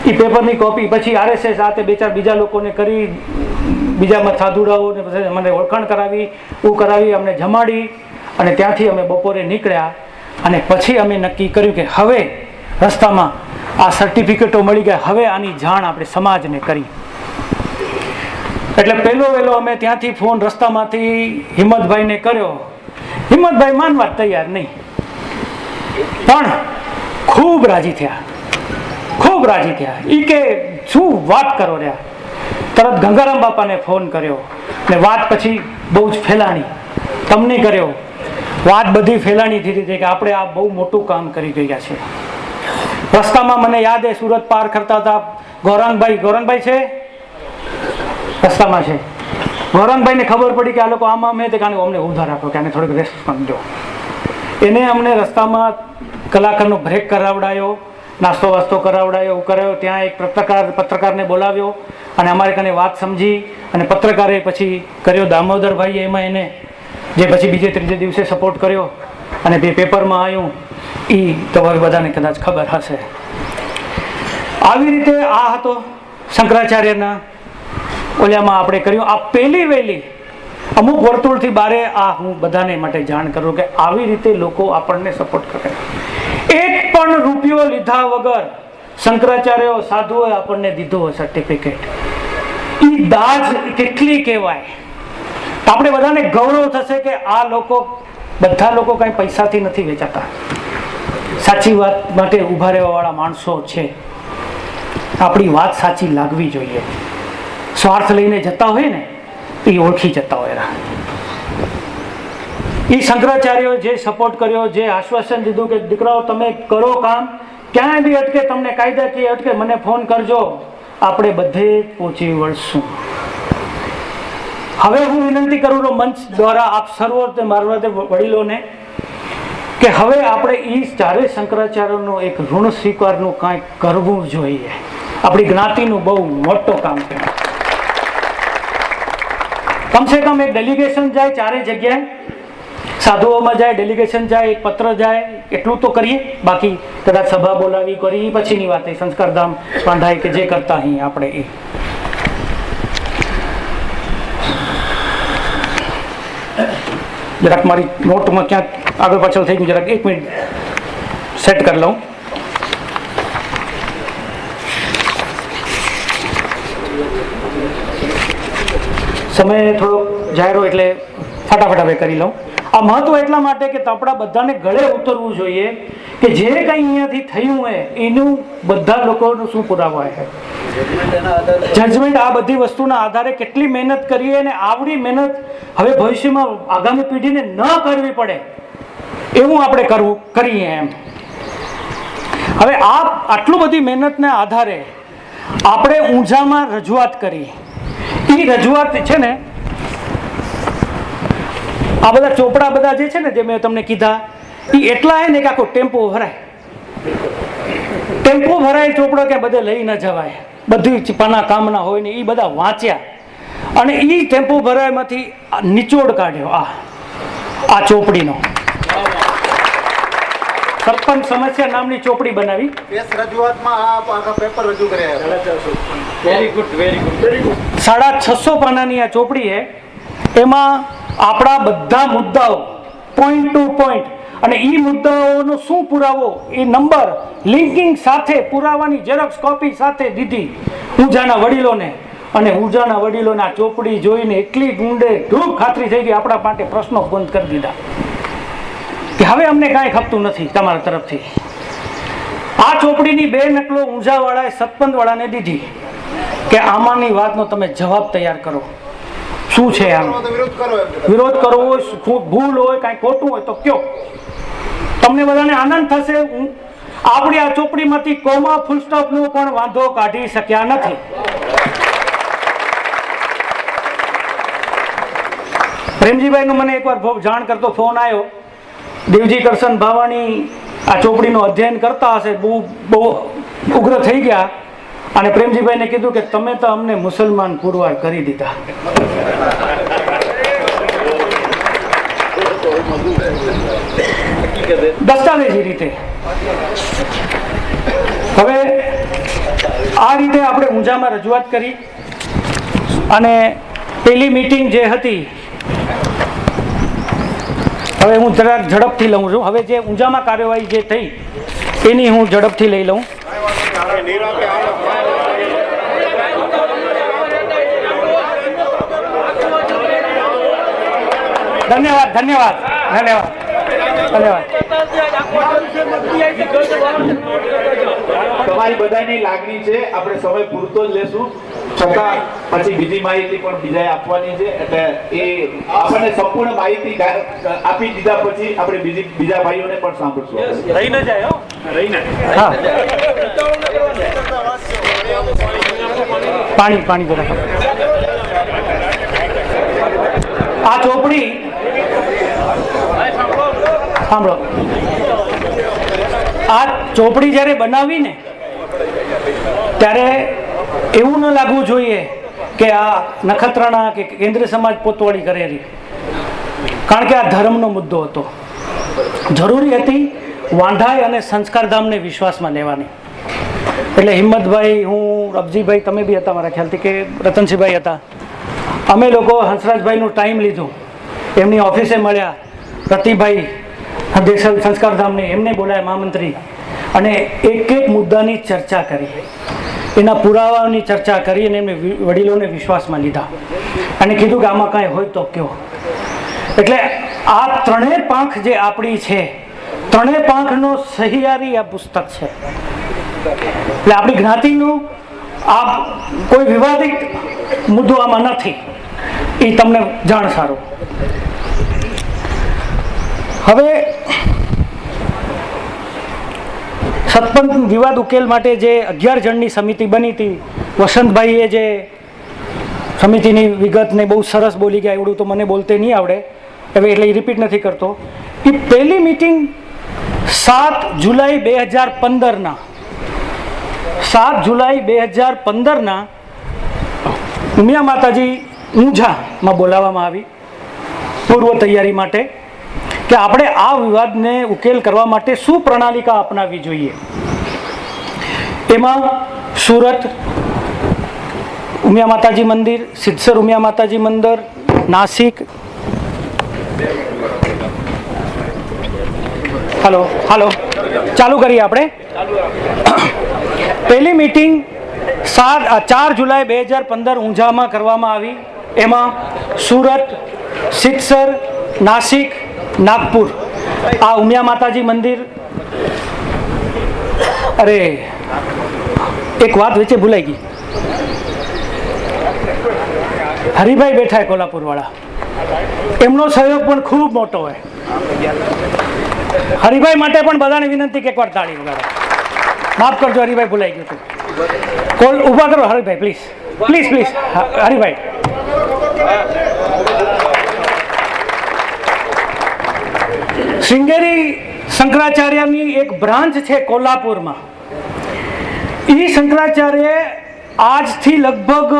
એ પેપરની કોપી પછી RSS આ તે 2-4 બીજા લોકોને કરી, બીજા સાધુડાઓને પછી મને ઓળખાણ કરાવી, કરાવી, અમને જમાડી અને ત્યાંથી અમે બપોરે નીકળ્યા. અને પછી અમે નક્કી કર્યું કે હવે રસ્તામાં આ સર્ટિફિકેટો મળી ગયા, હવે આની જાણ આપણે સમાજને કરી. એટલે પહેલો અમે ત્યાંથી ફોન રસ્તામાંથી હિંમતભાઈને કર્યો. હિંમતભાઈ માનવા તૈયાર નહીં, પણ ખૂબ રાજી થયા, ખૂબ રાજી થયા. એ કે શું વાત કરો રહ્યા. તરત ગંગારામ બાપાને ફોન કર્યો ને વાત પછી બહુ જ ફેલાણી. તમને કર્યો, વાત બધી ફેલાણી થઈ કે આપણે આ બહુ મોટું કામ કરી ગયા છે. રસ્તામાં મને યાદ છે, સુરત પાર કરતા હતા, ગૌરાંગભાઈ છે રસ્તામાં છે. ગૌરાંગભાઈને ખબર પડી કે આ લોકો આમાં મેં તે કારણે અમને ઉધાર આપો, કે આને થોડીક રેસ્ટ દો. એને અમને રસ્તામાં કલાકારનો બ્રેક કરાવડાયો, નાસ્તો વાસ્તો કરાવડાયો, એવું કરાયો. ત્યાં એક પત્રકારને બોલાવ્યો અને અમારે કને વાત સમજી અને પત્રકારે પછી કર્યો. દામોદરભાઈએ એમાં એને જે પછી બીજે ત્રીજે દિવસે સપોર્ટ કર્યો અને બે પેપરમાં આવ્યું, એ તમારે બધાને કદાચ ખબર હશે. આવી રીતે આ હતો શંકરાચાર્યના ઓલામાં આપણે કર્યું. આ પહેલી વહેલી અમુક વર્તુળથી બારે આ હું બધાને માટે જાણ કરું કે આવી રીતે લોકો આપણને સપોર્ટ કરે. એક પણ રૂપિયો લીધા વગર શંકરાચાર્ય સાધુઓએ આપણને દીધો સર્ટિફિકેટ. એ દાજ કેટલી કહેવાય. આપણે બધાને ગૌરવ થશે કે આ લોકો બધા લોકો કઈ પૈસાથી નથી વેચાતા, સાચી વાત માટે ઊભા રહેવા વાળા માણસો છે. આપણી વાત સાચી લાગવી જોઈએ. સ્વાર્થ લઈને જતા હોય ને એ ઓળખી જતા હોય. એ શંકરાચાર્યો જે સપોર્ટ કર્યો, જે આશ્વાસન દીધું કે દીકરાઓ તમે કરો કામ, ક્યાંય બી અટકે, તમને કાયદાકીય અટકે મને ફોન કરજો, આપણે બધે પહોંચી વળશું. હવે હું વિનંતી કરું છું મંચ દ્વારા આપ સર્વો મારવા વડીલોને કે હવે આપણે એ ચારે શંકરાચાર્યનું એક ઋણ સ્વીકારનું કાંઈક કરવું જોઈએ. આપણી જ્ઞાતિનું બહુ મોટું કામ છે. કમસે કમ એક ડેલિગેશન જાય ચારે જગ્યાએ, સાધુઓમાં જાય, ડેલિગેશન જાય, એક પત્ર જાય, એટલું તો કરીએ. બાકી કદાચ સભા બોલાવી કરી પછીની વાત, સંસ્કારધામ બાંધાય કે જે કરતા અહીં આપણે એ. જરાક મારી નોટમાં ક્યાંક આગળ પાછળ થઈ ગયું, જરાક 1 મિનિટ સેટ કરી લઉં. સમય થોડો જાહેરો એટલે ફટાફટ હવે કરી લઉં. આ મહત્વ એટલા માટે કે આપણા બધાને ગળે ઉતરવું જોઈએ કે જે કંઈ અહીંયાથી થયું હોય એનું બધા લોકોનું શું પુરાવા છે, જજમેન્ટ. આ બધી વસ્તુના આધારે કેટલી મહેનત કરીએ અને આવડી મહેનત હવે ભવિષ્યમાં આગામી પેઢીને ન કરવી પડે એવું આપણે કરીએ એમ. હવે આટલું બધી મહેનતના આધારે આપણે ઊંઝામાં રજૂઆત કરી. એ રજૂઆત છે ને, આ બધા ચોપડા બધા જે છે ને જે મેં તમને કીધા, એ એટલા હે ને કે આખો ટેમ્પો ભરાય ચોપડો કે બધે લઈ ન જવાય. બધી પાના કામના હોય ને એ બધા વાંચ્યા અને એ ટેમ્પો ભરાયમાંથી નિચોડ કાઢ્યો આ ચોપડીનો. સરપંચ સમસ્યા નામની ચોપડી બનાવી. રજૂઆતમાં આ પેપર રજૂ કર્યા. Very good. 650 પાનાની આ ચોપડી છે. એમાં આપણા બધા મુદ્દાઓ પોઈન્ટ ટુ પોઈન્ટ, અને એ મુદ્દાઓનો શું પુરાવો, એ નંબર લિંકિંગ સાથે પુરાવાની ઝેરોક્સ કોપી સાથે દીધી ઊંઝાના વડીલોને. અને ઊંઝાના વડીલોને આ ચોપડી જોઈને એટલી ઢૂંઢે ધૂપ ખાતરી થઈ ગઈ, આપણા માટે પ્રશ્નો બંધ કરી દીધા કે હવે અમને કાંઈ ખપતું નથી તમારા તરફથી. આ ચોપડીની 2 નકલો ઊંઝાવાળાએ સતપંથવાળાને દીધી કે આમાંની વાતનો તમે જવાબ તૈયાર કરો. શું છે આમ વિરોધ કરવો હોય, ભૂલ હોય, કાંઈ ખોટું હોય તો કયો. તમને બધાને આનંદ થશે. આપણી આ ચોપડીમાંથી કોમા ફૂલ સ્ટોપનો પણ વાંધો કાઢી શક્યા નથી. પ્રેમજીભાઈનો મને એકવાર જાણ કરતો ફોન આવ્યો. દેવજી કરશન ભાવાણી આ ચોપડીનું અધ્યયન કરતા હશે, બહુ ઉગ્ર થઈ ગયા અને પ્રેમજીભાઈને કીધું કે તમે તો અમને મુસલમાન પુરવાર કરી દીધા. દસ્તાવેજી રીતે. હવે આ રીતે આપણે ઊંઝામાં રજૂઆત કરી અને પહેલી મીટિંગ જે હતી, હવે હું જરાક ઝડપથી લઉં છું. હવે જે ઊંઝામાં કાર્યવાહી જે થઈ એની હું ઝડપથી લઈ લઉં. ધન્યવાદ. તમારી બધાની લાગણી છે, આપણે સમય પૂરતો જ લેશું, છતાં પછી બીજી માહિતી પણ બીજાએ આપવાની છે. એટલે એ આપણને સંપૂર્ણ માહિતી આપી દીધા પછી આપણે બીજા ભાઈઓને પણ સાંભળશું. રહી ન જાય. હા, પાણી જરા આ ચોપડી સાંભળો. આ ચોપડી જ્યારે બનાવીને ત્યારે એવું ન લાગવું જોઈએ કે આ નખત્રાણા કે કેન્દ્રીય સમાજ પોતવાળી કરેલી, કારણ કે આ ધર્મનો મુદ્દો હતો. જરૂરી હતી વાંઢાઈ અને સંસ્કારધામને વિશ્વાસમાં લેવાની. એટલે હિંમતભાઈ, હું, અબજીભાઈ, તમે બી હતા મારા ખ્યાલથી, કે રતનસિંહભાઈ હતા, અમે લોકો હંસરાજભાઈનું ટાઈમ લીધું, એમની ઓફિસે મળ્યા, રતિભાઈ દેસલ સંસ્કારધામની એમને બોલાયા મહામંત્રી, અને એક એક મુદ્દાની ચર્ચા કરી, એના પુરાવાની ચર્ચા કરી, અને એમને વડીલોને વિશ્વાસમાં લીધા અને કીધું કે આમાં કાંઈ હોય તો કહો. એટલે આ ત્રણેય પાંખ જે આપણી છે, ત્રણેય પાંખનો સહિયારી આ પુસ્તક છે. એટલે આપણી જ્ઞાતિનું આ કોઈ વિવાદિત મુદ્દો આમાં નથી, એ તમને જાણ સારું. હવે સતપંથ વિવાદ ઉકેલ માટે જે 11 જણની સમિતિ બની હતી, વસંતભાઈએ જે સમિતિની વિગતને બહુ સરસ બોલી ગયા, એવડું તો મને બોલતે નહીં આવડે હવે, એટલે એ રિપીટ નથી કરતો. એ પહેલી મીટિંગ 7 જુલાઈ 2015ના 7 જુલાઈ 2015ના ઉમિયા માતાજી ઊંઝામાં બોલાવવામાં આવી પૂર્વ તૈયારી માટે, કે આપણે આ વિવાદને ઉકેલ કરવા માટે શું પ્રણાલિકા અપનાવવી જોઈએ. એમાં સુરત ઉમિયા માતાજી મંદિર, સિદ્ધસર ઉમિયા માતાજી મંદિર, નાસિક, હાલો ચાલુ કરીએ આપણે. પહેલી મીટિંગ 4 જુલાઈ 2015 ઊંઝામાં કરવામાં આવી. એમાં સુરત, સિદ્ધસર, નાસિક, નાગપુર, આ ઉમિયા માતાજી મંદિર. અરે એક વાત વચ્ચે ભૂલાઈ ગઈ, હરિભાઈ બેઠા છે કોલ્હાપુર વાળા, એમનો સહયોગ પણ ખૂબ મોટો હોય. હરિભાઈ માટે પણ બધાને વિનંતી કે એકવાર તાળી વગાડો. માફ કરજો હરિભાઈ, ભૂલાઈ ગયું હતું. કોલ ઊભા કરો Haribhai, please please please. Haribhai, Sringeri શંકરાચાર્યની એક બ્રાન્ચ છે કોલ્હાપુરમાં. એ શંકરાચાર્ય આજથી લગભગ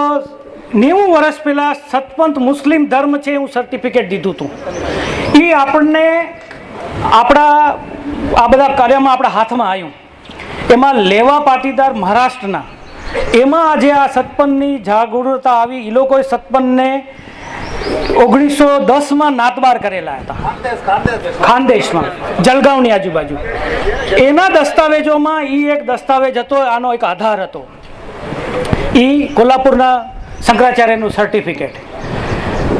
90 વર્ષ પહેલા સતપંથ મુસ્લિમ ધર્મ છે એવું સર્ટિફિકેટ દીધું હતું. એ આપણને આપણા આ બધા કાર્યમાં આપણા હાથમાં આવ્યું. એમાં લેવા પાટીદાર મહારાષ્ટ્રના, એમાં આજે આ સતપંથની જાગૃતતા આવી. એ લોકોએ સતપંથને 1910માં નાતબાર કરેલા હતા, ખાનદેશમાં, જલગાંવની આજુબાજુ. એના દસ્તાવેજોમાં એ એક દસ્તાવેજ હતો, આનો એક આધાર હતો, એ કોલ્હાપુરના શંકરાચાર્યનું સર્ટિફિકેટ.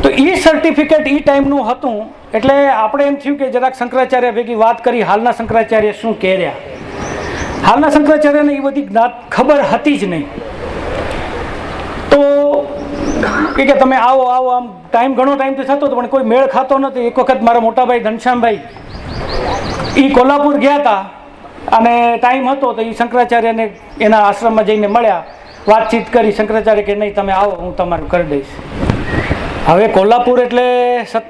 તો એ સર્ટિફિકેટ એ ટાઈમનું હતું. એટલે આપણે એમ થયું કે જરાક શંકરાચાર્ય ભેગી વાત કરી, હાલના શંકરાચાર્ય શું કહે રહ્યા. હાલના શંકરાચાર્યને એ બધી જ્ઞાત ખબર હતી જ નહીં. તો કે તમે આવો આવો, આમ ટાઈમ ઘણો ટાઈમથી થતો હતો પણ કોઈ મેળ ખાતો નથી. એક વખત મારા મોટાભાઈ ઘનશ્યામભાઈ એ કોલ્હાપુર ગયા હતા અને ટાઈમ હતો, તો એ શંકરાચાર્યને એના આશ્રમમાં જઈને મળ્યા, વાતચીત કરી. શંકરાચાર્ય કે નહીં, તમે આવો, હું તમારું કરી દઈશ. હવે કોલ્હાપુર એટલે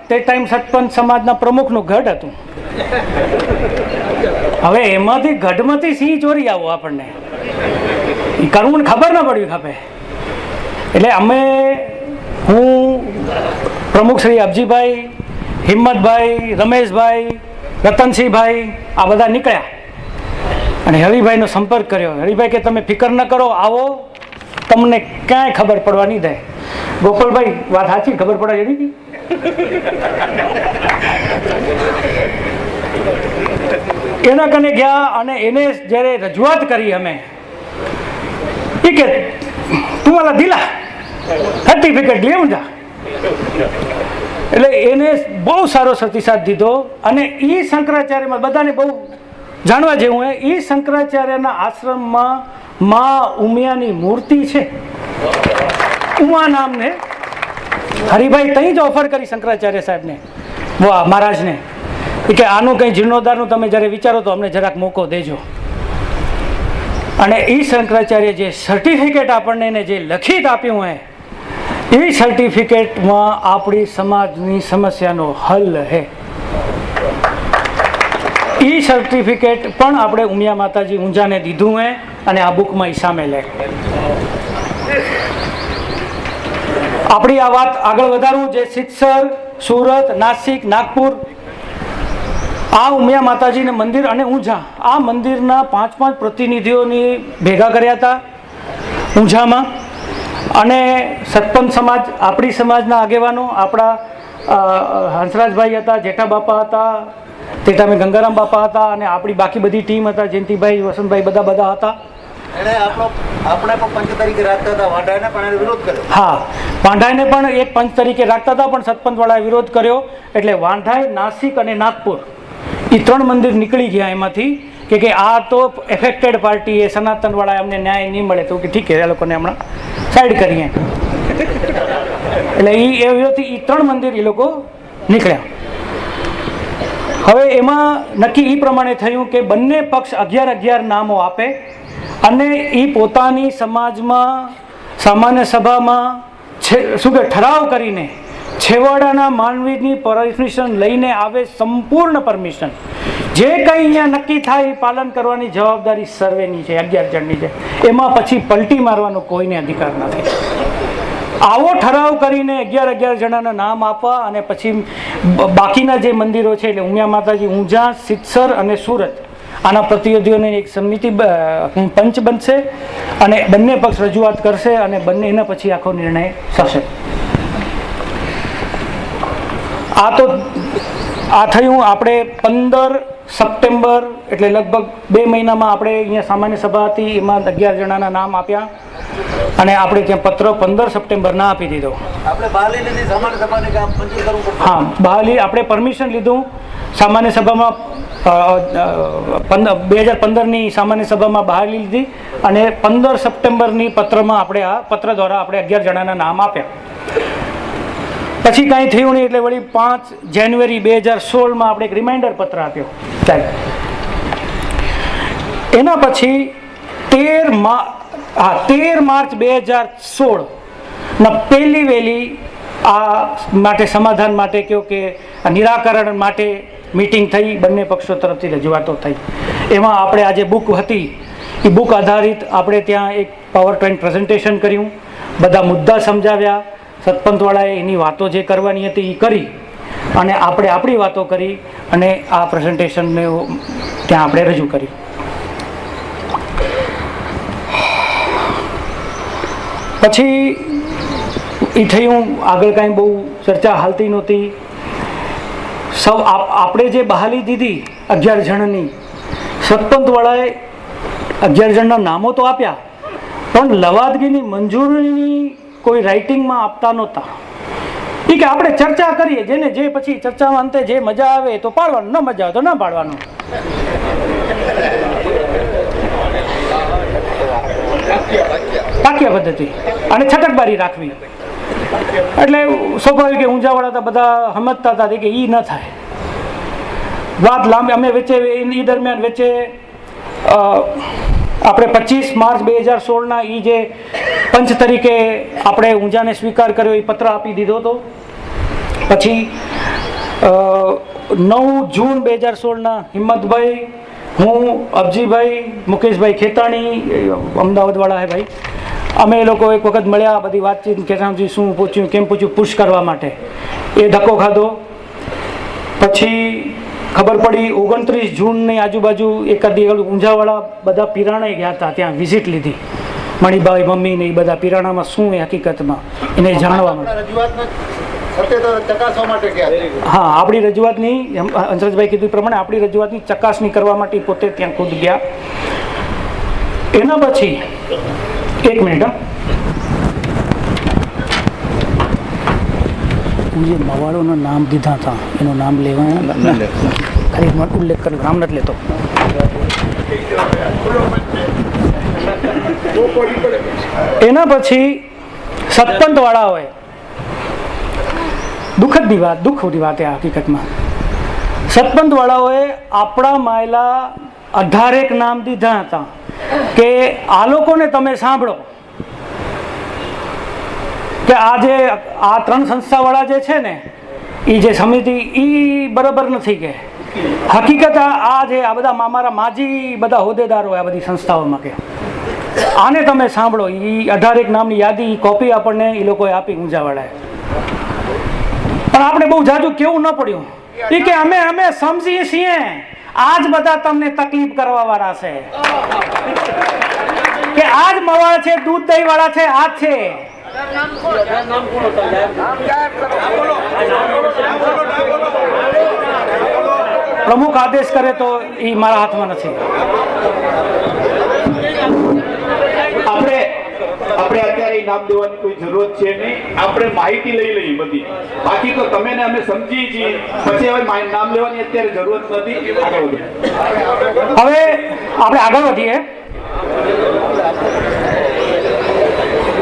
તે ટાઈમ સતપંથ સમાજના પ્રમુખનું ગઢ હતું. હવે એમાંથી ગઢમાંથી સિંહ ચોરી આવો આપણને, એ કરવું ખબર ના પડવી ખપે. એટલે અમે, હું, પ્રમુખ શ્રી અબજીભાઈ, હિંમતભાઈ, રમેશભાઈ, રતનસિંહભાઈ, આ બધા નીકળ્યા અને હરિભાઈનો સંપર્ક કર્યો. હરિભાઈ કે તમે ફિકર ન કરો, આવો, તમને ક્યાંય ખબર પડવા નહીં દે. ગોપાલભાઈ, વાત સાચી, ખબર પડવા જતી હતી. એના કને ગયા અને એને જ્યારે રજૂઆત કરી અમે, એ કે તું મારા દિલા સર્ટિફિકેટ લેવું જા. એટલે એને બહુ સારો પ્રતિસાદ દીધો. અને એ શંકરાચાર્યમાં બધાને બહુ જાણવા જેવું એ શંકરાચાર્યના આશ્રમમાં મા ઉમિયાની મૂર્તિ છે, ઉમા નામને. હરિભાઈ તઈ જ ઓફર કરી શંકરાચાર્ય સાહેબને, વાહ મહારાજને, કે આનું કંઈ જીર્ણોદ્ધારનું તમે જ્યારે વિચારો તો અમને જરાક મોકો દેજો. અને એ શંકરાચાર્ય જે સર્ટિફિકેટ આપણને એને જે લખિત આપ્યું હોય, એ સર્ટિફિકેટમાં આપણી સમાજની સમસ્યાનો હલ હે. એ એ સર્ટિફિકેટ પણ આપણે ઉમિયા માતાજી ઊંઝાને દીધું હે અને આ બુકમાં એ સામેલ હે. આપણી આ વાત આગળ વધારવું જે સિત્સર, સુરત, નાસિક, નાગપુર આ ઉમિયા માતાજીના મંદિર અને ઊંઝા આ મંદિરના 5 પ્રતિનિધિઓની ભેગા કર્યા હતા ઊંઝામાં. અને સતપંથ સમાજ, આપણી સમાજના આગેવાનો, આપણા હંસરાજભાઈ હતા, જેઠા બાપા હતા, તે ટાઈમે ગંગારામ બાપા હતા અને આપણી બાકી બધી ટીમ હતા, જયંતિભાઈ, વસંતભાઈ, બધા હતા. આપણે પણ પંચ તરીકે રાખતા હતા, વાંઢાને પણ એનો વિરોધ કર્યો. હા, વાંઢાઈને પણ એક પંચ તરીકે રાખતા હતા, પણ સતપંથવાળાએ વિરોધ કર્યો. એટલે વાંઢાઈ, નાસિક અને નાગપુર એ 3 મંદિર નીકળી ગયા એમાંથી કે આ તો એફેક્ટેડ પાર્ટી એ સનાતનવાળા અમને ન્યાય નહીં મળે તો કે ઠીક છે, એ લોકોને હમણાં સાઈડ કરીએ. એટલે એ વિરોધથી એ 3 મંદિર એ લોકો નીકળ્યા. હવે એમાં નક્કી એ પ્રમાણે થયું કે બંને પક્ષ 11 નામો આપે અને એ પોતાની સમાજમાં સામાન્ય સભામાં શું કે ઠરાવ કરીને છેવાડાના માનવીની પરમિશન લઈને આવે, સંપૂર્ણ પરમિશન. જે કંઈ અહીંયા નક્કી થાય એ પાલન કરવાની જવાબદારી સર્વેની છે, 11 જણની છે. એમાં પછી પલટી મારવાનો કોઈને અધિકાર નથી. આવો ઠરાવ કરીને 11 જણાના નામ આપવા અને પછી બાકીના જે મંદિરો છે એટલે ઉમિયા માતાજી ઊંઝા, સિત્સર અને સુરત આના પ્રતિનિધિઓની એક સમિતિ પંચ બનશે અને બંને પક્ષ રજૂઆત કરશે અને બંનેના પછી આખો નિર્ણય થશે. આ થયું આપણે 15 સપ્ટેમ્બર એટલે લગભગ 2 મહિનામાં આપણે અહીંયા સામાન્ય સભા હતી, એમાં 11 જણાના નામ આપ્યા અને આપણે ત્યાં પત્ર 15 સપ્ટેમ્બરના આપી દીધો. આપણે બહાલી લીધી સામાન્ય સભાને કામ મંજૂર કરવું પડશે. હા, બહાલી આપણે પરમિશન લીધું સામાન્ય સભામાં 2015ની સામાન્ય સભામાં બહાલી લીધી અને 15 સપ્ટેમ્બરની પત્રમાં આપણે આ પત્ર દ્વારા આપણે 11 જણાના નામ આપ્યા. પછી કાંઈ થયું નહીં એટલે વળી 5 જાન્યુઆરી 2016માં આપણે એક રિમાઇન્ડર પત્ર આપ્યો. ચાલો, એના પછી 13 માર્ચ 2016 પહેલી વહેલી આ માટે સમાધાન માટે કહો કે નિરાકરણ માટે મીટિંગ થઈ, બંને પક્ષો તરફથી રજૂઆતો થઈ. એમાં આપણે આ જે બુક હતી એ બુક આધારિત આપણે ત્યાં એક પાવર પોઈન્ટ પ્રેઝન્ટેશન કર્યું, બધા મુદ્દા સમજાવ્યા, સતપંથવાળાએ એની વાતો જે કરવાની હતી એ કરી અને આપણે આપણી વાતો કરી અને આ પ્રેઝન્ટેશનને ત્યાં આપણે રજૂ કરી. પછી એ થયું, આગળ કાંઈ બહુ ચર્ચા હાલતી નહોતી. આપણે જે બહાલી દીધી 11 જણની, સતપંથવાળાએ 11 જણના નામો તો આપ્યા પણ લવાદગીની મંજૂરીની કોઈ રાઇટિંગમાં આપતા નહોતા. એ કે આપણે ચર્ચા કરીએ, જેને જે પછી ચર્ચામાં અંતે જે મજા આવે તો પાડવાનું, ન મજા આવે તો ના પાડવાનું. પાક્યા પદ્ધતિ અને છટકબારી રાખવી. એટલે સ્વાભાવિક કે ઊંઝાવાળા તો બધા સમજતા હતા કે એ ન થાય. વાત લાંબી, અમે વચ્ચે એ દરમિયાન વચ્ચે આપણે 25 માર્ચ 2016ના એ જે પંચ તરીકે આપણે ઊંઝાને સ્વીકાર કર્યો એ પત્ર આપી દીધો હતો. પછી 9 જૂન 2016ના હિંમતભાઈ, હું, અબજીભાઈ, મુકેશભાઈ ખેતાણી, અમદાવાદવાળા હે ભાઈ, અમે એ લોકો એક વખત મળ્યા, બધી વાતચીત કેસામજી શું પૂછ્યું, કેમ પૂછ્યું, પુશ કરવા માટે. એ ધક્કો ખાધો. પછી ખબર પડી 29 જૂનની આજુબાજુ એકાદી ઊંઝાવાળા બધા પિરાણે ગયા હતા, ત્યાં વિઝિટ લીધી. મણિભાઈ, મમ્મી ને એ બધા પિરાણામાં શું એ હકીકતમાં એને જાણવા માટે. હા, આપણી રજૂઆતની હંસરાજભાઈ કીધું પ્રમાણે આપણી રજૂઆતની ચકાસણી કરવા માટે પોતે ત્યાં ખુદ ગયા. એના પછી 1 મિનિટ, જે મવાળોના નામ દીધા હતા એનું નામ લેવા ખાલી ઉલ્લેખ કર્યો, નામ નથી લેતો. એના પછી સતપંથવાળાઓએ દુઃખની વાત એ હકીકતમાં સતપંથવાળાઓએ આપણા માયલા 18 નામ દીધા હતા કે આ લોકોને તમે સાંભળો કે આ 3 સંસ્થાવાળા જે છે ને એ જે સમિતિ એ બરાબર નથી કે હકીકત આ જે આ બધા અમારા માજી બધા હોદ્દેદારો આ બધી સંસ્થાઓમાં કે આને તમે સાંભળો, એ 18 નામની યાદી કોપી આપણને એ લોકોએ આપી ઊંઝાવાળાએ, પણ આપણે બહુ જાજુ કેવું ન પડ્યું. એ કે અમે સમજીએ છીએ, આજ બધા તમને તકલીફ કરવા વાળા છે, કે આજ મવાળ છે, દૂધ દહીં વાળા છે, આજ છે. પ્રમુખ આદેશ કરે તો એ મારા હાથમાં નથી. આપણે અત્યારે નામ દેવાની કોઈ જરૂરત છે નહીં. આપણે માહિતી લઈ લઈએ બધી, બાકી તો તમે ને અમે સમજીએ છીએ, પછી હવે નામ લેવાની અત્યારે જરૂરત નથી. આગળ વધો. હવે આપણે આગળ વધીએ.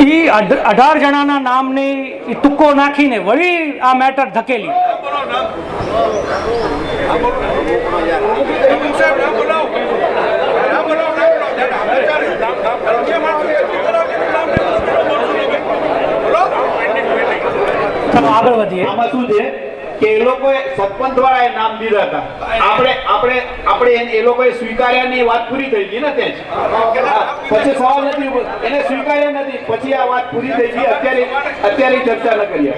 એ 18 જણાના નામની તુક્કો નાખીને વળી આ મેટર ધકેલી. આગળ વધીએ. આમાં શું છે કે એ લોકોએ સરપંચ વાળાએ નામ દીધા હતા, આપણે એ લોકોએ સ્વીકાર્યા ની વાત પૂરી થઈ ગઈ ને ત્યાં જ. પછી સવાલ નથી ઉભો, એને સ્વીકાર્યા નથી, પછી આ વાત પૂરી થઈ ગઈ. અત્યારે ચર્ચા ન કરીએ.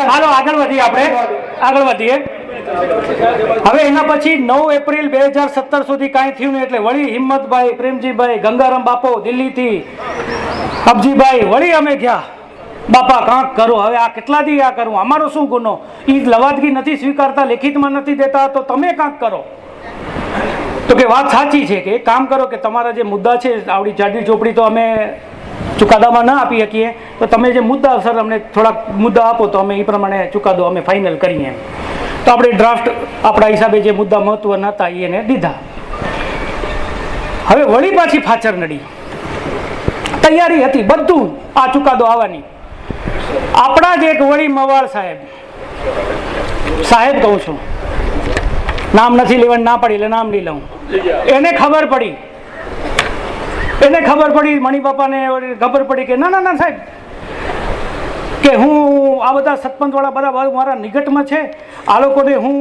હાલો આગળ વધીએ. આપણે આગળ વધીએ. હવે એના પછી 9 એપ્રિલ 2017 સુધી કાંઈ થયું નહીં, એટલે વળી હિંમતભાઈ, પ્રેમજીભાઈ, ગંગારામ બાપો દિલ્હીથી, અબજીભાઈ, વળી અમે ગયા. બાપા કાંક કરો, હવે આ કેટલા દી આ કરું, અમારો શું ગુનો? એ લવાદગી નથી સ્વીકારતા, લેખિતમાં નથી દેતા, તો તમે કાંક કરો. તો કે વાત સાચી છે, કે એક કામ કરો કે તમારા જે મુદ્દા છે, આવડી જાડી ચોપડી તો અમે ચુકાદામાં ન આપી શકીએ, તો તમે જે મુદ્દા સર અમને થોડાક મુદ્દા આપો તો અમે એ પ્રમાણે ચુકાદો અમે ફાઇનલ કરીએ. તો આપણે ડ્રાફ્ટ આપણા હિસાબે જે મુદ્દા મહત્વના હતા એને દીધા. હવે વળી પાછી ફાચર નડી. તૈયારી હતી બધું આ ચુકાદો આવવાની. આપણા જ એક વળી મવાળ સાહેબ કહું છું, નામ નથી લેવાનું ના પડી એટલે નામ નહીં લઉં. એને ખબર પડી, મણિબાપાને ખબર પડી કે ના સાહેબ, કે હું આ બધા સરપંચ વાળા બધા મારા નિકટમાં છે, આ લોકોને હું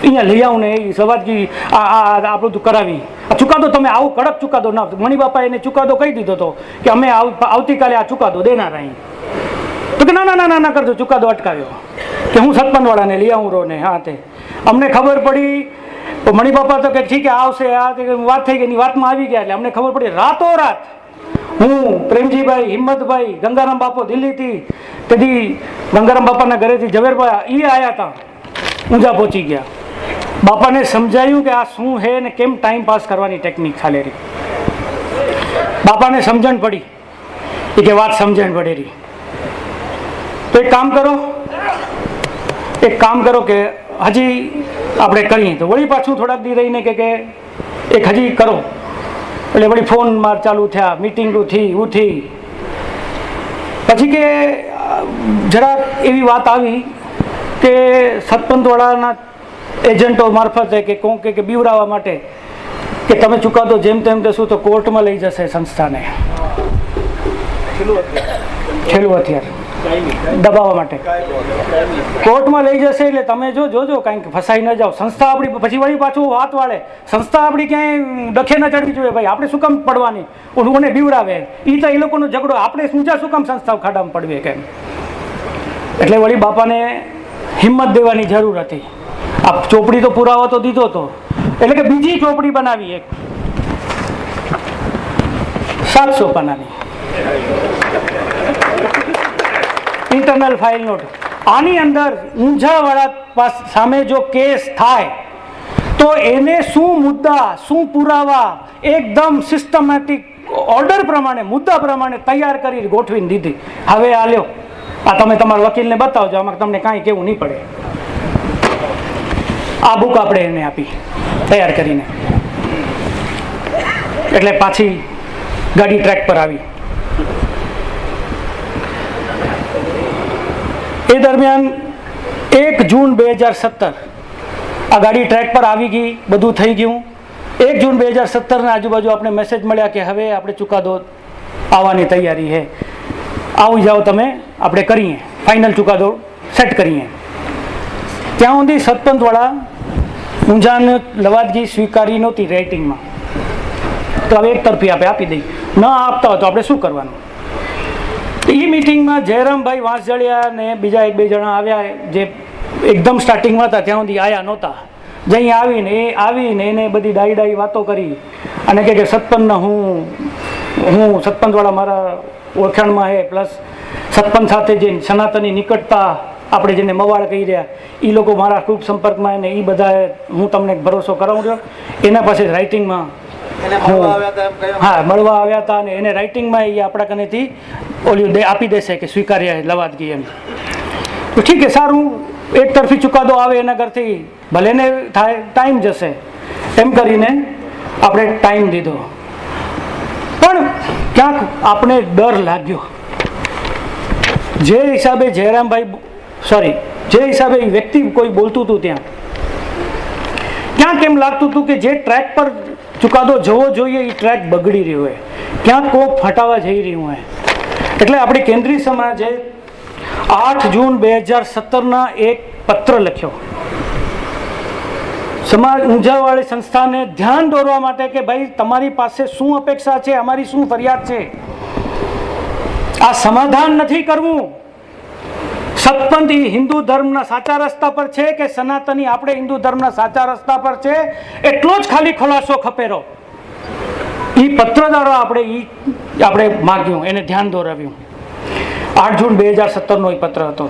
અહીંયા લઈ આવું ને એ સવાદગી આપણું કરાવી. આ ચુકાદો તમે આવું કડક ચુકાદો ના. મણિબાપા એને ચુકાદો કહી દીધો હતો કે અમે આવતીકાલે આ ચુકાદો દેનાર અહીં. તો કે ના કરજો, ચુકાદો અટકાવ્યો કે હું સરપંચ વાળાને લઈ આવું રો ને. હા, તે અમને ખબર પડી. મણિબાપા તો કે ઠીક આવશે, આ વાત થઈ ગઈ, વાતમાં આવી ગયા. એટલે અમને ખબર પડી રાતોરાત હું, પ્રેમજીભાઈ, હિંમતભાઈ, ગંગારામ બાપો દિલ્હીથી, તેથી ગંગારામ બાપાના ઘરેથી ઝવેરભાઈ એ આવ્યા હતા, ઊંઝા પહોંચી ગયા. બાપાને સમજાયું કે આ શું છે ને કેમ ટાઈમ પાસ કરવાની ટેકનિક ચાલે રહી. બાપાને સમજણ પડી, એ કે વાત સમજણ પડે રહી. તો એક કામ કરો કે હજી આપણે કરીએ. તો વળી પાછું થોડાક દી રહીને કે એક હજી કરો. એટલે વળી ફોન માર ચાલુ થયા, મિટિંગો ઉઠી. પછી કે જરાક એવી વાત આવી કે સરપંચવાળાના એજન્ટો મારફતે કે કોણ કે બીવરાવવા માટે કે તમે ચુકાદો જેમ તેમ દેશો તો કોર્ટમાં લઈ જશે સંસ્થાને. છેલ્લું હથિયાર દબાવવા માટે કોર્ટમાં લઈ જશે. એટલે તમે જોજો કાંઈક ફસાઈ ન જાઓ. સંસ્થા આપણી પછી વળી પાછું હાથ વાળે, સંસ્થા આપણી ક્યાંય ડખે ન ચડવી જોઈએ. ભાઈ આપણે શું કામ પડવાની, ઓને બીવડાવે. એ તો એ લોકોનો ઝઘડો, આપણે શું કામ સંસ્થાઓ ખાડામાં પડવે કેમ. એટલે વળી બાપાને હિંમત દેવાની જરૂર હતી. આ ચોપડી તો પુરાવો તો દીધો હતો, એટલે કે બીજી ચોપડી બનાવી, એક 700 પાનાની ઇન્ટરનલ ફાઇલ નોટ. આની અંદર ઊંઝાવાળા સામે જો કેસ થાય તો એને શું મુદ્દા, શું પુરાવા, એકદમ સિસ્ટમેટિક ઓર્ડર પ્રમાણે, મુદ્દા પ્રમાણે તૈયાર કરી ગોઠવીને દીધી. હવે આ લ્યો, આ તમે તમારા વકીલને બતાવજો, આમાં તમને કાંઈ કેવું નહીં પડે. આ બુક આપણે એને આપી તૈયાર કરીને. એટલે પાછી ગાડી ટ્રેક પર આવી. એ દરમિયાન 1 જૂન 2017 આ ગાડી ટ્રેક પર આવી ગઈ, બધું થઈ ગયું. 1 જૂન 2017ના આજુબાજુ આપણે મેસેજ મળ્યા કે હવે આપણે ચુકાદો આવવાની તૈયારી છે, આવી જાઓ તમે, આપણે કરીએ ફાઇનલ ચુકાદો સેટ કરીએ. ત્યાં સુધી સરપંચવાળા ઊંઝાને લવાદગી સ્વીકારી નહોતી રાઇટિંગમાં, તો હવે એક તરફી આપી દઈ, ન આપતા હોય તો આપણે શું કરવાનું. એ મિટિંગમાં જયરામભાઈ વાંસજળિયા ને બીજા 1-2 જણા આવ્યા, જે એકદમ સ્ટાર્ટિંગમાં હતા ત્યાં સુધી આવ્યા નહોતા. જઈ આવીને એને બધી ડાઈ વાતો કરી અને કે સરપંચને હું સરપંચવાળા મારા ઓળખાણમાં છે, પ્લસ સરપંચ સાથે જે સનાતની નિકટતા આપણે જેને મવાડ કહી રહ્યા એ લોકો મારા ખૂબ સંપર્કમાં, અને એ બધા હું તમને ભરોસો કરાવું છું. એના પાસે રાઇટિંગમાં મળવા આવ્યા હતા અને એને રાઇટિંગમાં એ આપણા કનેથી ઓલી આપી દેશે કે સ્વીકાર્ય લવાદગી એમ. તો ઠીક છે, સારું, એક તરફી ચુકાદો આવે એના કરતી ભલે ને થાય, ટાઈમ જશે એમ કરીને આપણે ટાઈમ દીધો. પણ ક્યાંક આપણે ડર લાગ્યો. જે હિસાબે જે હિસાબે એ વ્યક્તિ કોઈ બોલતું હતું ક્યાંક એમ લાગતું હતું કે જે ટ્રેક પર ચુકાદો જવો જોઈએ એ ટ્રેક બગડી રહ્યો હોય, ક્યાંક કોક ફટાવા જઈ રહ્યું હોય. એટલે આપણી કેન્દ્રીય સમાજે 8 જૂન 2017ના એક પત્ર લખ્યો સમાજ ઊંઝાવાળી સંસ્થાને ધ્યાન દોરવા માટે કે ભાઈ તમારી પાસે શું અપેક્ષા છે, અમારી શું ફરિયાદ છે. આ સમાધાન નથી કરવું. સતપંથ હિન્દુ ધર્મના સાચા રસ્તા પર છે કે સનાતની આપણે હિન્દુ ધર્મના સાચા રસ્તા પર છે, એટલો જ ખાલી ખુલાસો ખપેરો. એ પત્ર દ્વારા આપણે માગ્યું, એને ધ્યાન દોરાવ્યું. 8 જૂન 2017નો એ પત્ર હતો.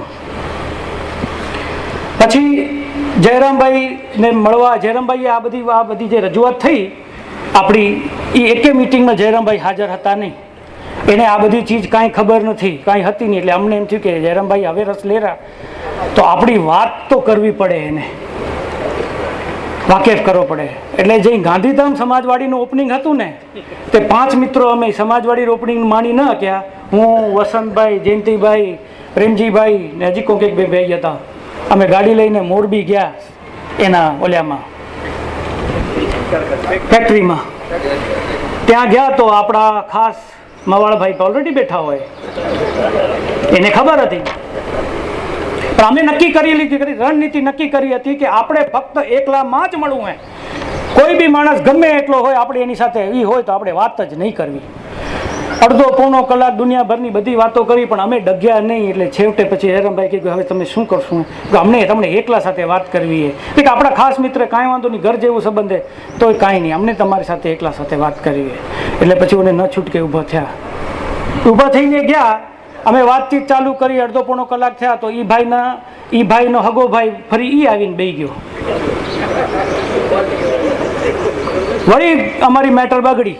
પછી જયરામભાઈને મળવા, જયરામભાઈએ આ બધી જે રજૂઆત થઈ આપણી, એ એકે મિટિંગમાં જયરામભાઈ હાજર હતા નહીં. એને આ બધી ચીજ કાંઈ ખબર નથી, કાંઈ હતી નહીં. એટલે અમને એમ થયું કે જયરામભાઈ હવે રસ લેરા તો આપણી વાત તો કરવી પડે, એને વાકેફ કરવો પડે. એટલે જે ગાંધીધામ સમાજવાડીનું ઓપનિંગ હતું ને, તે 5 મિત્રો અમે સમાજવાડી ઓપનિંગ માણી ન ક્યાં, હું, વસંતભાઈ, જયંતિભાઈ, પ્રેમજીભાઈ ને હજી કોઈક 2 ભાઈ હતા. અમે ગાડી લઈને મોરબી ગયા, એના ઓલ્યામાં ફેક્ટરીમાં. ત્યાં ગયા તો આપણા ખાસ મવાળભાઈ તો ઓલરેડી બેઠા હોય, એને ખબર હતી. પણ અમે નક્કી કરી લીધી, રણનીતિ નક્કી કરી હતી કે આપણે ફક્ત એકલામાં જ મળવું હોય. કોઈ બી માણસ ગમે એટલો હોય, આપણે એની સાથે એવી હોય તો આપણે વાત જ નહીં કરવી. અડધો પોણો કલાક દુનિયાભરની બધી વાતો કરી, પણ અમે ડગ્યા નહીં. એટલે છેવટે પછી જયરામભાઈ કીધું હવે તમે શું કરશું, અમને તમને એકલા સાથે વાત કરવી છે. કે આપણા ખાસ મિત્ર કાંઈ વાંધો નહીં, ઘર જેવું સંબંધ છે તોય કાંઈ નહીં, અમને તમારી સાથે એકલા સાથે વાત કરવી. એટલે પછી ઓને ન છૂટકે ઊભા થયા. ઊભા થઈને ગયા, અમે વાતચીત ચાલુ કરી. અડધો પોણો કલાક થયા તો એ ભાઈનો હગો ભાઈ ફરી આવીને બેસી ગયો. વળી અમારી મેટર બગડી.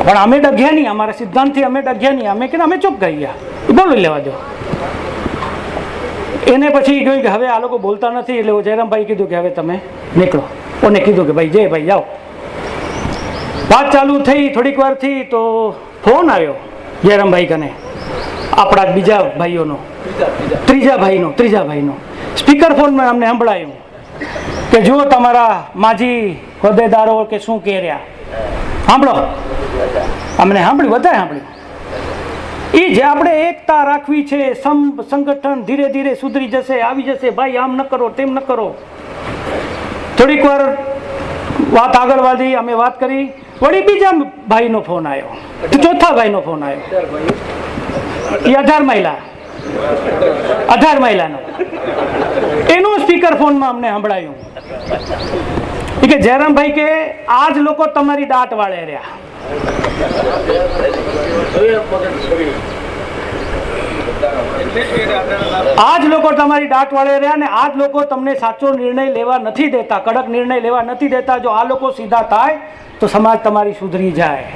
પણ અમે ડગ્યા નહીં, અમારા સિદ્ધાંતથી અમે ડગ્યા નહીં. અમે કે અમે ચૂપ કરી ગયા, બોલી લેવા દો. એને પછી કહ્યું કે હવે આ લોકો બોલતા નથી. એટલે જયરામભાઈ કીધું કે હવે તમે નીકળો. ઓને કીધું કે ભાઈ જયભાઈ જાઓ. વાત ચાલુ થઈ થોડીક વારથી તો ફોન આવ્યો જયરામભાઈ કને, આપણા બીજા ભાઈઓનો, ત્રીજા ભાઈનો સ્પીકર ફોનમાં અમને સંભળાયું કે જુઓ તમારા માજી હોદ્દેદારો કે શું કહે રહ્યા, સાંભળો. અમને સાંભળ્યું, બધાએ સાંભળ્યું. એ જે આપણે એકતા રાખવી છે, સંગઠન ધીરે ધીરે સુધરી જશે, આવી જશે. ભાઈ આમ ન કરો, તેમ ન કરો. થોડીક વાર વાત આગળ વધી, અમે વાત કરી. વળી બીજા ભાઈનો ફોન આવ્યો, ચોથા ભાઈનો ફોન આવ્યો. એ 18 મહિલાનો એનું સ્પીકર ફોનમાં અમને સંભળાયું કે જયરામભાઈ કે આજ લોકો તમારી દાટ વાળે રહ્યા. આજ લોકો તમારી દાટ વાળે રહ્યા ને આજ લોકો તમને સાચો નિર્ણય લેવા નથી દેતા, કડક નિર્ણય લેવા નથી દેતા. જો આ લોકો સીધા થાય તો સમાજ તમારી સુધરી જાય.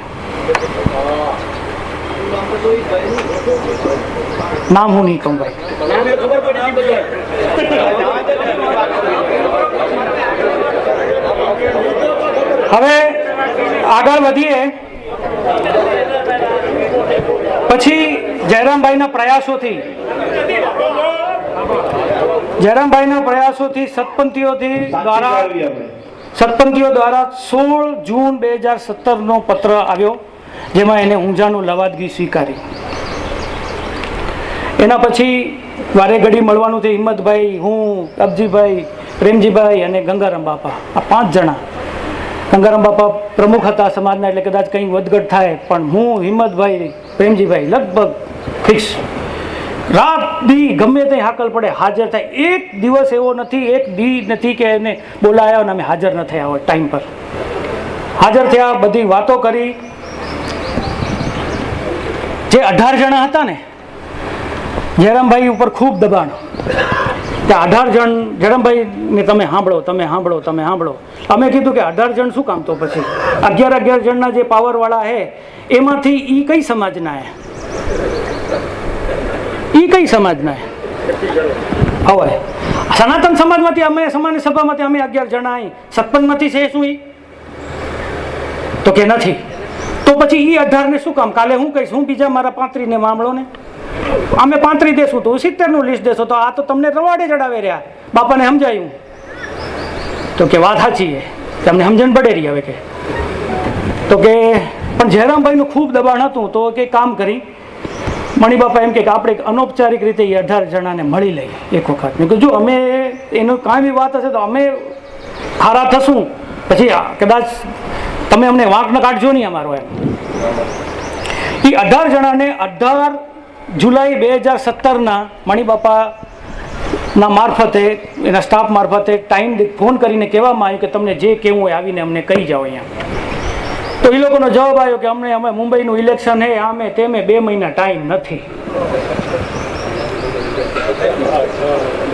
નામ હું નહીં કહું ભાઈ. હવે આગળ વધીએ. પછી જયરામભાઈના પ્રયાસોથી જયરામભાઈના પ્રયાસોથી સતપંથીઓ દ્વારા 16 જૂન 2017 પત્ર આવ્યો, જેમાં એને ઊંઝાનું લવાદગી સ્વીકારી. એના પછી વારે ઘડી મળવાનું થયું. હિંમતભાઈ, હું, અબજીભાઈ, પ્રેમજીભાઈ અને ગંગારામ બાપા, આ 5 જણા. ગંગારામ બાપા પ્રમુખ હતા સમાજના, એટલે કદાચ કંઈ વધઘટ થાય, પણ હું, હિંમતભાઈ, પ્રેમજીભાઈ લગભગ ફિક્સ રાત દી ગમે તે હાકલ પડે હાજર થાય. એક દિવસ એવો નથી, એક દી નથી કે એને બોલાયા અને અમે હાજર ન થયા હોય. ટાઈમ પર હાજર થયા, બધી વાતો કરી. જે 18 જણા હતા ને, જયરામભાઈ ઉપર ખૂબ દબાણ. ત્યાં 18 જણ જયરામભાઈને તમે સાંભળો. અમે કીધું કે 18 જણ શું કામ? તો પછી 11 જણના જે પાવરવાળા છે એમાંથી એ કઈ સમાજના હે? હવે સનાતન સમાજમાંથી અમે, સામાન્ય સભામાંથી અમે 11 જણા અહીં, 57માંથી છે શું? તો કે નથી. તો પછી એ 18 ને શું કામ? કાલે હું કહીશ, હું બીજા મારા 35 ને મામલો ને અમે 35 દેશું, તો 70 નું લિસ્ટ દેશો, તો આ તો તમને રવાડે ચડાવે રહ્યા. બાપાને સમજાયું તો કે વાત સાચી છે, તમને સમજણ પડે રહી. હવે કે તો કે પણ જયરામભાઈનું ખૂબ દબાણ હતું, તો કે કામ કરી. મણિબાપા એમ કે આપણે અનૌપચારિક રીતે એ 18 જણાને મળી લઈએ એક વખત. મેં કહ્યું જો અમે એનું કાંઈ બી વાત હશે તો અમે ખારા થશું, પછી કદાચ તમે અમને વાંક ન કાઢજો નહીં અમારો. એમ એ 18 જણાને 18 જુલાઈ 2017 મણિબાપાના મારફતે, એના સ્ટાફ મારફતે ટાઈમ ફોન કરીને કહેવામાં આવ્યું કે તમને જે કહેવું હોય આવીને અમને કહી જાઓ અહીંયા. તો એ લોકોનો જવાબ આવ્યો કે અમે મુંબઈનું ઇલેક્શન હે, આમે તેમે 2 મહિના ટાઈમ નથી.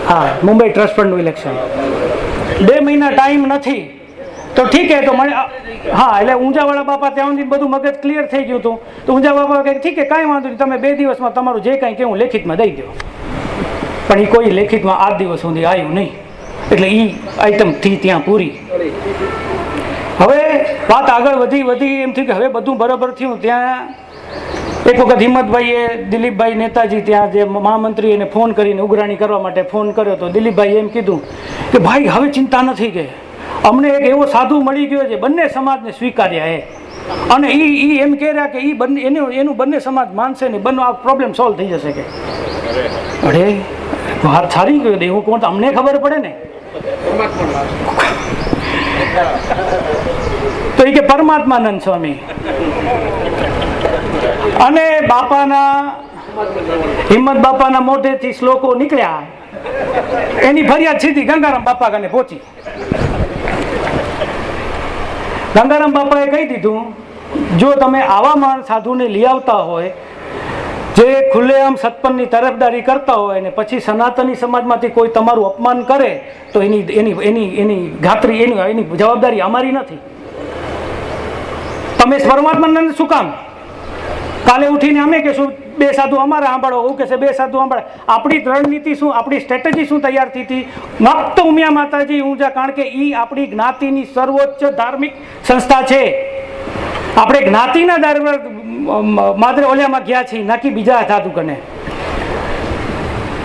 હા, મુંબઈ ટ્રસ્ટ ફંડનું ઇલેક્શન 2 મહિના ટાઈમ નથી. તો ઠીક હે, તો મને હા, એટલે ઊંઝાવાળા બાપા ત્યાં સુધી બધું મગજ ક્લિયર થઈ ગયું હતું. તો ઊંઝા બાપા કહે ઠીક છે, કાંઈ વાંધો નહીં, તમે 2 દિવસમાં તમારું જે કાંઈ કહેવું લેખિતમાં દઈ દો. પણ એ કોઈ લેખિતમાં 8 દિવસ સુધી આવ્યું નહીં, એટલે એ આઈટમથી ત્યાં પૂરી. હવે વાત આગળ વધી એમ થયું કે હવે બધું બરાબર થયું. ત્યાં એક વખત હિંમતભાઈએ દિલીપભાઈ નેતાજી, ત્યાં જે મહામંત્રી, એને ફોન કરીને ઉઘરાણી કરવા માટે ફોન કર્યો. તો દિલીપભાઈ એમ કીધું કે ભાઈ હવે ચિંતા નથી, કે અમને એક એવો સાધુ મળી ગયો છે, બંને સમાજને સ્વીકાર્યા છે, અને એ એમ કહે રહ્યા કે એનું બંને સમાજ માનશે ને, બંને આ પ્રોબ્લેમ સોલ્વ થઈ જશે. કે અરે વાત સારી ગયો, એવું કોણ? અમને ખબર પડે ને. તો એ કે પરમાત્માનંદ સ્વામી અને બાપાના, હિંમત બાપાના મોઢેથી શ્લોકો નીકળ્યા. એની ફરિયાદ સીધી ગંગારામ બાપા કને પહોંચી. ગંગારામ બાપાએ કહી દીધું, જો તમે આવા સાધુને લઈ આવતા હોય જે ખુલ્લેઆમ સત્પનની તરફદારી કરતા હોય ને પછી સનાતની સમાજમાંથી કોઈ તમારું અપમાન કરે, તો એની ગાત્રી, એની જવાબદારી અમારી નથી. તમે પરમાત્માનંદ શું કામ? કાલે ઉઠીને અમે કહેશું 2 સાધુ અમારા સાંભળો, એવું કહેશે 2 સાધુ સાંભળે. આપણી રણનીતિ શું, આપણી સ્ટ્રેટેજી શું તૈયાર થઈ હતી? ફક્ત ઉમિયા માતાજી ઊંઝા, કારણ કે એ આપણી જ્ઞાતિની સર્વોચ્ચ ધાર્મિક સંસ્થા છે. આપણે જ્ઞાતિના માત્ર ઓલિયામાં ગયા છીએ, નાકી બીજા સાધુ કને.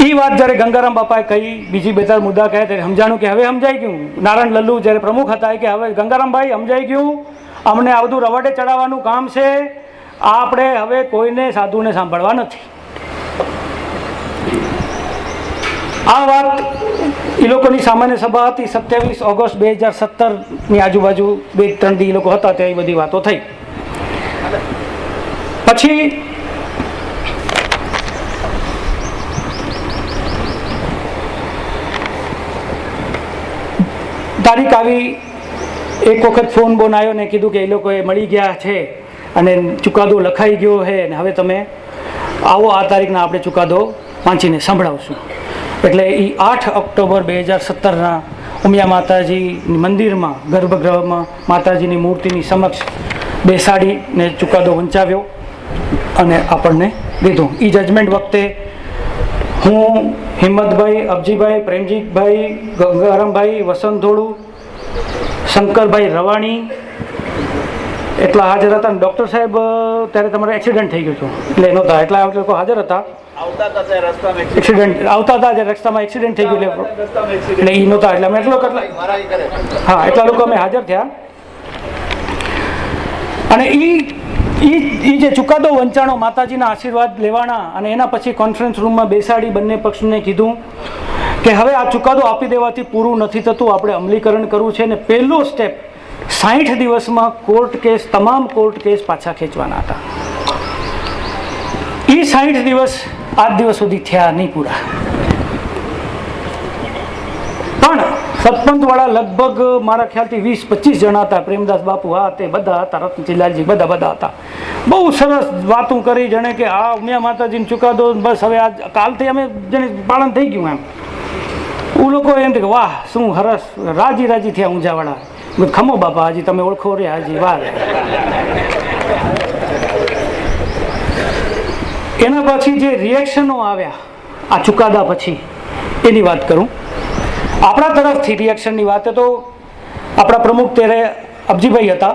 એ વાત જ્યારે ગંગારામ બાપાએ કહી, બીજી 2-4 મુદ્દા કહે ત્યારે સમજાણું કે હવે સમજાઈ ગયું. નારાયણ લલ્લુ જ્યારે પ્રમુખ હતા કે હવે ગંગારામભાઈ સમજાઈ ગયું, અમને આ બધું રવાડે ચડાવવાનું કામ છે, આપણે હવે કોઈને સાધુને સાંભળવા નથી. આ વાત એ લોકોની સામાન્ય સભા હતી 27 ઓગસ્ટ 2017ની આજુબાજુ, 2-3 દી લોકો હતા ત્યાં એ બધી વાતો થઈ. પછી તારીખ આવી, એક વખત ફોન બોન આવ્યો ને કીધું કે એ લોકોએ મળી ગયા છે અને ચુકાદો લખાઈ ગયો છે, અને હવે તમે આવો આ તારીખના આપણે ચુકાદો વાંચીને સંભળાવશું. એટલે એ 8 ઓક્ટોબર 2017 ઉમિયા માતાજી મંદિરમાં, ગર્ભગૃહમાં માતાજીની મૂર્તિની સમક્ષ બેસાડીને ચુકાદો વંચાવ્યો અને આપણને દીધું. એ જજમેન્ટ વખતે હું, હિંમતભાઈ, અબજીભાઈ, પ્રેમજીભાઈ, ગંગારામભાઈ, વસંત ધોળુ, શંકરભાઈ રવાણી, એટલા હાજર હતા ને ડૉક્ટર સાહેબ ત્યારે તમારે એક્સિડન્ટ થઈ ગયું હતું એટલે નહોતા એટલા લોકો હાજર હતા. આવતા હતા ત્યારે રસ્તામાં એક્સિડન્ટ આવતા હતા જ્યારે રસ્તામાં એક્સિડન્ટ થઈ ગયું એટલે એ નહોતા એટલે અમે મારા ઈ કરે હા એટલા લોકો અમે હાજર થયા. અને એ જે ચુકાદો વંચાણો માતાજીના આશીર્વાદ લેવાના અને એના પછી કોન્ફરન્સ રૂમમાં બેસાડી બંને પક્ષને કીધું કે હવે આ ચુકાદો આપી દેવાથી પૂરું નથી થતું, આપણે અમલીકરણ કરવું છે. અને પહેલો સ્ટેપ 60 દિવસમાં તમામ કોર્ટ કેસ પાછા ખેંચવાના હતા. એ 60 દિવસ આજ દિવસ સુધી થયા નહીં પૂરા. પણ સતપંથવાળા લગભગ મારા ખ્યાલથી 20-25 જણા હતા. પ્રેમદાસ બાપુ હા તે બધા હતા, રત્નચિલાલજી બધા હતા. બહુ સરસ વાતું કરી જાણે કે આ ઉમિયા માતાજીનો ચુકાદો બસ હવે આજ કાલથી અમે જેને પાલન થઈ ગયું એમ. હું લોકો એમ કે વાહ શું હરસ રાજી થયા ઊંઝાવાળા. ખમો બાપા હજી તમે ઓળખો રે હજી વાહ. એના પછી જે રિએક્શનો આવ્યા આ ચુકાદા પછી એની વાત કરું. આપણા તરફથી રિએક્શનની વાત તો આપણા પ્રમુખ ત્યારે અબજીભાઈ હતા,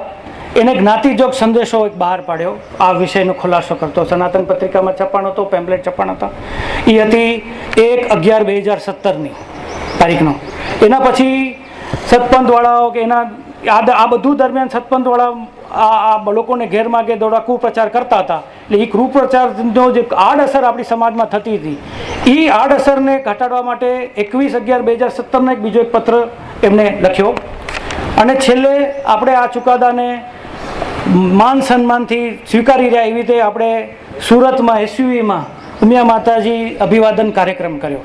એને જ્ઞાતિજોગ સંદેશો એક બહાર પાડ્યો આ વિષયનો ખુલાસો કરતો. સનાતન પત્રિકામાં છપાણો હતો, પેમ્પલેટ છપાણ હતા. એ હતી 1/11/2017ની તારીખનો. એના પછી સતપંથવાળાઓ કે એના આ બધું દરમિયાન સતપંથવાળા આ લોકોને ગેરમાર્ગે દોડા કુપ્રચાર કરતા હતા. એટલે એ કુપ્રચારનો જે આડઅસર આપણી સમાજમાં થતી હતી એ આડઅસરને ઘટાડવા માટે 21/11/2017 એક બીજો એક પત્ર એમને લખ્યો. અને છેલ્લે આપણે આ ચુકાદાને માન સન્માનથી સ્વીકારી રહ્યા એવી રીતે આપણે સુરતમાં SUVમાં ઉમિયા માતાજી અભિવાદન કાર્યક્રમ કર્યો.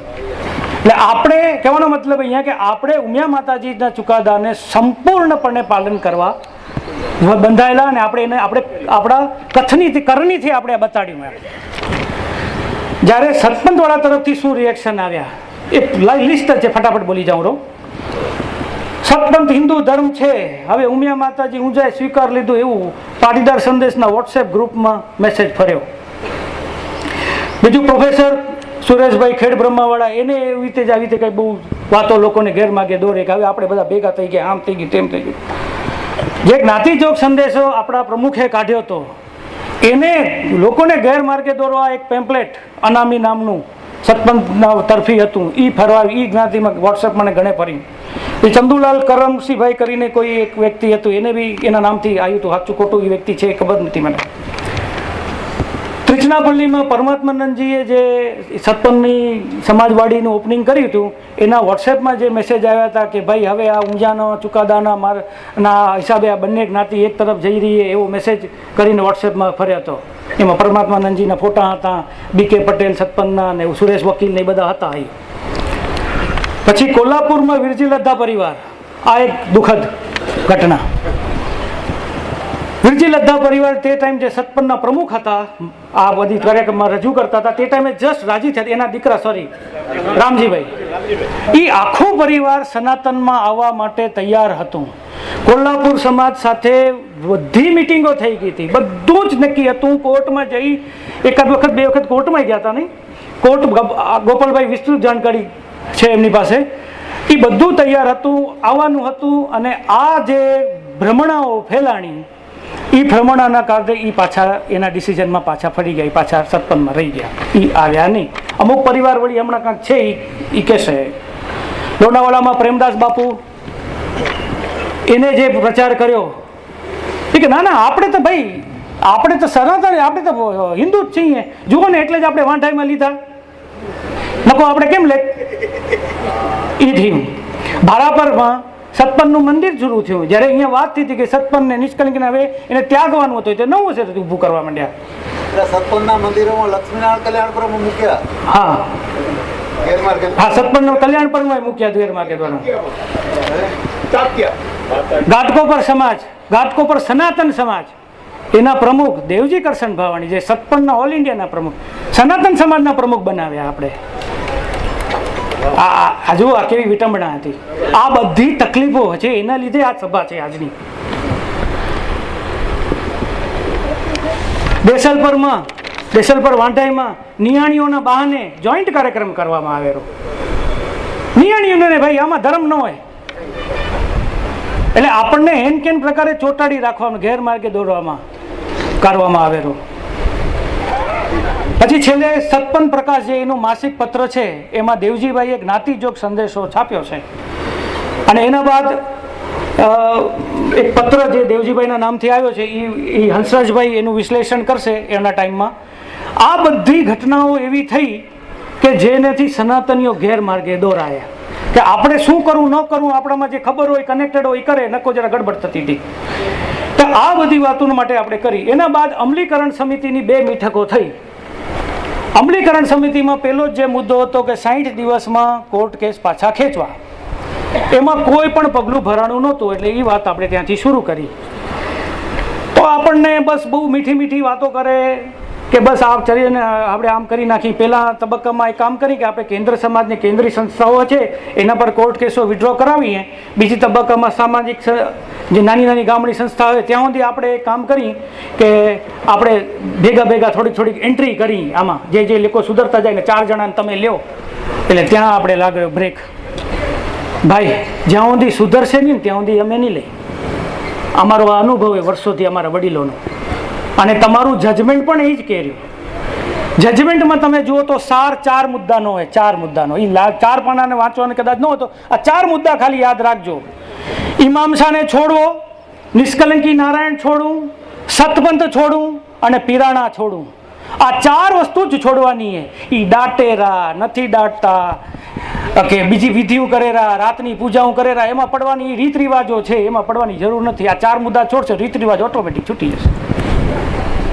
એટલે આપણે કહેવાનો મતલબ અહીંયા કે આપણે ઉમિયા માતાજીના ચુકાદાને સંપૂર્ણપણે પાલન કરવા બંધાયેલા અને આપણે આપણા કરણીથી આપણે બતાડ્યું. જ્યારે સતપંથવાળા તરફથી શું રિએક્શન આવ્યા એ લિસ્ટ છે, ફટાફટ બોલી જાઉં રહો. સતપંથ હિન્દુ ધર્મ છે, હવે ઉમિયા માતાજી ઊંઝાએ સ્વીકાર લીધું એવું પાટીદાર સંદેશના વોટ્સએપ ગ્રુપમાં મેસેજ ફર્યો. બીજું પ્રોફેસર સુરેશભાઈ ખેડ બ્રહ્માવાળા એને એવી રીતે જ આવી રીતે કંઈ બહુ વાતો લોકોને ગેરમાર્ગે દોરે કે હવે આપણે બધા ભેગા થઈ ગયા, આમ થઈ ગયું તેમ થઈ ગયું. જે જ્ઞાતિજોગ સંદેશો આપણા પ્રમુખે કાઢ્યો હતો એને લોકોને ગેરમાર્ગે દોરવા એક પેમ્પલેટ અનામી નામનું સતપંથના તરફી હતું એ ફરવાવી એ જ્ઞાતિમાં વોટ્સએપ મને ગણે ફરી. એ ચંદુલાલ કરમસિંહભાઈ કરીને કોઈ એક વ્યક્તિ હતું એને બી એના નામથી આવ્યું હતું. સાચું ખોટું એ વ્યક્તિ છે ખબર નથી મને. ત્રિચનાપલ્લીમાં પરમાત્માનંદજીએ જે સતપંથની સમાજવાડીનું ઓપનિંગ કર્યું હતું એના વોટ્સએપમાં જે મેસેજ આવ્યા હતા કે ભાઈ હવે આ ઊંઝાનો ચુકાદાના હિસાબે આ બંને જ્ઞાતિ એક તરફ જઈ રહી એવો મેસેજ કરીને વોટ્સએપમાં ફર્યો હતો. એમાં પરમાત્માનંદજીના ફોટા હતા, BK પટેલ સતપંથના ને સુરેશ વકીલ ને બધા હતા. અહીં પછી કોલ્હાપુરમાં વિરજી લદ્ધા પરિવાર, આ એક દુઃખદ ઘટના. વિરજી લદ્ધા પરિવાર તે ટાઈમ જે સતપંથના પ્રમુખ હતા આ બધી કાર્યક્રમમાં રજૂ કરતા હતા તે ટાઈમે જસ્ટ રાજી થયા. એના દીકરા રામજીભાઈ એ આખો પરિવાર સનાતનમાં આવવા માટે તૈયાર હતું. કોલ્હાપુર સમાજ સાથે બધી મિટિંગો થઈ ગઈ હતી, બધું જ નક્કી હતું. કોર્ટમાં જઈ એકાદ વખત બે વખત કોર્ટમાં ગયા હતા નહીં. કોર્ટ ગોપાલભાઈ વિસ્તૃત જાણકારી છે એમની પાસે. એ બધું તૈયાર હતું, આવવાનું હતું. અને આ જે ભ્રમણાઓ ફેલાણી એ ભ્રમણાના કારણે એ પાછા એના ડિસિઝનમાં પાછા ફરી ગયા, પાછા સતપંથમાં રહી ગયા. એ આવ્યા નહીં. અમુક પરિવાર વળી હમણાં કાંઈક છે એ કહેશે. લોનાવાલામાં પ્રેમદાસ બાપુ એને જે પ્રચાર કર્યો એ કે ના આપણે તો ભાઈ આપણે તો સનાતન, આપણે તો હિન્દુ જ છીએ જુઓ ને, એટલે જ આપણે વાંઢાઈમાં લીધા, નકો આપણે કેમ લે. એ થયું. ભારાપરમાં સતપંથનું મંદિર શરૂ થયું. જ્યારે અહીંયા વાત થઈ હતી કે સતપંથને નિષ્કલંકને હવે એને ત્યાગવાનું હતું, તે નવું છે ઊભું કરવા માંડ્યા. સતપંથના મંદિરોમાં લક્ષ્મીનારાયણ કલ્યાણપુરમાં મૂક્યા. હા ગેરમાર્ગે હા, સતપંથનો કલ્યાણપુરમાં મૂક્યા ગેરમાર્ગે દ્વારા. ઘાટકોપર સમાજ, ઘાટકોપર સનાતન સમાજ, એના પ્રમુખ દેવજી કરશન ભાવાણી જે સતપંથના ઓલ ઇન્ડિયાના પ્રમુખ, સનાતન સમાજના પ્રમુખ બનાવ્યા આપણે. આ જુઓ આ કેવી વિટંબણા હતી. આ બધી તકલીફો છે એના લીધે આ સભા છે આજની. દેસલપર વાંઢાઈમાં નિયાણીઓના બહાને જોઈન્ટ કાર્યક્રમ કરવામાં આવેલો. નિયાણીઓને ભાઈ આમાં ધર્મ ન હોય એટલે આપણને હેન કેન પ્રકારે ચોંટાડી રાખવામાં, ગેરમાર્ગે દોરવામાં કરવામાં આવેલો. પછી છેલ્લે સતપન પ્રકાશ જે એનું માસિક પત્ર છે એમાં દેવજીભાઈએ જ્ઞાતિજોગ સંદેશો છાપ્યો છે. અને એના બાદ એક પત્ર જે દેવજીભાઈના નામથી આવ્યો છે એ હંસરાજભાઈ એનું વિશ્લેષણ કરશે એના ટાઈમમાં. આ બધી ઘટનાઓ એવી થઈ કે જેનાથી સનાતનીઓ ગેરમાર્ગે દોરાયા, કે આપણે શું કરવું ન કરવું આપણામાં જે ખબર હોય, કનેક્ટેડ હોય એ કરે, નકો જરા ગડબડ થતી હતી. તો આ બધી વાતો માટે આપણે કરી. એના બાદ અમલીકરણ સમિતિની 2 બેઠકો થઈ. અમલીકરણ સમિતિમાં પહેલો જ જે મુદ્દો હતો કે 60 દિવસમાં કોર્ટ કેસ પાછા ખેંચવા, એમાં કોઈ પણ પગલું ભરાણું નહોતું. એટલે એ વાત આપણે ત્યાંથી શરૂ કરી. તો આપણને બસ બહુ મીઠી મીઠી વાતો કરે કે બસ આ ચરીને આપણે આમ કરી નાખી. પહેલા તબક્કામાં એક કામ કરી કે આપણે કેન્દ્ર સમાજની કેન્દ્રીય સંસ્થાઓ છે એના પર કોર્ટ કેસો વિડ્રો કરાવીએ. બીજી તબક્કામાં સામાજિક જે નાની નાની ગામડી સંસ્થા હોય ત્યાં સુધી આપણે કામ કરી કે આપણે ભેગા થોડીક એન્ટ્રી કરી આમાં, જે લોકો સુધરતા જાય ને 4 જણાને તમે લ્યો. એટલે ત્યાં આપણે લાગ્યો બ્રેક. ભાઈ જ્યાં સુધી સુધરશે નહીં ત્યાં સુધી અમે નહીં લઈ. અમારો આ અનુભવ એ વર્ષોથી અમારા વડીલોનો. અને તમારું જજમેન્ટ પણ એ જ કર્યું. જજમેન્ટમાં તમે જુઓ તો સાર 4 મુદ્દાનો હોય, 4 મુદ્દાનો. એ 4 પાનાને વાંચવાને કદાચ ન હોય તો આ 4 મુદ્દા ખાલી યાદ રાખજો. ઇમામ શાહને છોડવો, નિષ્કલંકી નારાયણ છોડવું, સતપંથ છોડવું અને પીરાણા છોડવું. આ 4 વસ્તુ જ છોડવાની છે. એ દાટેરા નથી, દાટતા કે બીજી વિધિઓ કરેરા, રાતની પૂજાઓ કરેરા, એમાં પડવાની રીત રિવાજો છે, એમાં પડવાની જરૂર નથી. આ 4 મુદ્દા છોડશે, રીત રિવાજ ઓટોમેટિક છૂટી જશે.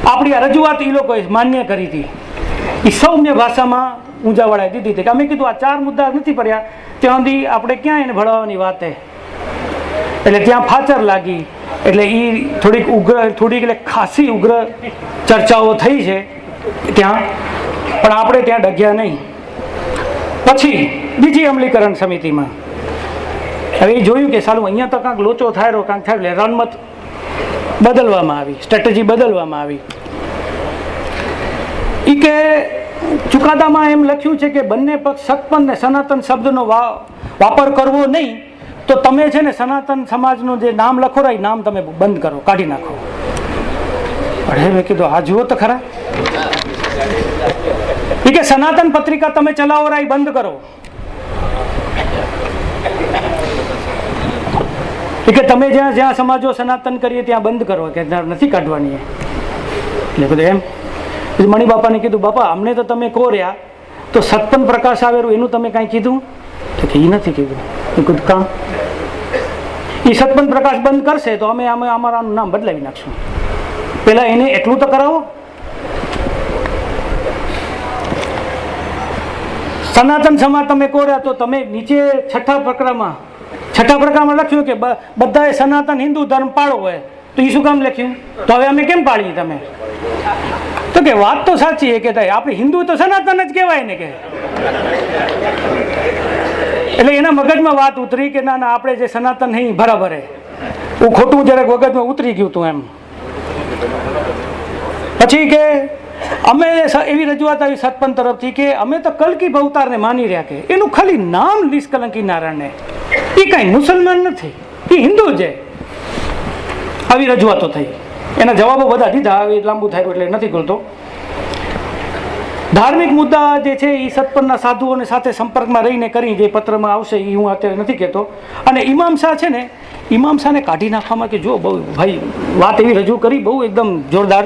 આપણી આ રજૂઆત એ લોકોએ માન્ય કરી હતી. એ સૌમ્ય ભાષામાં ઊંઝાવાળાએ દીધી હતી કે અમે કીધું આ 4 મુદ્દા નથી પડ્યા ત્યાં સુધી આપણે ક્યાં એને ભણાવવાની વાત છે. એટલે ત્યાં ફાચર લાગી. એટલે એ થોડીક એટલે ખાસી ઉગ્ર ચર્ચાઓ થઈ છે ત્યાં, પણ આપણે ત્યાં ડગ્યા નહીં. પછી બીજી અમલીકરણ સમિતિમાં હવે એ જોયું કે સાલું અહીંયા તો કાંઈક લોચો થાય, કાંઈક થાય. એટલે રણમત બદલવામાં આવી, સ્ટ્રેટેજી બદલવામાં આવી. એ કે ચુકાદામાં એમ લખ્યું છે કે બંને પક્ષ સતપંથ ને સનાતન શબ્દનો વાપર કરવો નહીં. તો તમે છે ને સનાતન સમાજનું જે નામ લખો એ નામ તમે બંધ કરો, કાઢી નાખો. અરે મેં કીધું આ જુઓ તો ખરા. એ કે સનાતન પત્રિકા તમે ચલાવો એ બંધ કરો. કે તમે જ્યાં સમાજો સનાતન કરીએ ત્યાં બંધ કરો, કે નથી કાઢવાની. એટલે બધું એમ મણી બાપાને કીધું, બાપા અમને તો તમે કહો રહ્યા તો સતપન પ્રકાશ આવેલું એનું તમે કાંઈ કીધું? તો કે એ નથી કીધું. એ કીધું કામ એ સતપન પ્રકાશ બંધ કરશે તો અમે અમારાનું નામ બદલાવી નાખશું. પહેલાં એને એટલું તો કરાવો. સનાતન સમાજ તમે કહો રહ્યા તો તમે નીચે છઠ્ઠા પ્રકરણમાં લખ્યું કે બધાએ સનાતન હિન્દુ ધર્મ પાળવો હોય, તો એ શું કામ લખ્યું? તો હવે અમે કેમ પાળીએ? તમે તો કે વાત તો સાચી છે કે આપણે હિન્દુ તો સનાતન જ કહેવાય ને કે. એટલે એના મગજમાં વાત ઉતરી કે ના આપણે જે સનાતન નહીં બરાબર હે. હું ખોટું જરાક મગજમાં ઉતરી ગયું હતું એમ. પછી કે અમે એવી રજૂઆત આવી સતપંથ તરફથી કે અમે તો કલ્કી અવતારને માની રહ્યા કે એનું ખાલી નામ નિષ્કલંકી નારાયણને, એ કાંઈ મુસલમાન નથી, એ હિન્દુ છે. આવી રજૂઆતો થઈ. એના જવાબો બધા દીધા. હવે લાંબુ થાય એટલે નથી ખોલતો. ધાર્મિક મુદ્દા જે છે એ સતપંથના સાધુઓને સાથે સંપર્કમાં રહીને કરી, જે પત્રમાં આવશે એ હું અત્યારે નથી કહેતો. અને ઇમામ શાહ છે ને, ઇમામ શાહને કાઢી નાખવામાં કે જો બહુ ભાઈ વાત એવી રજૂ કરી બહુ એકદમ જોરદાર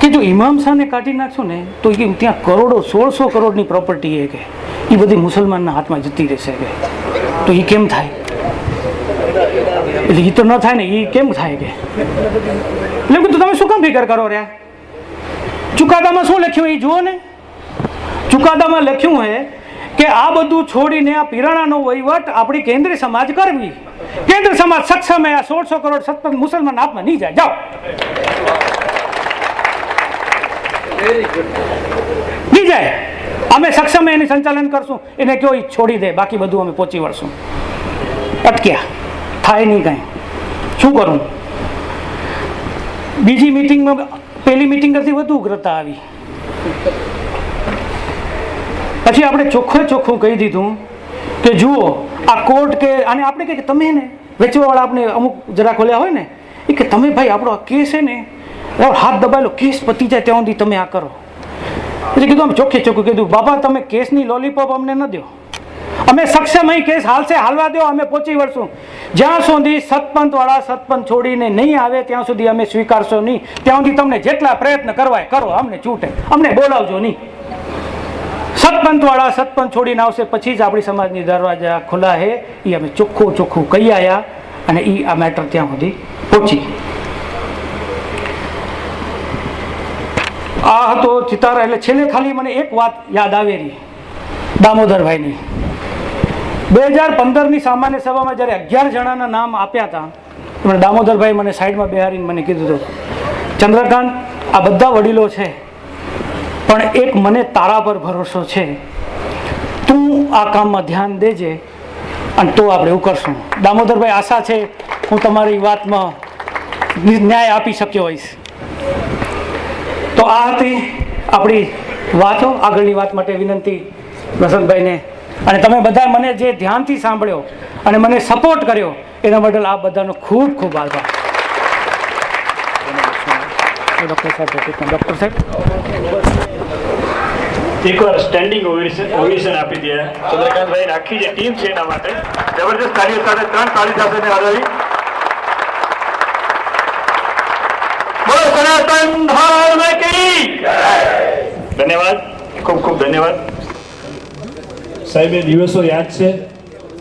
કે જો ઇમામ શાહને કાઢી નાખશો ને તો ત્યાં કરોડો 1600 કરોડની પ્રોપર્ટી એ કે એ બધી મુસલમાનના હાથમાં જતી રહેશે કે. તો એ કેમ થાય? એટલે એ તો ન થાય ને, એ કેમ થાય કે? એટલે તો તમે શું કામ ફિકર કરો રહ્યા? ચુકાદામાં શું લખ્યું એ જુઓ ને. ચુકાદામાં લખ્યું હે કે આ બધું છોડીને આ પીરાણાનો વહીવટ આપણી કેન્દ્રીય સમાજ કરવી. કેન્દ્ર સમાજ સક્ષમ હે. આ 1600 કરોડ સતપંથ મુસલમાન હાથમાં નહીં જાય. જાઓ નહીં જાય. અમે સક્ષમ એની સંચાલન કરશું. એને કયો એ છોડી દે, બાકી બધું અમે પહોંચી વળશું. અટક્યા, થાય નહીં કાંઈ. શું કરું? બીજી મિટિંગમાં પહેલી મિટિંગ કરતી વધુ ઉગ્રતા આવી. પછી આપણે ચોખ્ખું કહી દીધું કે જુઓ આ કોર્ટ કે અને આપણે કે તમે ને વેચવાવાળા આપણે અમુક જરા ખોલ્યા હોય ને એ કે તમે ભાઈ આપણો આ કેસ છે ને હાથ દબાયેલો કેસ પતી જાય ત્યાં સુધી તમે આ કરો. એટલે કીધું આમ ચોખ્ખે ચોખ્ખું કીધું બાબા તમે કેસની લોલીપોપ અમને ન દો, અમે સક્ષમ અહીં કેસ હાલશે હાલવા દો, અમે પહોંચી વળશું. જ્યાં સુધી સતપંથવાળા સતપંથ છોડીને નહીં આવે ત્યાં સુધી અમે સ્વીકારશો નહીં. ત્યાં સુધી તમને જેટલા પ્રયત્ન કરવાય કરો, અમને છૂટે, અમને બોલાવજો નહીં. સતપંથવાળા સતપંથ છોડીને આવશે પછી જ આપણી સમાજની દરવાજા ખુલ્લા હે એ અમે ચોખ્ખું કહી આવ્યા અને એ આ મેટર ત્યાં સુધી પહોંચી. આ હતો ચિતારા. એટલે છેલ્લે ખાલી મને એક વાત યાદ આવેલી દામોદરભાઈની. 2015ની સામાન્ય સભામાં જ્યારે 11 જણાના નામ આપ્યા હતા એમાં દામોદરભાઈ મને સાઈડમાં બેહારીને મને કીધું હતું, ચંદ્રકાંત આ બધા વડીલો છે પણ એક મને તારા પર ભરોસો છે, તું આ કામમાં ધ્યાન દેજે અને તો આપણે એવું કરશું. દામોદરભાઈ આશા છે હું તમારી વાતમાં ન્યાય આપી શક્યો હોઈશ. તો આ હતી આપણી વાતો. આગળની વાત માટે વિનંતી વસંતભાઈને, અને તમે બધા મને જે ધ્યાનથી સાંભળ્યો અને મને સપોર્ટ કર્યો એના બદલ આ બધાનો ખૂબ ખૂબ આભાર. ડૉક્ટર સાહેબ એકવાર સ્ટેન્ડિંગ ઓવેશન આપી દે ચંદ્રકાંતભાઈ આખી જે ટીમ છે એના માટે જબરદસ્ત તાળીઓ સાથે 3 તાળી સાથે વધાવી. બોલો સનાતન ધર્મ કી ધન્યવાદ, ખૂબ ખૂબ ધન્યવાદ. સાહેબ એ દિવસો યાદ છે